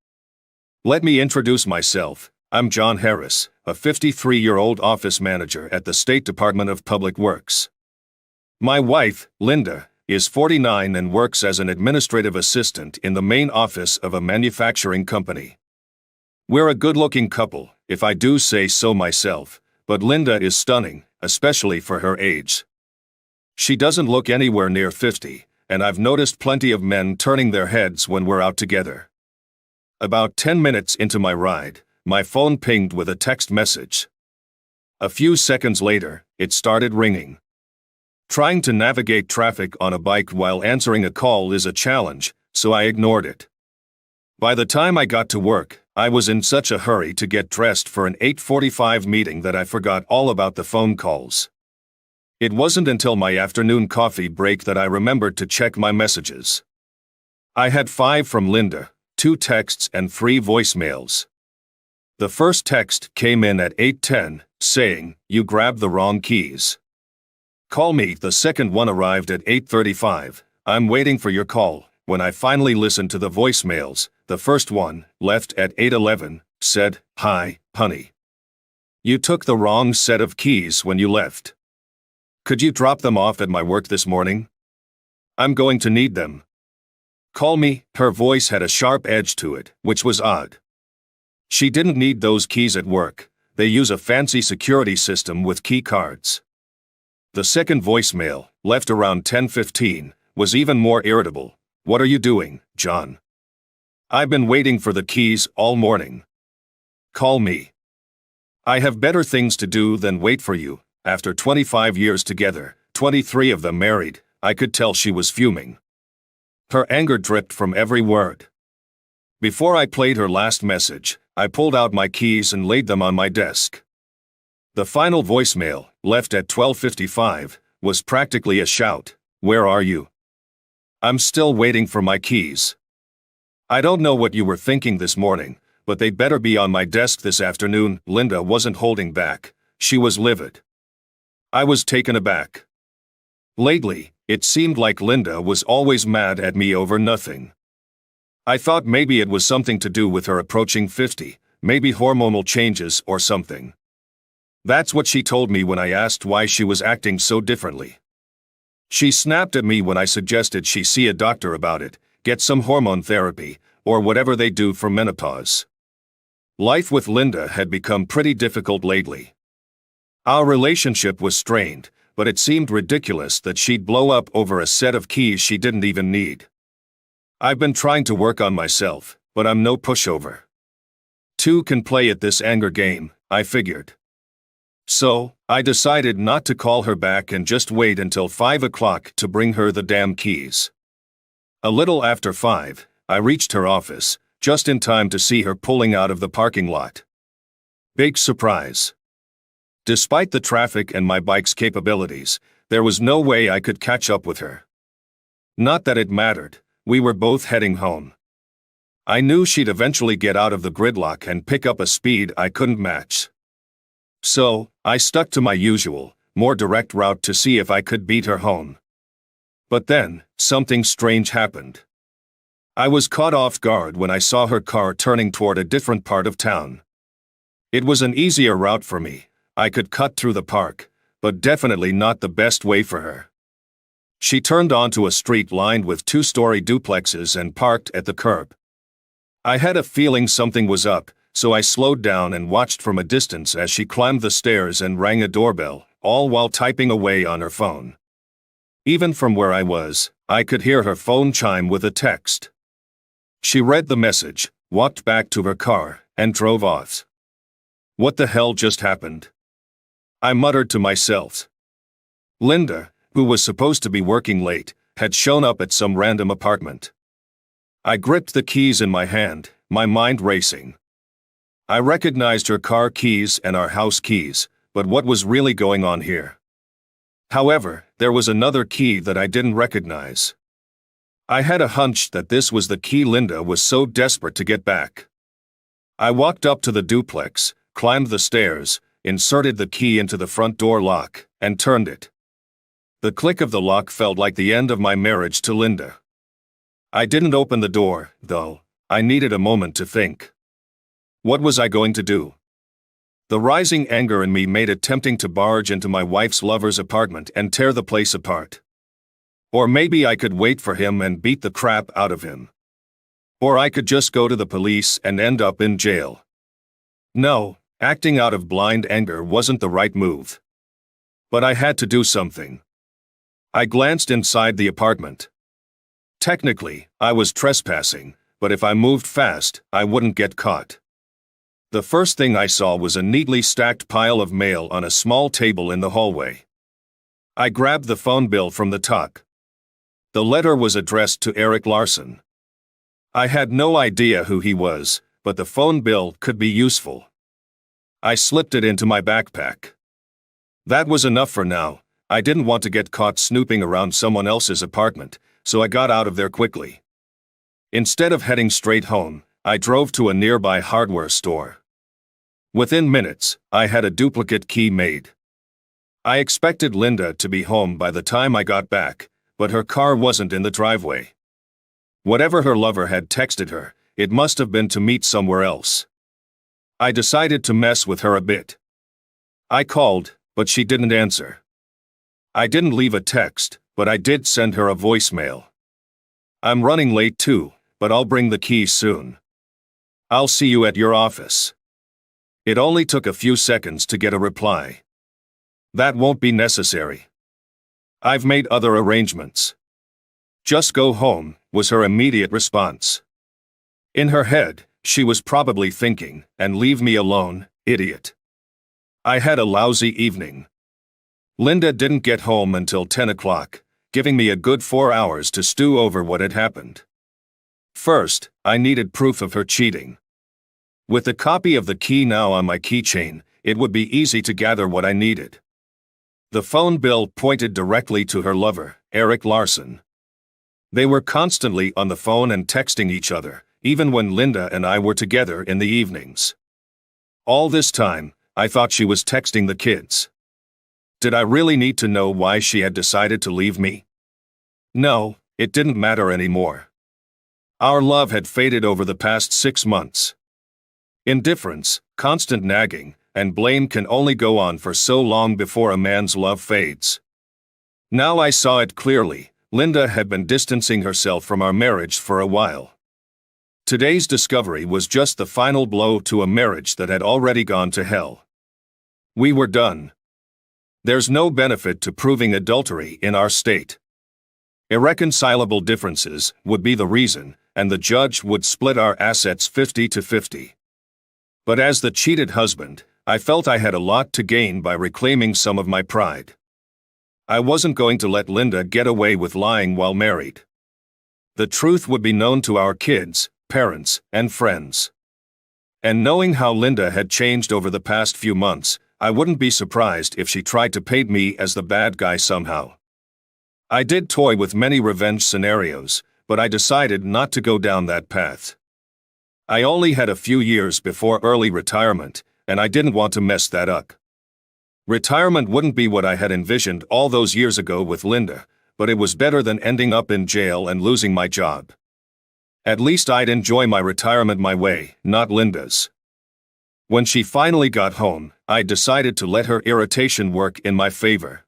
Let me introduce myself. I'm John Harris, a 53-year-old office manager at the State Department of Public Works. My wife, Linda, is 49 and works as an administrative assistant in the main office of a manufacturing company. We're a good-looking couple, if I do say so myself, but Linda is stunning, especially for her age. She doesn't look anywhere near 50, and I've noticed plenty of men turning their heads when we're out together. About 10 minutes into my ride, my phone pinged with a text message. A few seconds later, it started ringing. Trying to navigate traffic on a bike while answering a call is a challenge, so I ignored it. By the time I got to work, I was in such a hurry to get dressed for an 8:45 meeting that I forgot all about the phone calls. It wasn't until my afternoon coffee break that I remembered to check my messages. I had 5 from Linda, 2 texts and 3 voicemails. The first text came in at 8:10, saying, "You grabbed the wrong keys." "Call me." The second one arrived at 8:35, "I'm waiting for your call." When I finally listened to the voicemails, the first one, left at 8:11, said, "Hi, honey. You took the wrong set of keys when you left. Could you drop them off at my work this morning? I'm going to need them. Call me." Her voice had a sharp edge to it, which was odd. She didn't need those keys at work. They use a fancy security system with key cards. The second voicemail, left around 10:15, was even more irritable. "What are you doing, John? I've been waiting for the keys all morning. Call me. I have better things to do than wait for you." After 25 years together, 23 of them married, I could tell she was fuming. Her anger dripped from every word. Before I played her last message, I pulled out my keys and laid them on my desk. The final voicemail, left at 12:55, was practically a shout. "Where are you? I'm still waiting for my keys. I don't know what you were thinking this morning, but they better be on my desk this afternoon." Linda wasn't holding back. She was livid. I was taken aback. Lately, it seemed like Linda was always mad at me over nothing. I thought maybe it was something to do with her approaching 50, maybe hormonal changes or something. That's what she told me when I asked why she was acting so differently. She snapped at me when I suggested she see a doctor about it, get some hormone therapy, or whatever they do for menopause. Life with Linda had become pretty difficult lately. Our relationship was strained, but it seemed ridiculous that she'd blow up over a set of keys she didn't even need. I've been trying to work on myself, but I'm no pushover. 2 can play at this anger game, I figured. So, I decided not to call her back and just wait until 5 o'clock to bring her the damn keys. A little after 5, I reached her office, just in time to see her pulling out of the parking lot. Big surprise. Despite the traffic and my bike's capabilities, there was no way I could catch up with her. Not that it mattered, we were both heading home. I knew she'd eventually get out of the gridlock and pick up a speed I couldn't match. So, I stuck to my usual, more direct route to see if I could beat her home. But then, something strange happened. I was caught off guard when I saw her car turning toward a different part of town. It was an easier route for me. I could cut through the park, but definitely not the best way for her. She turned onto a street lined with 2-story duplexes and parked at the curb. I had a feeling something was up, so I slowed down and watched from a distance as she climbed the stairs and rang a doorbell, all while typing away on her phone. Even from where I was, I could hear her phone chime with a text. She read the message, walked back to her car, and drove off. What the hell just happened? I muttered to myself. Linda, who was supposed to be working late, had shown up at some random apartment. I gripped the keys in my hand, my mind racing. I recognized her car keys and our house keys, but what was really going on here? However, there was another key that I didn't recognize. I had a hunch that this was the key Linda was so desperate to get back. I walked up to the duplex, climbed the stairs, inserted the key into the front door lock, and turned it. The click of the lock felt like the end of my marriage to Linda. I didn't open the door, though. I needed a moment to think. What was I going to do? The rising anger in me made it tempting to barge into my wife's lover's apartment and tear the place apart. Or maybe I could wait for him and beat the crap out of him. Or I could just go to the police and end up in jail. No, acting out of blind anger wasn't the right move. But I had to do something. I glanced inside the apartment. Technically, I was trespassing, but if I moved fast, I wouldn't get caught. The first thing I saw was a neatly stacked pile of mail on a small table in the hallway. I grabbed the phone bill from the tuck. The letter was addressed to Erik Larson. I had no idea who he was, but the phone bill could be useful. I slipped it into my backpack. That was enough for now. I didn't want to get caught snooping around someone else's apartment, so I got out of there quickly. Instead of heading straight home, I drove to a nearby hardware store. Within minutes, I had a duplicate key made. I expected Linda to be home by the time I got back, but her car wasn't in the driveway. Whatever her lover had texted her, it must have been to meet somewhere else. I decided to mess with her a bit. I called, but she didn't answer. I didn't leave a text, but I did send her a voicemail. I'm running late too, but I'll bring the keys soon. I'll see you at your office. It only took a few seconds to get a reply. That won't be necessary. I've made other arrangements. Just go home, was her immediate response. In her head, she was probably thinking, and leave me alone, idiot. I had a lousy evening. Linda didn't get home until 10 o'clock, giving me a good 4 hours to stew over what had happened. First, I needed proof of her cheating. With a copy of the key now on my keychain, it would be easy to gather what I needed. The phone bill pointed directly to her lover, Erik Larson. They were constantly on the phone and texting each other, even when Linda and I were together in the evenings. All this time, I thought she was texting the kids. Did I really need to know why she had decided to leave me? No, it didn't matter anymore. Our love had faded over the past 6 months. Indifference, constant nagging, and blame can only go on for so long before a man's love fades. Now I saw it clearly. Linda had been distancing herself from our marriage for a while. Today's discovery was just the final blow to a marriage that had already gone to hell. We were done. There's no benefit to proving adultery in our state. Irreconcilable differences would be the reason, and the judge would split our assets 50-50. But as the cheated husband, I felt I had a lot to gain by reclaiming some of my pride. I wasn't going to let Linda get away with lying while married. The truth would be known to our kids, parents, and friends. And knowing how Linda had changed over the past few months, I wouldn't be surprised if she tried to paint me as the bad guy somehow. I did toy with many revenge scenarios, but I decided not to go down that path. I only had a few years before early retirement, and I didn't want to mess that up. Retirement wouldn't be what I had envisioned all those years ago with Linda, but it was better than ending up in jail and losing my job. At least I'd enjoy my retirement my way, not Linda's. When she finally got home, I decided to let her irritation work in my favor.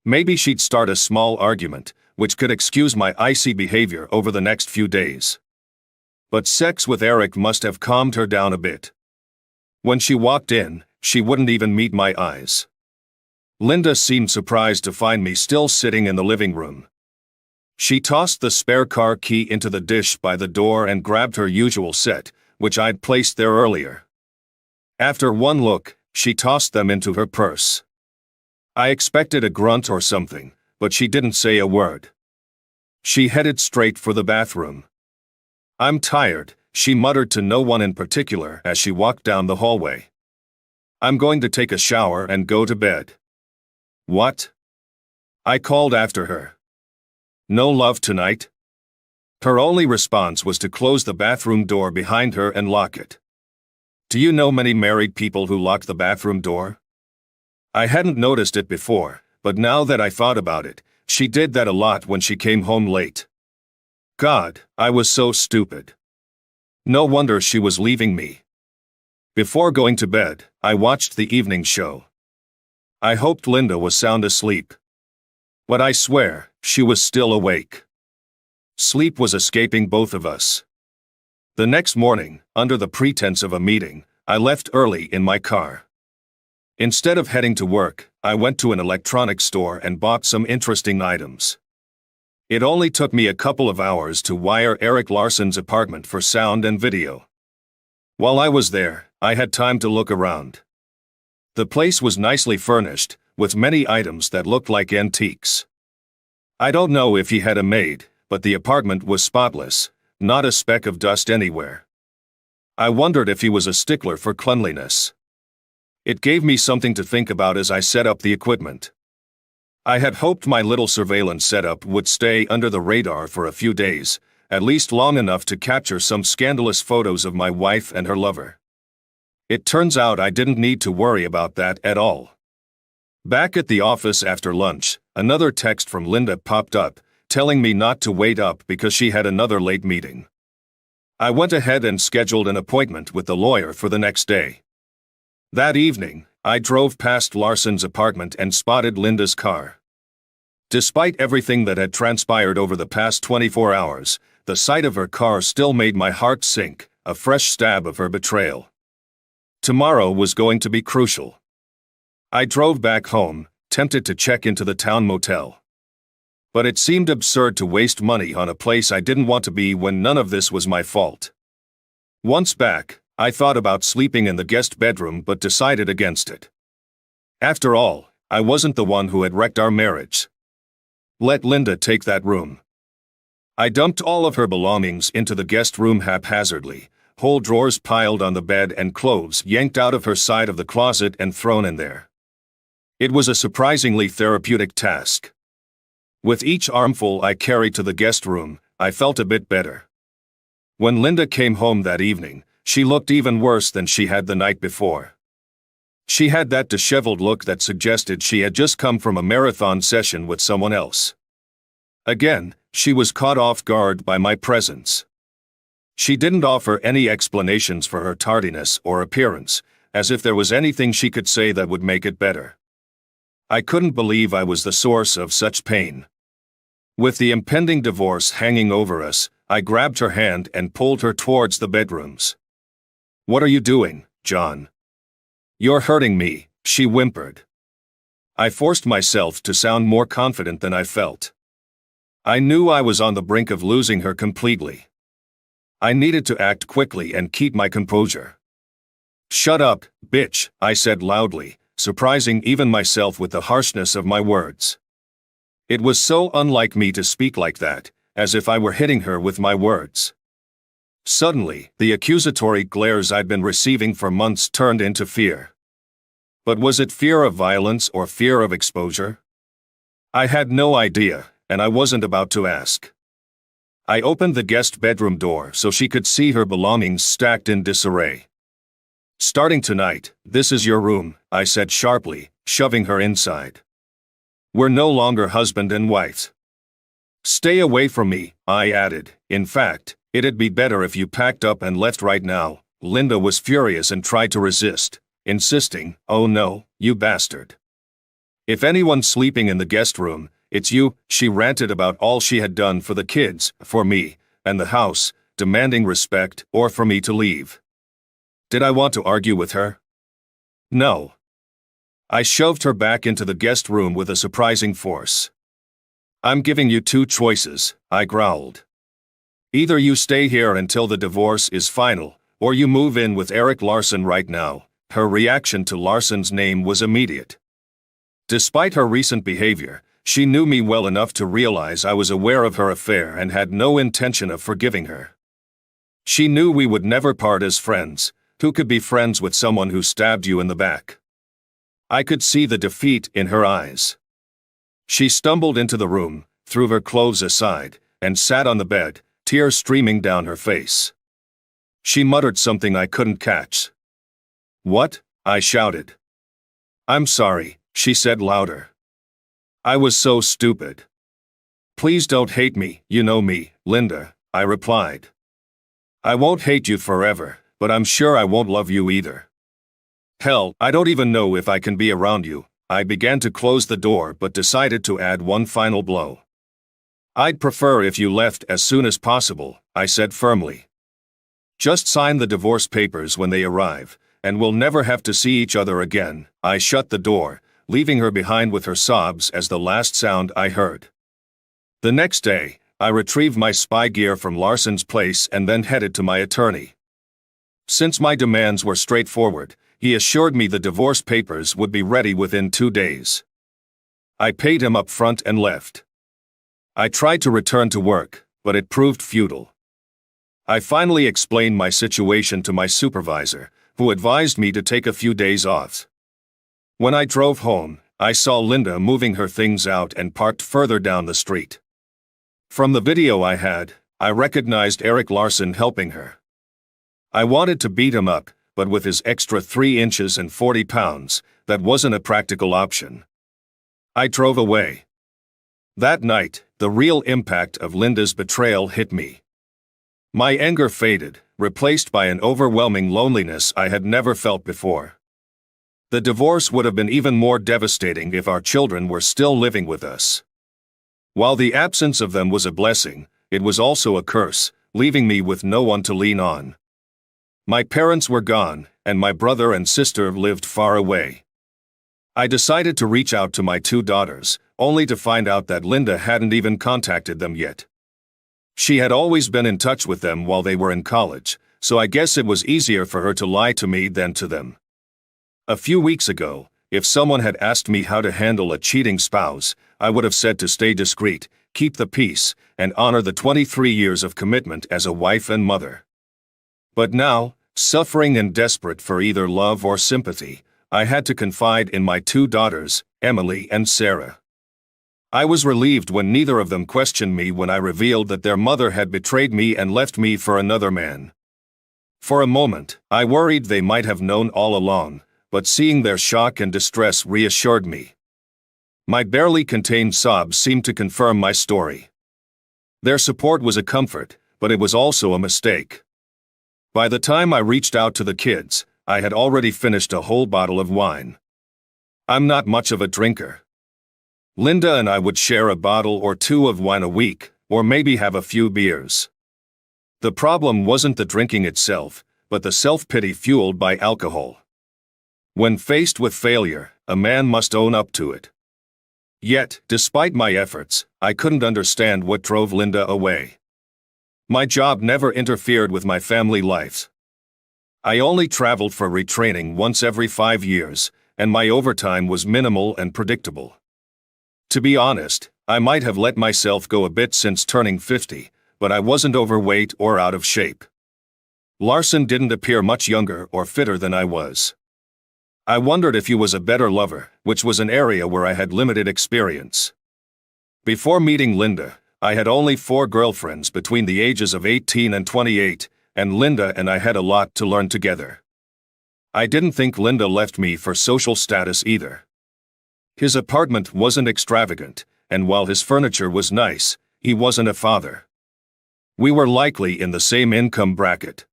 Maybe she'd start a small argument, which could excuse my icy behavior over the next few days. But sex with Erik must have calmed her down a bit. When she walked in, she wouldn't even meet my eyes. Linda seemed surprised to find me still sitting in the living room. She tossed the spare car key into the dish by the door and grabbed her usual set, which I'd placed there earlier. After one look, she tossed them into her purse. I expected a grunt or something, but she didn't say a word. She headed straight for the bathroom. "I'm tired," she muttered to no one in particular as she walked down the hallway. "I'm going to take a shower and go to bed." "What?" I called after her. No love tonight? Her only response was to close the bathroom door behind her and lock it. Do you know many married people who lock the bathroom door? I hadn't noticed it before, but now that I thought about it, she did that a lot when she came home late. God, I was so stupid. No wonder she was leaving me. Before going to bed, I watched the evening show. I hoped Linda was sound asleep. But I swear, she was still awake. Sleep was escaping both of us. The next morning, under the pretense of a meeting, I left early in my car. Instead of heading to work, I went to an electronics store and bought some interesting items. It only took me a couple of hours to wire Erik Larsson's apartment for sound and video. While I was there, I had time to look around. The place was nicely furnished, with many items that looked like antiques. I don't know if he had a maid, but the apartment was spotless, not a speck of dust anywhere. I wondered if he was a stickler for cleanliness. It gave me something to think about as I set up the equipment. I had hoped my little surveillance setup would stay under the radar for a few days, at least long enough to capture some scandalous photos of my wife and her lover. It turns out I didn't need to worry about that at all. Back at the office after lunch, another text from Linda popped up, telling me not to wait up because she had another late meeting. I went ahead and scheduled an appointment with the lawyer for the next day. That evening, I drove past Larsson's apartment and spotted Linda's car. Despite everything that had transpired over the past 24 hours, the sight of her car still made my heart sink, a fresh stab of her betrayal. Tomorrow was going to be crucial. I drove back home, tempted to check into the town motel. But it seemed absurd to waste money on a place I didn't want to be when none of this was my fault. Once back, I thought about sleeping in the guest bedroom but decided against it. After all, I wasn't the one who had wrecked our marriage. Let Linda take that room. I dumped all of her belongings into the guest room haphazardly, whole drawers piled on the bed and clothes yanked out of her side of the closet and thrown in there. It was a surprisingly therapeutic task. With each armful I carried to the guest room, I felt a bit better. When Linda came home that evening, she looked even worse than she had the night before. She had that disheveled look that suggested she had just come from a marathon session with someone else. Again, she was caught off guard by my presence. She didn't offer any explanations for her tardiness or appearance, as if there was anything she could say that would make it better. I couldn't believe I was the source of such pain. With the impending divorce hanging over us, I grabbed her hand and pulled her towards the bedrooms. "What are you doing, John?" "You're hurting me," she whimpered. I forced myself to sound more confident than I felt. I knew I was on the brink of losing her completely. I needed to act quickly and keep my composure. "Shut up, bitch," I said loudly, surprising even myself with the harshness of my words. It was so unlike me to speak like that, as if I were hitting her with my words. Suddenly, the accusatory glares I'd been receiving for months turned into fear. But was it fear of violence or fear of exposure? I had no idea, and I wasn't about to ask. I opened the guest bedroom door so she could see her belongings stacked in disarray. "Starting tonight, this is your room," I said sharply, shoving her inside. "We're no longer husband and wife." "Stay away from me," I added. "In fact, it'd be better if you packed up and left right now." Linda was furious and tried to resist, insisting, "Oh no, you bastard. If anyone's sleeping in the guest room, it's you." She ranted about all she had done for the kids, for me, and the house, demanding respect or for me to leave. Did I want to argue with her? No. I shoved her back into the guest room with a surprising force. "I'm giving you two choices," I growled. "Either you stay here until the divorce is final, or you move in with Erik Larsson right now." Her reaction to Larsson's name was immediate. Despite her recent behavior, she knew me well enough to realize I was aware of her affair and had no intention of forgiving her. She knew we would never part as friends. Who could be friends with someone who stabbed you in the back? I could see the defeat in her eyes. She stumbled into the room, threw her clothes aside, and sat on the bed, tears streaming down her face. She muttered something I couldn't catch. "What?" I shouted. "I'm sorry," she said louder. "I was so stupid." "Please don't hate me, you know me, Linda," I replied. "I won't hate you forever, but I'm sure I won't love you either. Hell, I don't even know if I can be around you." I began to close the door but decided to add one final blow. "I'd prefer if you left as soon as possible," I said firmly. "Just sign the divorce papers when they arrive, and we'll never have to see each other again." I shut the door, leaving her behind with her sobs as the last sound I heard. The next day, I retrieved my spy gear from Larson's place and then headed to my attorney. Since my demands were straightforward, he assured me the divorce papers would be ready within 2 days. I paid him up front and left. I tried to return to work, but it proved futile. I finally explained my situation to my supervisor, who advised me to take a few days off. When I drove home, I saw Linda moving her things out and parked further down the street. From the video I had, I recognized Erik Larson helping her. I wanted to beat him up, but with his extra 3 inches and 40 pounds, that wasn't a practical option. I drove away. That night, the real impact of Linda's betrayal hit me. My anger faded, replaced by an overwhelming loneliness I had never felt before. The divorce would have been even more devastating if our children were still living with us. While the absence of them was a blessing, it was also a curse, leaving me with no one to lean on. My parents were gone, and my brother and sister lived far away. I decided to reach out to my 2 daughters, only to find out that Linda hadn't even contacted them yet. She had always been in touch with them while they were in college, so I guess it was easier for her to lie to me than to them. A few weeks ago, if someone had asked me how to handle a cheating spouse, I would have said to stay discreet, keep the peace, and honor the 23 years of commitment as a wife and mother. But now, suffering and desperate for either love or sympathy, I had to confide in my 2 daughters, Emily and Sarah. I was relieved when neither of them questioned me when I revealed that their mother had betrayed me and left me for another man. For a moment, I worried they might have known all along, but seeing their shock and distress reassured me. My barely contained sobs seemed to confirm my story. Their support was a comfort, but it was also a mistake. By the time I reached out to the kids, I had already finished a whole bottle of wine. I'm not much of a drinker. Linda and I would share a bottle or 2 of wine a week, or maybe have a few beers. The problem wasn't the drinking itself, but the self-pity fueled by alcohol. When faced with failure, a man must own up to it. Yet, despite my efforts, I couldn't understand what drove Linda away. My job never interfered with my family life. I only traveled for retraining once every 5 years, and my overtime was minimal and predictable. To be honest, I might have let myself go a bit since turning 50, but I wasn't overweight or out of shape. Larson didn't appear much younger or fitter than I was. I wondered if he was a better lover, which was an area where I had limited experience. Before meeting Linda, I had only 4 girlfriends between the ages of 18 and 28, and Linda and I had a lot to learn together. I didn't think Linda left me for social status either. His apartment wasn't extravagant, and while his furniture was nice, he wasn't a father. We were likely in the same income bracket.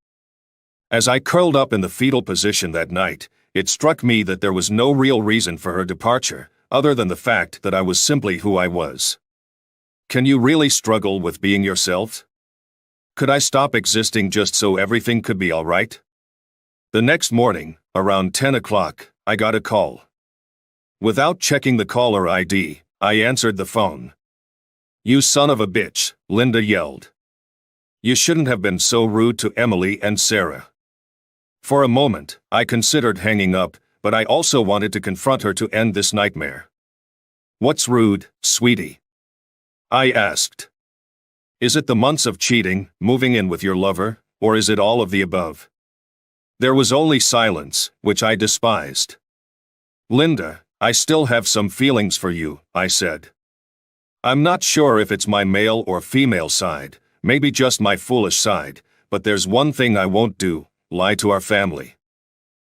As I curled up in the fetal position that night, it struck me that there was no real reason for her departure, other than the fact that I was simply who I was. Can you really struggle with being yourself? Could I stop existing just so everything could be all right? The next morning, around 10 o'clock, I got a call. Without checking the caller ID, I answered the phone. "You son of a bitch," Linda yelled. "You shouldn't have been so rude to Emily and Sarah." For a moment, I considered hanging up, but I also wanted to confront her to end this nightmare. "What's rude, sweetie?" I asked. "Is it the months of cheating, moving in with your lover, or is it all of the above?" There was only silence, which I despised. "Linda, I still have some feelings for you," I said. I'm not sure if it's my male or female side, maybe just my foolish side, but there's one thing I won't do: lie to our family.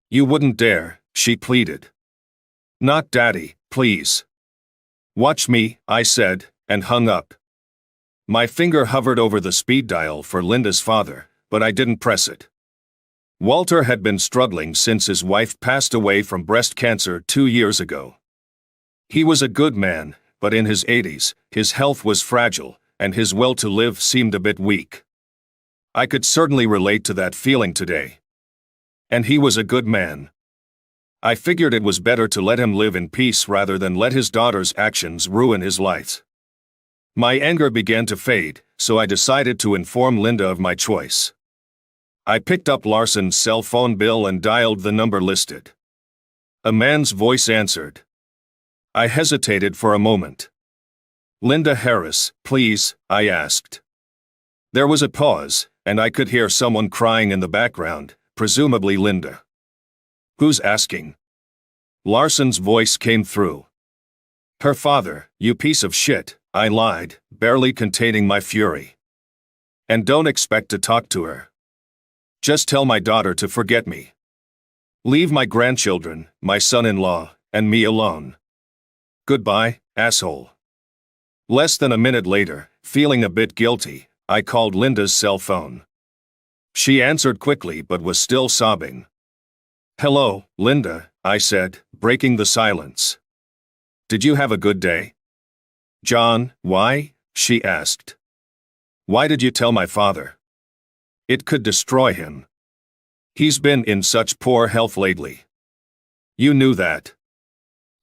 You wouldn't dare, she pleaded. Not Daddy, please. Watch me, I said, and hung up. My finger hovered over the speed dial for Linda's father, but I didn't press it. Walter had been struggling since his wife passed away from breast cancer 2 years ago. He was a good man, but in his 80s, his health was fragile, and his will to live seemed a bit weak. I could certainly relate to that feeling today. And he was a good man. I figured it was better to let him live in peace rather than let his daughter's actions ruin his life. My anger began to fade, so I decided to inform Linda of my choice. I picked up Larson's cell phone bill and dialed the number listed. A man's voice answered. I hesitated for a moment. Linda Harris, please, I asked. There was a pause, and I could hear someone crying in the background, presumably Linda. Who's asking? Larson's voice came through. Her father, you piece of shit, I lied, barely containing my fury. And don't expect to talk to her. Just tell my daughter to forget me. Leave my grandchildren, my son-in-law, and me alone. Goodbye, asshole. Less than a minute later, feeling a bit guilty, I called Linda's cell phone. She answered quickly but was still sobbing. Hello, Linda, I said, breaking the silence. Did you have a good day? John, why? She asked. Why did you tell my father? It could destroy him. He's been in such poor health lately. You knew that.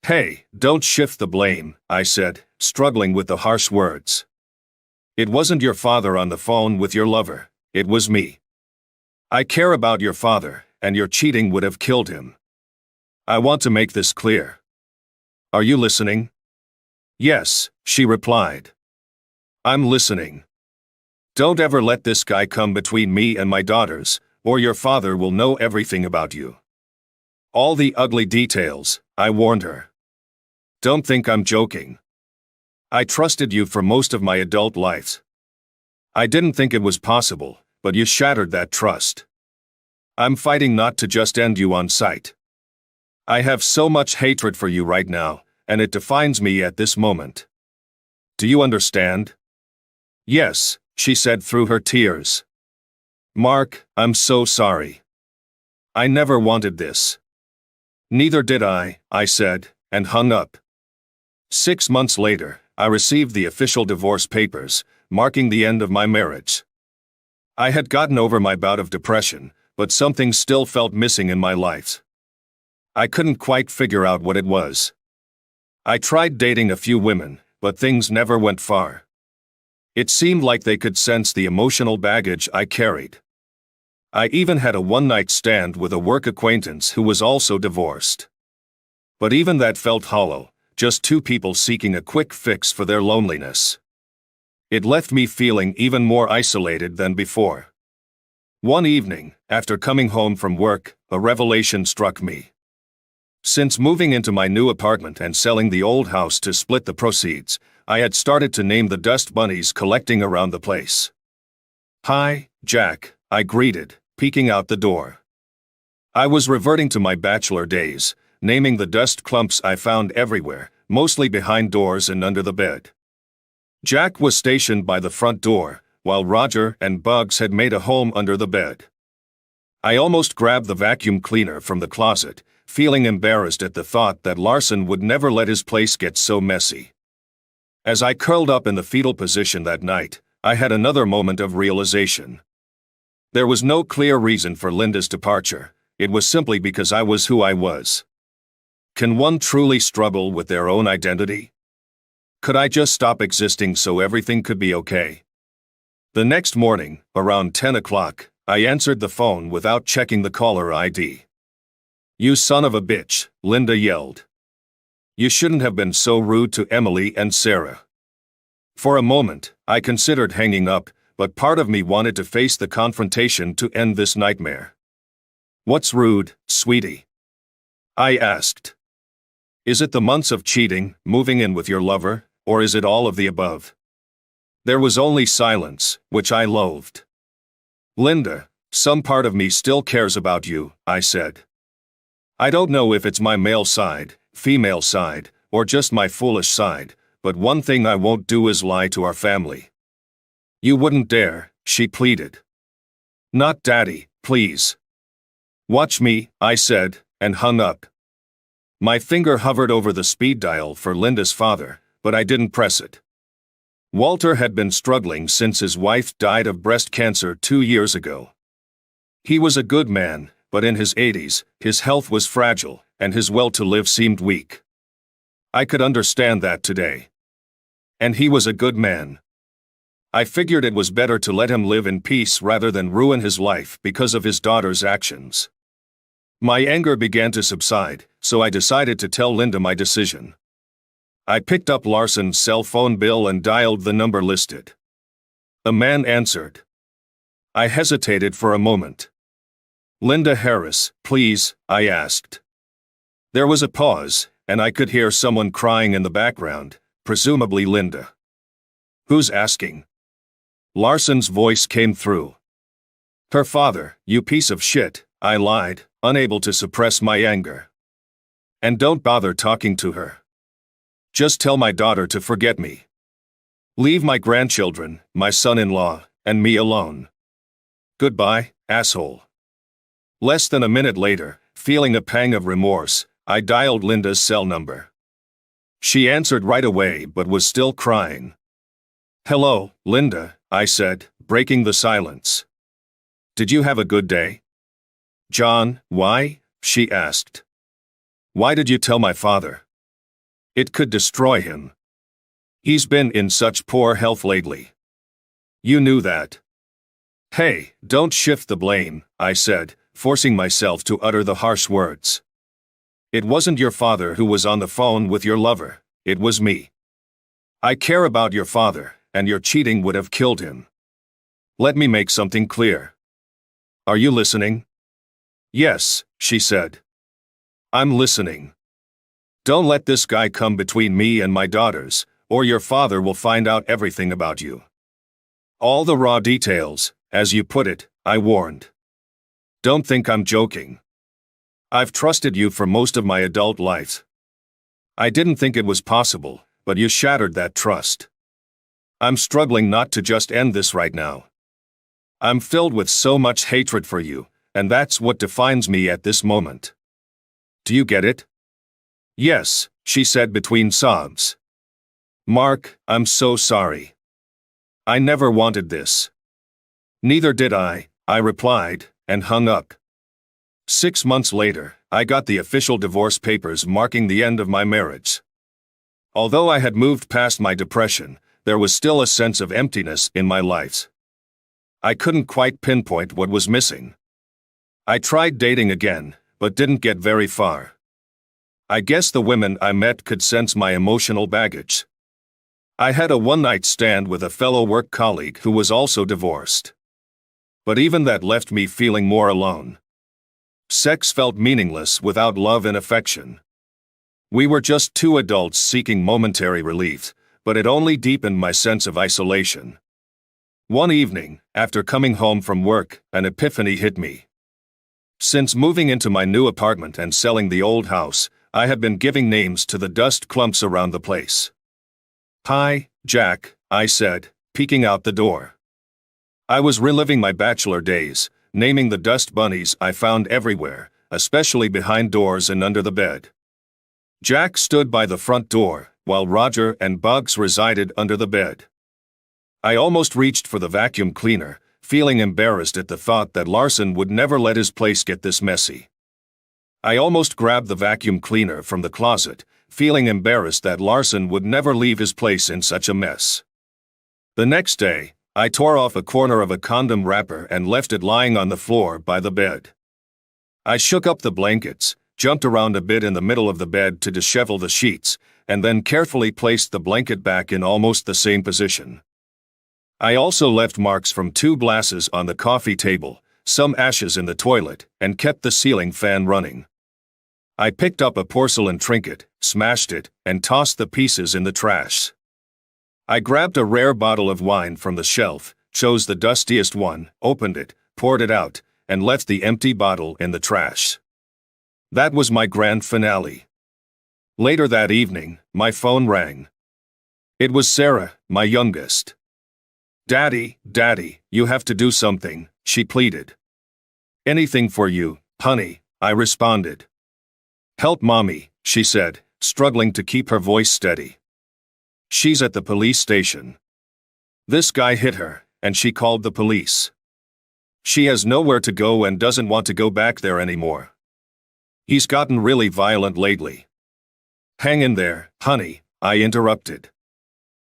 Hey, don't shift the blame, I said, struggling with the harsh words. It wasn't your father on the phone with your lover, it was me. I care about your father, and your cheating would have killed him. I want to make this clear. Are you listening? Yes, she replied. I'm listening. Don't ever let this guy come between me and my daughters, or your father will know everything about you. All the ugly details, I warned her. Don't think I'm joking. I trusted you for most of my adult life. I didn't think it was possible, but you shattered that trust. I'm fighting not to just end you on sight. I have so much hatred for you right now, and it defines me at this moment. Do you understand? Yes, she said through her tears. Mark, I'm so sorry. I never wanted this. Neither did I said, and hung up. 6 months later, I received the official divorce papers, marking the end of my marriage. I had gotten over my bout of depression, but something still felt missing in my life. I couldn't quite figure out what it was. I tried dating a few women, but things never went far. It seemed like they could sense the emotional baggage I carried. I even had a one-night stand with a work acquaintance who was also divorced. But even that felt hollow, just two people seeking a quick fix for their loneliness. It left me feeling even more isolated than before. One evening, after coming home from work, a revelation struck me. Since moving into my new apartment and selling the old house to split the proceeds, I had started to name the dust bunnies collecting around the place. Hi, Jack, I greeted, peeking out the door. I was reverting to my bachelor days, naming the dust clumps I found everywhere, mostly behind doors and under the bed. Jack was stationed by the front door, while Roger and Bugs had made a home under the bed. I almost grabbed the vacuum cleaner from the closet, feeling embarrassed at the thought that Larson would never let his place get so messy. As I curled up in the fetal position that night, I had another moment of realization. There was no clear reason for Linda's departure, it was simply because I was who I was. Can one truly struggle with their own identity? Could I just stop existing so everything could be okay? The next morning, around 10 o'clock, I answered the phone without checking the caller ID. You son of a bitch, Linda yelled. You shouldn't have been so rude to Emily and Sarah. For a moment, I considered hanging up, but part of me wanted to face the confrontation to end this nightmare. What's rude, sweetie? I asked. Is it the months of cheating, moving in with your lover, or is it all of the above? There was only silence, which I loathed. Linda, some part of me still cares about you, I said. I don't know if it's my male side, female side, or just my foolish side, but one thing I won't do is lie to our family. You wouldn't dare, she pleaded. Not Daddy, please. Watch me, I said, and hung up. My finger hovered over the speed dial for Linda's father, but I didn't press it. Walter had been struggling since his wife died of breast cancer 2 years ago. He was a good man, but in his 80s, his health was fragile, and his will to live seemed weak. I could understand that today. And he was a good man. I figured it was better to let him live in peace rather than ruin his life because of his daughter's actions. My anger began to subside, so I decided to tell Linda my decision. I picked up Larson's cell phone bill and dialed the number listed. A man answered. I hesitated for a moment. Linda Harris, please, I asked. There was a pause, and I could hear someone crying in the background, presumably Linda. Who's asking? Larson's voice came through. Her father, you piece of shit, I lied, unable to suppress my anger. And don't bother talking to her. Just tell my daughter to forget me. Leave my grandchildren, my son-in-law, and me alone. Goodbye, asshole. Less than a minute later, feeling a pang of remorse, I dialed Linda's cell number. She answered right away but was still crying. Hello, Linda, I said, breaking the silence. Did you have a good day? John, why? She asked. Why did you tell my father? It could destroy him. He's been in such poor health lately. You knew that. Hey, don't shift the blame, I said, forcing myself to utter the harsh words. It wasn't your father who was on the phone with your lover, it was me. I care about your father, and your cheating would have killed him. Let me make something clear. Are you listening? Yes, she said. I'm listening. Don't let this guy come between me and my daughters, or your father will find out everything about you. All the raw details, as you put it, I warned. Don't think I'm joking. I've trusted you for most of my adult life. I didn't think it was possible, but you shattered that trust. I'm struggling not to just end this right now. I'm filled with so much hatred for you, and that's what defines me at this moment. Do you get it? Yes, she said between sobs. Mark, I'm so sorry. I never wanted this. Neither did I replied, and hung up. 6 months later, I got the official divorce papers marking the end of my marriage. Although I had moved past my depression, there was still a sense of emptiness in my life. I couldn't quite pinpoint what was missing. I tried dating again, but didn't get very far. I guess the women I met could sense my emotional baggage. I had a one-night stand with a fellow work colleague who was also divorced. But even that left me feeling more alone. Sex felt meaningless without love and affection. We were just two adults seeking momentary relief, but it only deepened my sense of isolation. One evening, after coming home from work, an epiphany hit me. Since moving into my new apartment and selling the old house, I had been giving names to the dust clumps around the place. Hi, Jack, I said, peeking out the door. I was reliving my bachelor days, naming the dust bunnies I found everywhere, especially behind doors and under the bed. Jack stood by the front door, while Roger and Bugs resided under the bed. I almost reached for the vacuum cleaner, feeling embarrassed at the thought that Larson would never let his place get this messy. I almost grabbed the vacuum cleaner from the closet, feeling embarrassed that Larson would never leave his place in such a mess. The next day, I tore off a corner of a condom wrapper and left it lying on the floor by the bed. I shook up the blankets, jumped around a bit in the middle of the bed to dishevel the sheets, and then carefully placed the blanket back in almost the same position. I also left marks from 2 glasses on the coffee table, some ashes in the toilet, and kept the ceiling fan running. I picked up a porcelain trinket, smashed it, and tossed the pieces in the trash. I grabbed a rare bottle of wine from the shelf, chose the dustiest one, opened it, poured it out, and left the empty bottle in the trash. That was my grand finale. Later that evening, my phone rang. It was Sarah, my youngest. "Daddy, you have to do something," she pleaded. "Anything for you, honey," I responded. "Help Mommy," she said, struggling to keep her voice steady. "She's at the police station. This guy hit her, and she called the police. She has nowhere to go and doesn't want to go back there anymore. He's gotten really violent lately." "Hang in there, honey," I interrupted.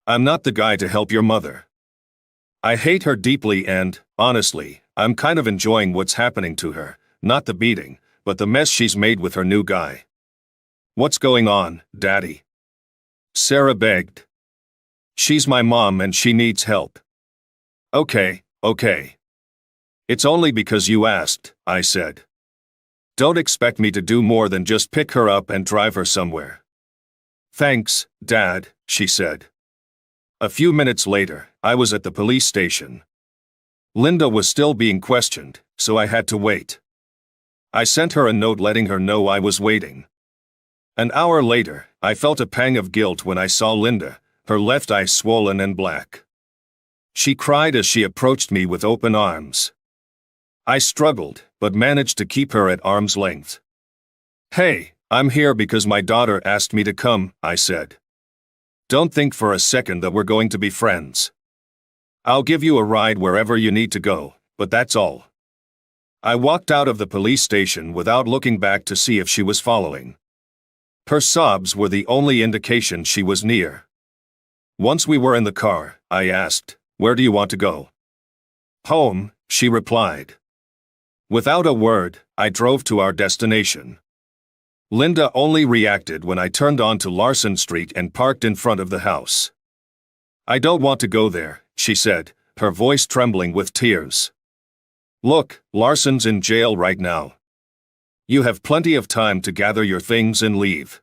"I'm not the guy to help your mother. I hate her deeply and, honestly, I'm kind of enjoying what's happening to her, not the beating, but the mess she's made with her new guy." "What's going on, Daddy?" Sarah begged. "She's my mom and she needs help." Okay. "It's only because you asked," I said. "Don't expect me to do more than just pick her up and drive her somewhere." "Thanks, Dad," she said. A few minutes later, I was at the police station. Linda was still being questioned, so I had to wait. I sent her a note letting her know I was waiting. An hour later, I felt a pang of guilt when I saw Linda, her left eye swollen and black. She cried as she approached me with open arms. I struggled, but managed to keep her at arm's length. "Hey, I'm here because my daughter asked me to come," I said. "Don't think for a second that we're going to be friends. I'll give you a ride wherever you need to go, but that's all." I walked out of the police station without looking back to see if she was following. Her sobs were the only indication she was near. Once we were in the car, I asked, "Where do you want to go?" "Home," she replied. Without a word, I drove to our destination. Linda only reacted when I turned onto Larson Street and parked in front of the house. "I don't want to go there," she said, her voice trembling with tears. "Look, Larson's in jail right now. You have plenty of time to gather your things and leave."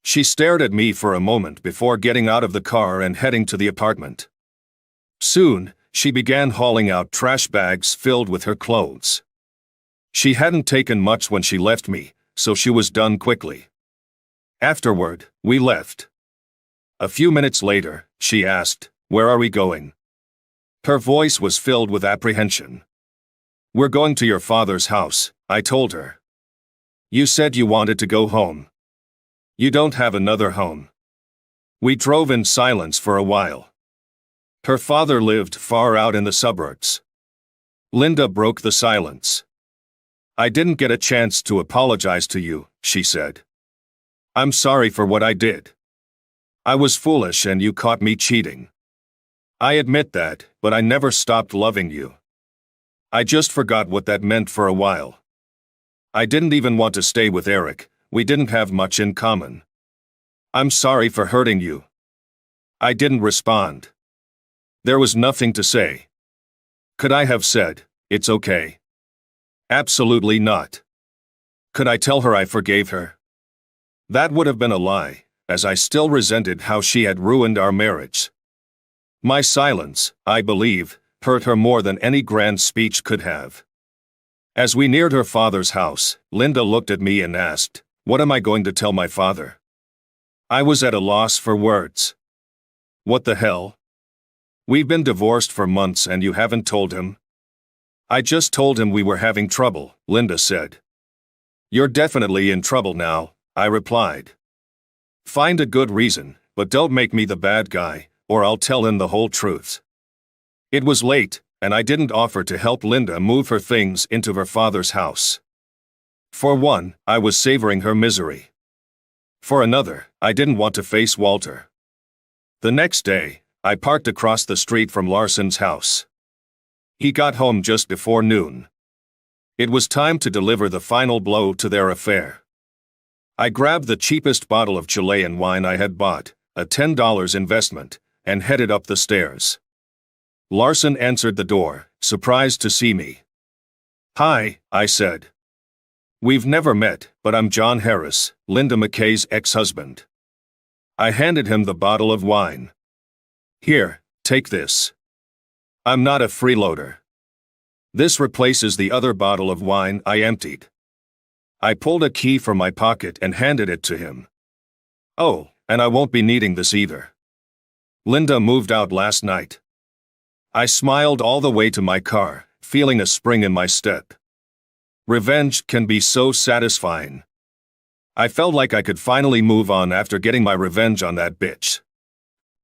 She stared at me for a moment before getting out of the car and heading to the apartment. Soon, she began hauling out trash bags filled with her clothes. She hadn't taken much when she left me, so she was done quickly. Afterward, we left. A few minutes later, she asked, "Where are we going?" Her voice was filled with apprehension. "We're going to your father's house," I told her. "You said you wanted to go home. You don't have another home." We drove in silence for a while. Her father lived far out in the suburbs. Linda broke the silence. "I didn't get a chance to apologize to you," she said. "I'm sorry for what I did. I was foolish and you caught me cheating. I admit that, but I never stopped loving you. I just forgot what that meant for a while. I didn't even want to stay with Eric, we didn't have much in common. I'm sorry for hurting you." I didn't respond. There was nothing to say. Could I have said, "It's okay"? Absolutely not. Could I tell her I forgave her? That would have been a lie, as I still resented how she had ruined our marriage. My silence, I believe, hurt her more than any grand speech could have. As we neared her father's house, Linda looked at me and asked, "What am I going to tell my father?" I was at a loss for words. "What the hell? We've been divorced for months and you haven't told him?" "I just told him we were having trouble," Linda said. "You're definitely in trouble now," I replied. "Find a good reason, but don't make me the bad guy, or I'll tell him the whole truth." It was late, and I didn't offer to help Linda move her things into her father's house. For one, I was savoring her misery. For another, I didn't want to face Walter. The next day, I parked across the street from Larson's house. He got home just before noon. It was time to deliver the final blow to their affair. I grabbed the cheapest bottle of Chilean wine I had bought, a $10 investment, and headed up the stairs. Larson answered the door, surprised to see me. "Hi," I said. "We've never met, but I'm John Harris, Linda McKay's ex-husband." I handed him the bottle of wine. Here, take this. I'm not a freeloader. This replaces the other bottle of wine I emptied. I pulled a key from my pocket and handed it to him. Oh, and I won't be needing this either. Linda moved out last night. I smiled all the way to my car, feeling a spring in my step. Revenge can be so satisfying. I felt like I could finally move on after getting my revenge on that bitch.